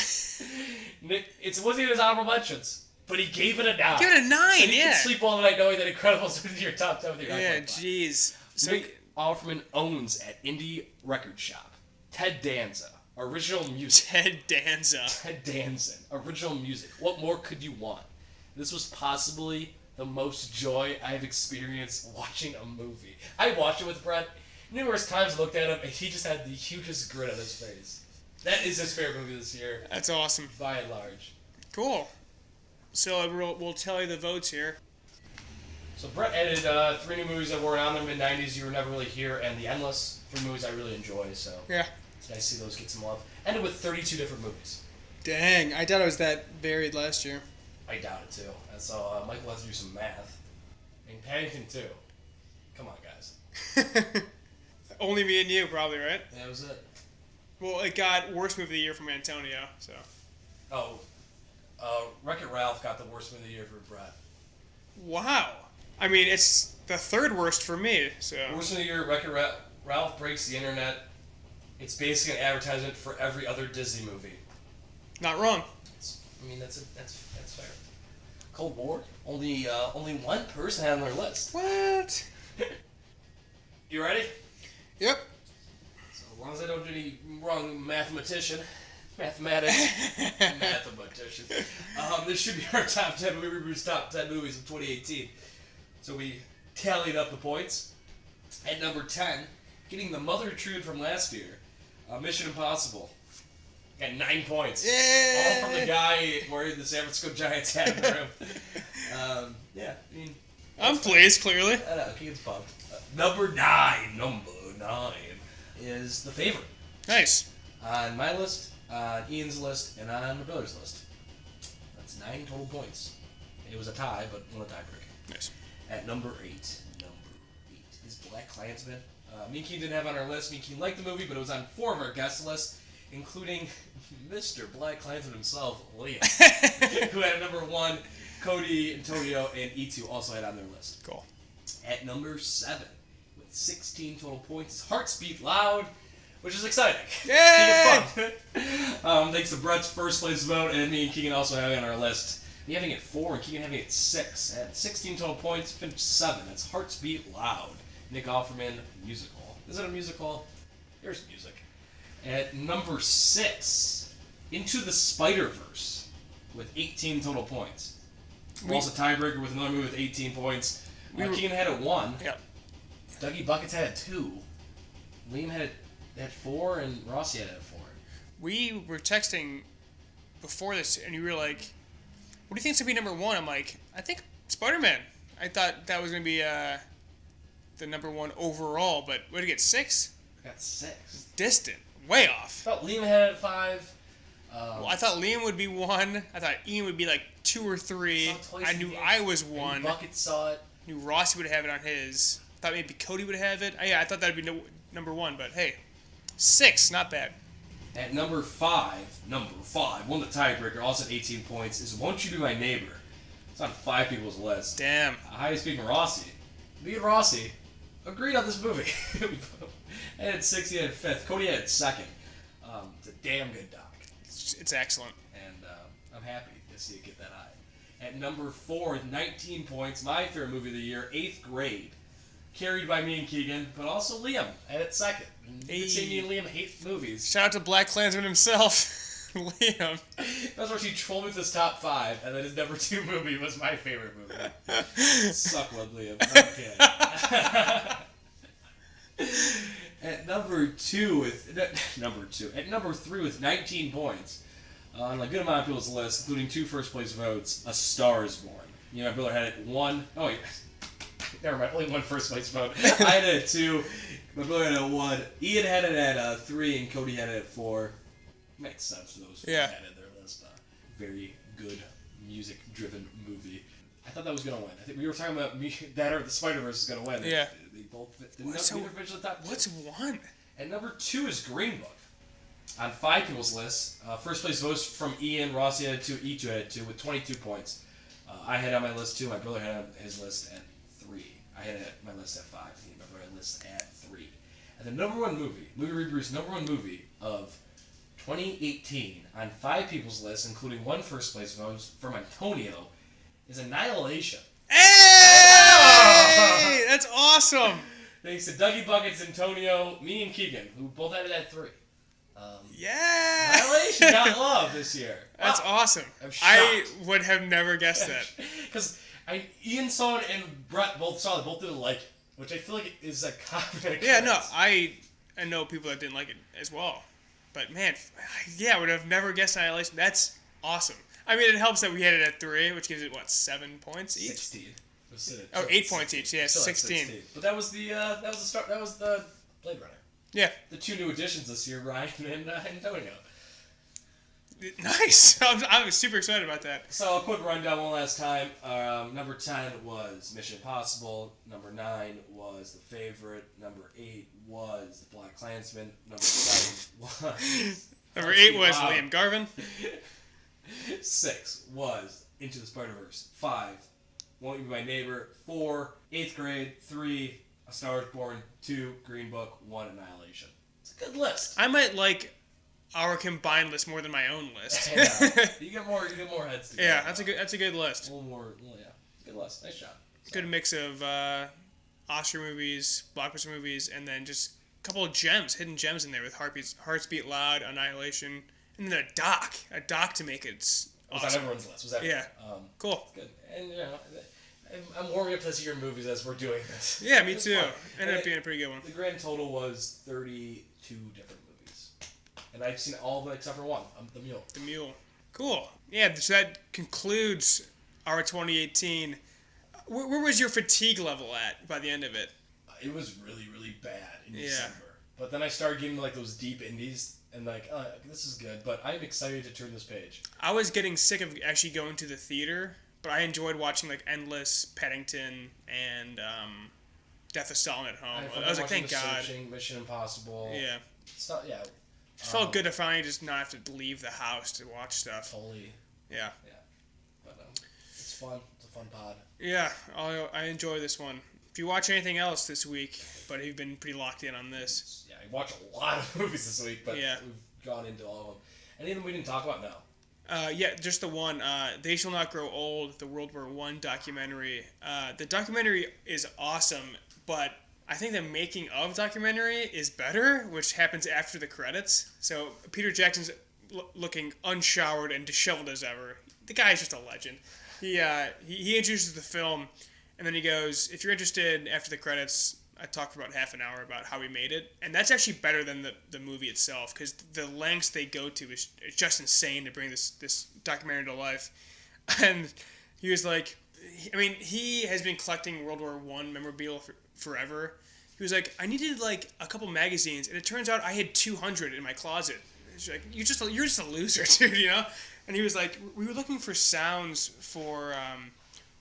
It wasn't even his honorable mentions, but he gave it a 9. Give it a 9, so you yeah. can sleep all night knowing that Incredibles was in your top 10 with your Yeah, jeez. So Nick Offerman owns at Indie Record Shop. Ted Danza, original music. Ted Danza. Ted Danza, original music. What more could you want? This was possibly the most joy I've experienced watching a movie. I watched it with Brett numerous times, looked at him, and he just had the hugest grin on his face. That is his favorite movie this year. That's awesome. By and large. Cool. So we'll tell you the votes here. So Brett added 3 new movies that were on the mid-90s, You Were Never Really Here, and The Endless. 3 movies I really enjoy, so Yeah. it's nice to see those get some love. Ended with 32 different movies. Dang, I doubt it was that varied last year. I doubt it, too. And so Michael has to do some math. I mean, Paddington, too. Come on, guys. Only me and you, probably, right? That was it. Well, it got worst movie of the year from Antonio, so. Oh, Wreck-It Ralph got the worst movie of the year for Brett. Wow. I mean, it's the 3rd worst for me, so. Worst of the year, Wreck-It Ralph breaks the internet. It's basically an advertisement for every other Disney movie. Not wrong. That's fair. Cold War? Only one person had on their list. What? You ready? Yep. So as long as I don't do any wrong mathematician. This should be our top 10 Movie ReBrew's top 10 movies of 2018. So we tallied up the points. At number 10, getting the mother trude from last year, Mission Impossible. Got 9 points. Yeah. All from the guy wearing the San Francisco Giants hat for him. Yeah, I mean... I'm pleased, clearly. I know, Keegan's pumped. Number 9 is The Favorite. Nice. On my list, on Ian's list, and on my brother's list. That's 9 total points. It was a tie, but won a tiebreak. Nice. At number 8, is Black Klansman. Me and Keane didn't have it on our list. Me and Keane liked the movie, but it was on 4 of our guest lists, including Mr. Black Klansman himself, Liam, who had number 1. Cody, Antonio, and E2 also had on their list. Cool. At number 7, with 16 total points, is Hearts Beat Loud, which is exciting. Yay! It's fun. Thanks to Brett's first place vote, and me and Keegan also having on our list. Me having it 4 and Keegan having it 6. At 16 total points, finished 7. That's Hearts Beat Loud. Nick Offerman, musical. Is it a musical? There's music. At number 6, Into the Spider-Verse, with 18 total points. We're also tiebreaker with another movie with 18 points. Keegan had it 1. Yep. Dougie Buckets had it 2. Liam had 4, and Rossi had it 4. We were texting before this, and you were like, what do you think's going to be number 1? I'm like, I think Spider-Man. I thought that was going to be the number 1 overall, but what did you get, 6? I got 6. Distant. Way off. I thought Liam had it at 5. Well, I thought Liam would be 1. I thought Ian would be like 2 or 3. I knew I was 1. Bucket saw it. Knew Rossi would have it on his. Thought maybe Cody would have it. I thought that would be number 1, but hey, 6, not bad. At number 5, won the tiebreaker, also at 18 points, is Won't You Be My Neighbor. It's on 5 people's list. Damn. Highest speaking Rossi. Me and Rossi agreed on this movie. I had 6, he had 5th. Cody had 2nd. It's a damn good doc. It's excellent. And I'm happy to see it get that high. At number 4 with 19 points, my favorite movie of the year, 8th Grade. Carried by me and Keegan, but also Liam at 2nd. You can see me and Liam hate movies. Shout out to Black Klansman himself, Liam. That's where she trolled me with his top 5, and then his number 2 movie was my favorite movie. Suck one, Liam. Okay. At number 3 with 19 points, on a good amount of people's lists, including 2 first place votes, A Star Is Born. You know, my brother had it 1. Oh, yeah. Never mind, only 1 first place vote. I had it at 2. My brother had it at 1. Ian had it at 3, and Cody had it at 4. Makes sense for those who had it in their list. Very good music-driven movie. I thought that was going to win. I think we were talking about that or the Spider-Verse is going to win. Yeah. They both didn't finish the top 2. What's 1? And number 2 is Green Book. On 5 people's lists, first place votes from Ian, Rossi had 2, E2 had 2 with 22 points. I had it on my list 2. My brother had it on his list at 3. I had it at my list at 5. He had my brother list at 3. And the number 1 movie, Movie ReBrew's number 1 movie of 2018 on 5 people's lists, including 1 first place vote from Antonio, is Annihilation. Hey! That's awesome! Thanks to Dougie Buckets, Antonio, me, and Keegan, who both had it at 3. Yeah! Annihilation got love this year. That's awesome. I'm shocked. I would have never guessed that. Because Ian saw it and Brett both saw it. Both didn't like it, which I feel like is a common Yeah, no, I know people that didn't like it as well. But man, yeah, I would have never guessed Annihilation. That's awesome. I mean, it helps that we had it at 3, which gives it, 7 points each? 16. Oh, 8 points each, yeah, 16. But that was the start. That was the Blade Runner. Yeah. The 2 new additions this year, Ryan and Antonio. Nice. I was super excited about that. So a quick rundown one last time. Number 10 was Mission Impossible. Number 9 was The Favorite. Number 8 was The Black Klansman. Number 7 was... Number 8 was Liam Garvin. 6 was Into the Spider-Verse. 5, Won't You Be My Neighbor. 4, 8th Grade. 3, A Star Is Born. 2, Green Book. 1, Annihilation. It's a good list. I might like our combined list more than my own list. Yeah. You get more heads together. Yeah, that's a good list. A little more, yeah. Good list. Nice job. Good mix of Oscar movies, blockbuster movies, and then just a couple of gems, hidden gems in there with Hearts Beat Loud, Annihilation, and then a doc to make it awesome. Was on everyone's list. Was that cool. Good. And I'm warming up to see your movies as we're doing this. Yeah, me too. Ended up being a pretty good one. The grand total was 32 different movies, and I've seen all of them except for 1. The Mule. The Mule. Cool. Yeah. So that concludes our 2018. Where was your fatigue level at by the end of it? It was really, really bad in December. But then I started getting like those deep indies and like, oh, this is good. But I'm excited to turn this page. I was getting sick of actually going to the theater, but I enjoyed watching like Endless, Paddington, and Death of Stalin at Home. I I was like, watching thank God. Searching, Mission Impossible. Yeah. Stuff. Yeah. It felt good to finally just not have to leave the house to watch stuff. Fully. Yeah. Yeah. But it's fun. It's a fun pod. Yeah, I enjoy this one. If you watch anything else this week, but you've been pretty locked in on this. Yeah, I watched a lot of movies this week, but Yeah. we've gone into all of them. Any of them we didn't talk about? No. Yeah, just the one, They Shall Not Grow Old, the World War I documentary. The documentary is awesome, but I think the making of documentary is better, which happens after the credits. So Peter Jackson's looking unshowered and disheveled as ever. The guy's just a legend. He introduces the film, and then he goes, if you're interested, after the credits, I talked for about half an hour about how we made it. And that's actually better than the movie itself, because the lengths they go to is just insane to bring this documentary to life. And he was like, I mean, he has been collecting World War I memorabilia forever. He was like, I needed like a couple magazines, and it turns out I had 200 in my closet. He's like, you're just a loser, dude, you know? And he was like, we were looking for sounds for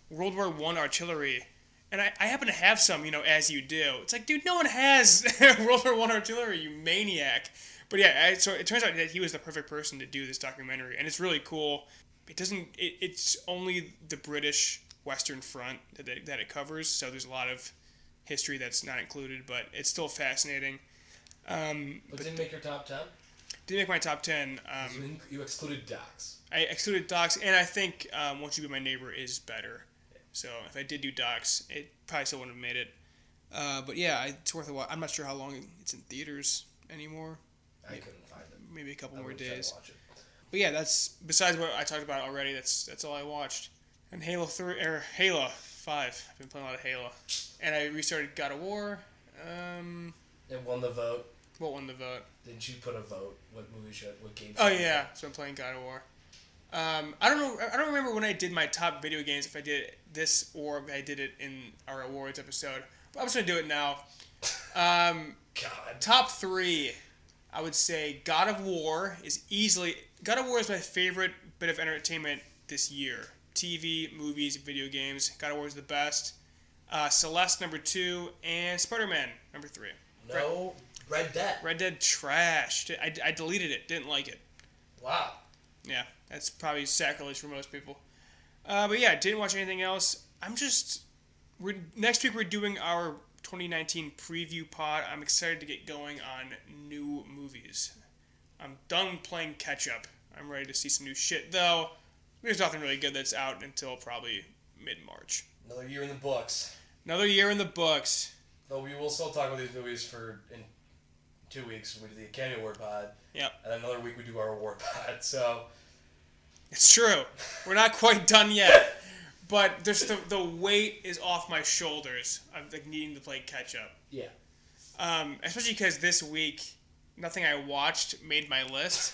World War I artillery, and I happen to have some, you know, as you do. It's like, dude, no one has World War I artillery, you maniac. But yeah, so it turns out that he was the perfect person to do this documentary, and it's really cool. It's only the British Western Front that it covers, so there's a lot of history that's not included, but it's still fascinating. But didn't make your top 10? Didn't make my top 10. You excluded docs. I excluded docs, and I think Won't You Be My Neighbor is better. So if I did do docs, it probably still wouldn't have made it. But yeah, it's worth a watch. I'm not sure how long it's in theaters anymore. I couldn't find it. Maybe a couple more days. Watch it. But yeah, that's besides what I talked about already. That's all I watched. And Halo 5. I've been playing a lot of Halo, and I restarted God of War. It won the vote. What won the vote? Didn't you put a vote? What game? Oh yeah, so I'm playing God of War. I don't know. I don't remember when I did my top video games. If I did this or if I did it in our awards episode. But I'm just gonna do it now. God. Top 3. I would say God of War is my favorite bit of entertainment this year. TV, movies, video games. God of War is the best. Celeste number 2, and Spider-Man number 3. No, Red Dead. Red Dead trash. I deleted it. Didn't like it. Wow. Yeah, that's probably sacrilege for most people. But yeah, didn't watch anything else. Next week we're doing our 2019 preview pod. I'm excited to get going on new movies. I'm done playing catch up. I'm ready to see some new shit, though. There's nothing really good that's out until probably mid-March. Another year in the books. Another year in the books. Though we will still talk about these movies in 2 weeks when we do the Academy Award pod. Yep. And then another week we do our award pod. So It's true. We're not quite done yet. But there's the weight is off my shoulders of like needing to play catch up. yeah. Especially because this week nothing I watched made my list.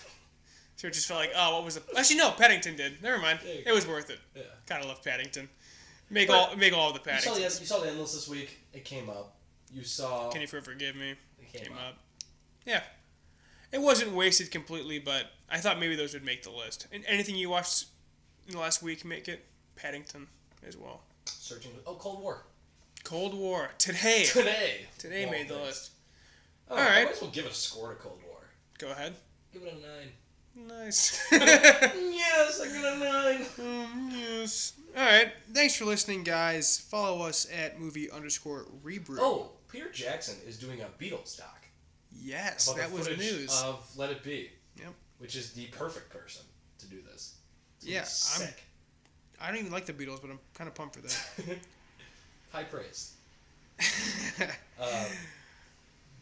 So it just felt like, oh, what was the... Actually, no, Paddington did. Never mind. It was worth it. Yeah. Kind of love Paddington. Make all of the Paddingtons. You saw the Endless this week. It came up. You saw... Can You Forgive Me? It came up. Yeah. It wasn't wasted completely, but I thought maybe those would make the list. And anything you watched in the last week make it? Paddington as well. Searching... Oh, Cold War. Cold War. Today Well, made the thanks. list. Oh, All right. I might as well give a score to Cold War. Go ahead. Give it a 9. Nice. Yes, I got a 9. Yes. All right. Thanks for listening, guys. Follow us at movie_rebrew. Oh, Peter Jackson is doing a Beatles doc. Yes, About that the was footage news. of Let It Be. Yep. Which is the perfect person to do this. Yeah, sick. I don't even like the Beatles, but I'm kind of pumped for that. High praise.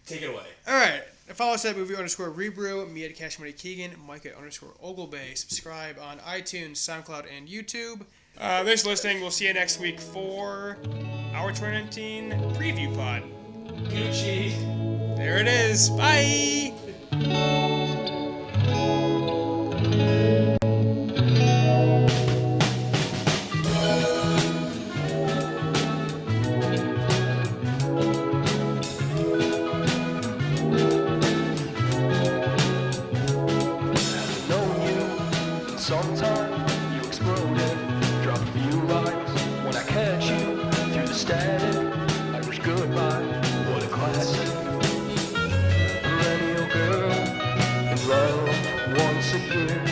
Take it away. All right. Follow us at movie_rebrew, me at Cash Money Keegan, Mike at _Oglebay. Subscribe on iTunes, SoundCloud, and YouTube. Thanks for listening. We'll see you next week for our 2019 preview pod. Gucci. There it is. Bye. Sometime you exploded, drop a few lines when I catch you through the static. I wish goodbye. here.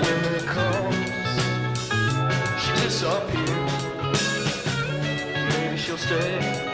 When it comes, she disappears. Maybe she'll stay.